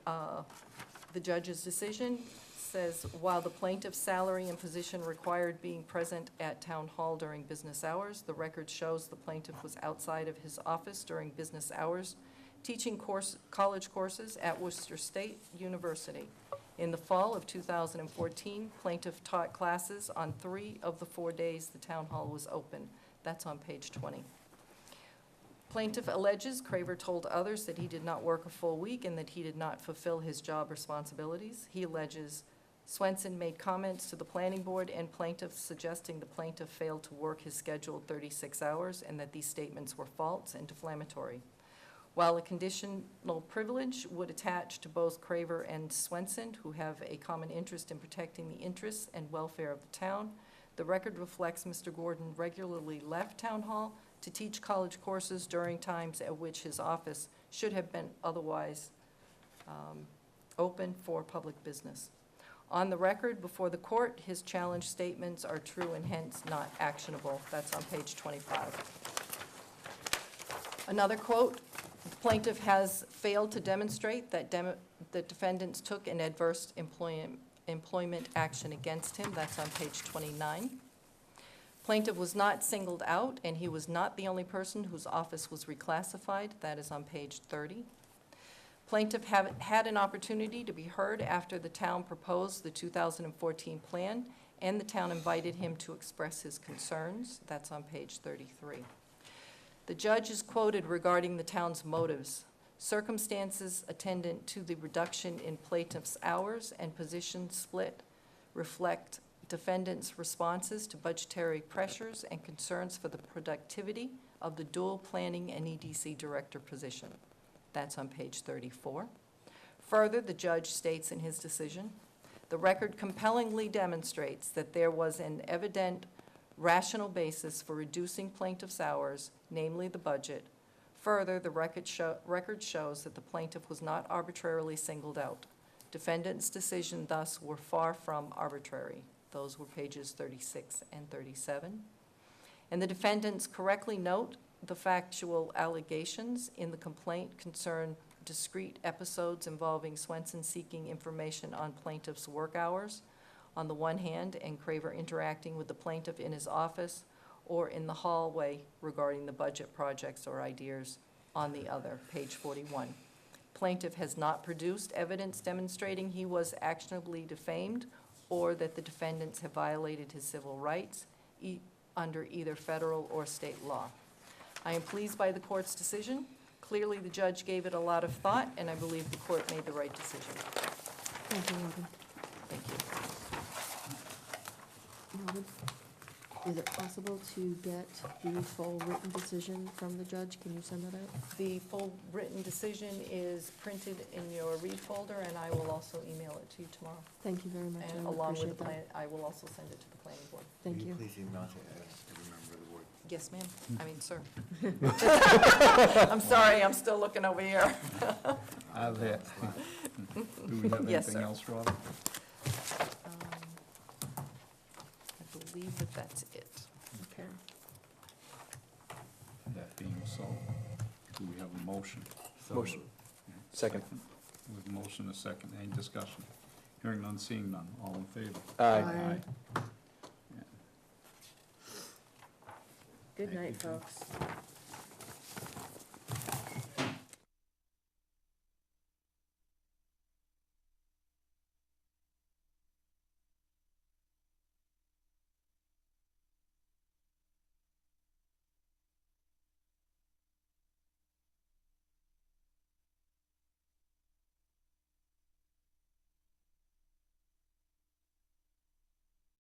judge's decision says, while the plaintiff's salary and position required being present at town hall during business hours, the record shows the plaintiff was outside of his office during business hours, teaching college courses at Worcester State University. In the fall of 2014, plaintiff taught classes on 3 of the 4 days the town hall was open. That's on page 20. Plaintiff alleges Craver told others that he did not work a full week and that he did not fulfill his job responsibilities. He alleges Swenson made comments to the planning board and plaintiff suggesting the plaintiff failed to work his scheduled 36 hours and that these statements were false and defamatory. While a conditional privilege would attach to both Craver and Swenson, who have a common interest in protecting the interests and welfare of the town, the record reflects Mr. Gordon regularly left town hall to teach college courses during times at which his office should have been otherwise open for public business. On the record before the court, his challenge statements are true and hence not actionable. That's on page 25. Another quote: the plaintiff has failed to demonstrate that the defendants took an adverse employment action against him. That's on page 29. Plaintiff was not singled out, and he was not the only person whose office was reclassified. That is on page 30. Plaintiff had an opportunity to be heard after the town proposed the 2014 plan, and the town invited him to express his concerns. That's on page 33. The judge is quoted regarding the town's motives. Circumstances attendant to the reduction in plaintiff's hours and position split reflect defendants' responses to budgetary pressures and concerns for the productivity of the dual planning and EDC director position. That's on page 34. Further, the judge states in his decision, the record compellingly demonstrates that there was an evident rational basis for reducing plaintiff's hours, namely the budget. Further, the record shows that the plaintiff was not arbitrarily singled out. Defendants' decisions thus were far from arbitrary. Those were pages 36 and 37. And the defendants correctly note the factual allegations in the complaint concern discrete episodes involving Swenson seeking information on plaintiff's work hours on the one hand, and Craver interacting with the plaintiff in his office or in the hallway regarding the budget projects or ideas on the other, page 41. Plaintiff has not produced evidence demonstrating he was actionably defamed or that the defendants have violated his civil rights under either federal or state law. I am pleased by the court's decision. Clearly, the judge gave it a lot of thought, and I believe the court made the right decision. Thank you, Robin. Thank you. Robin? Is it possible to get the full written decision from the judge? Can you send that out? The full written decision is printed in your read folder, and I will also email it to you tomorrow. Thank you very much. And I would along with appreciate the that. plan, I will also send it to the planning board. Thank Will you. please email to remember the word? Yes, ma'am. I mean, sir. I'm sorry, I'm still looking over here. Do we have Yes, anything sir. else, Robert? I believe that that's it. Okay. That being so, do we have a motion? Motion. Second. With motion a second, any discussion? Hearing none, seeing none, all in favor? Aye. Good Thank night, you, Jim. folks.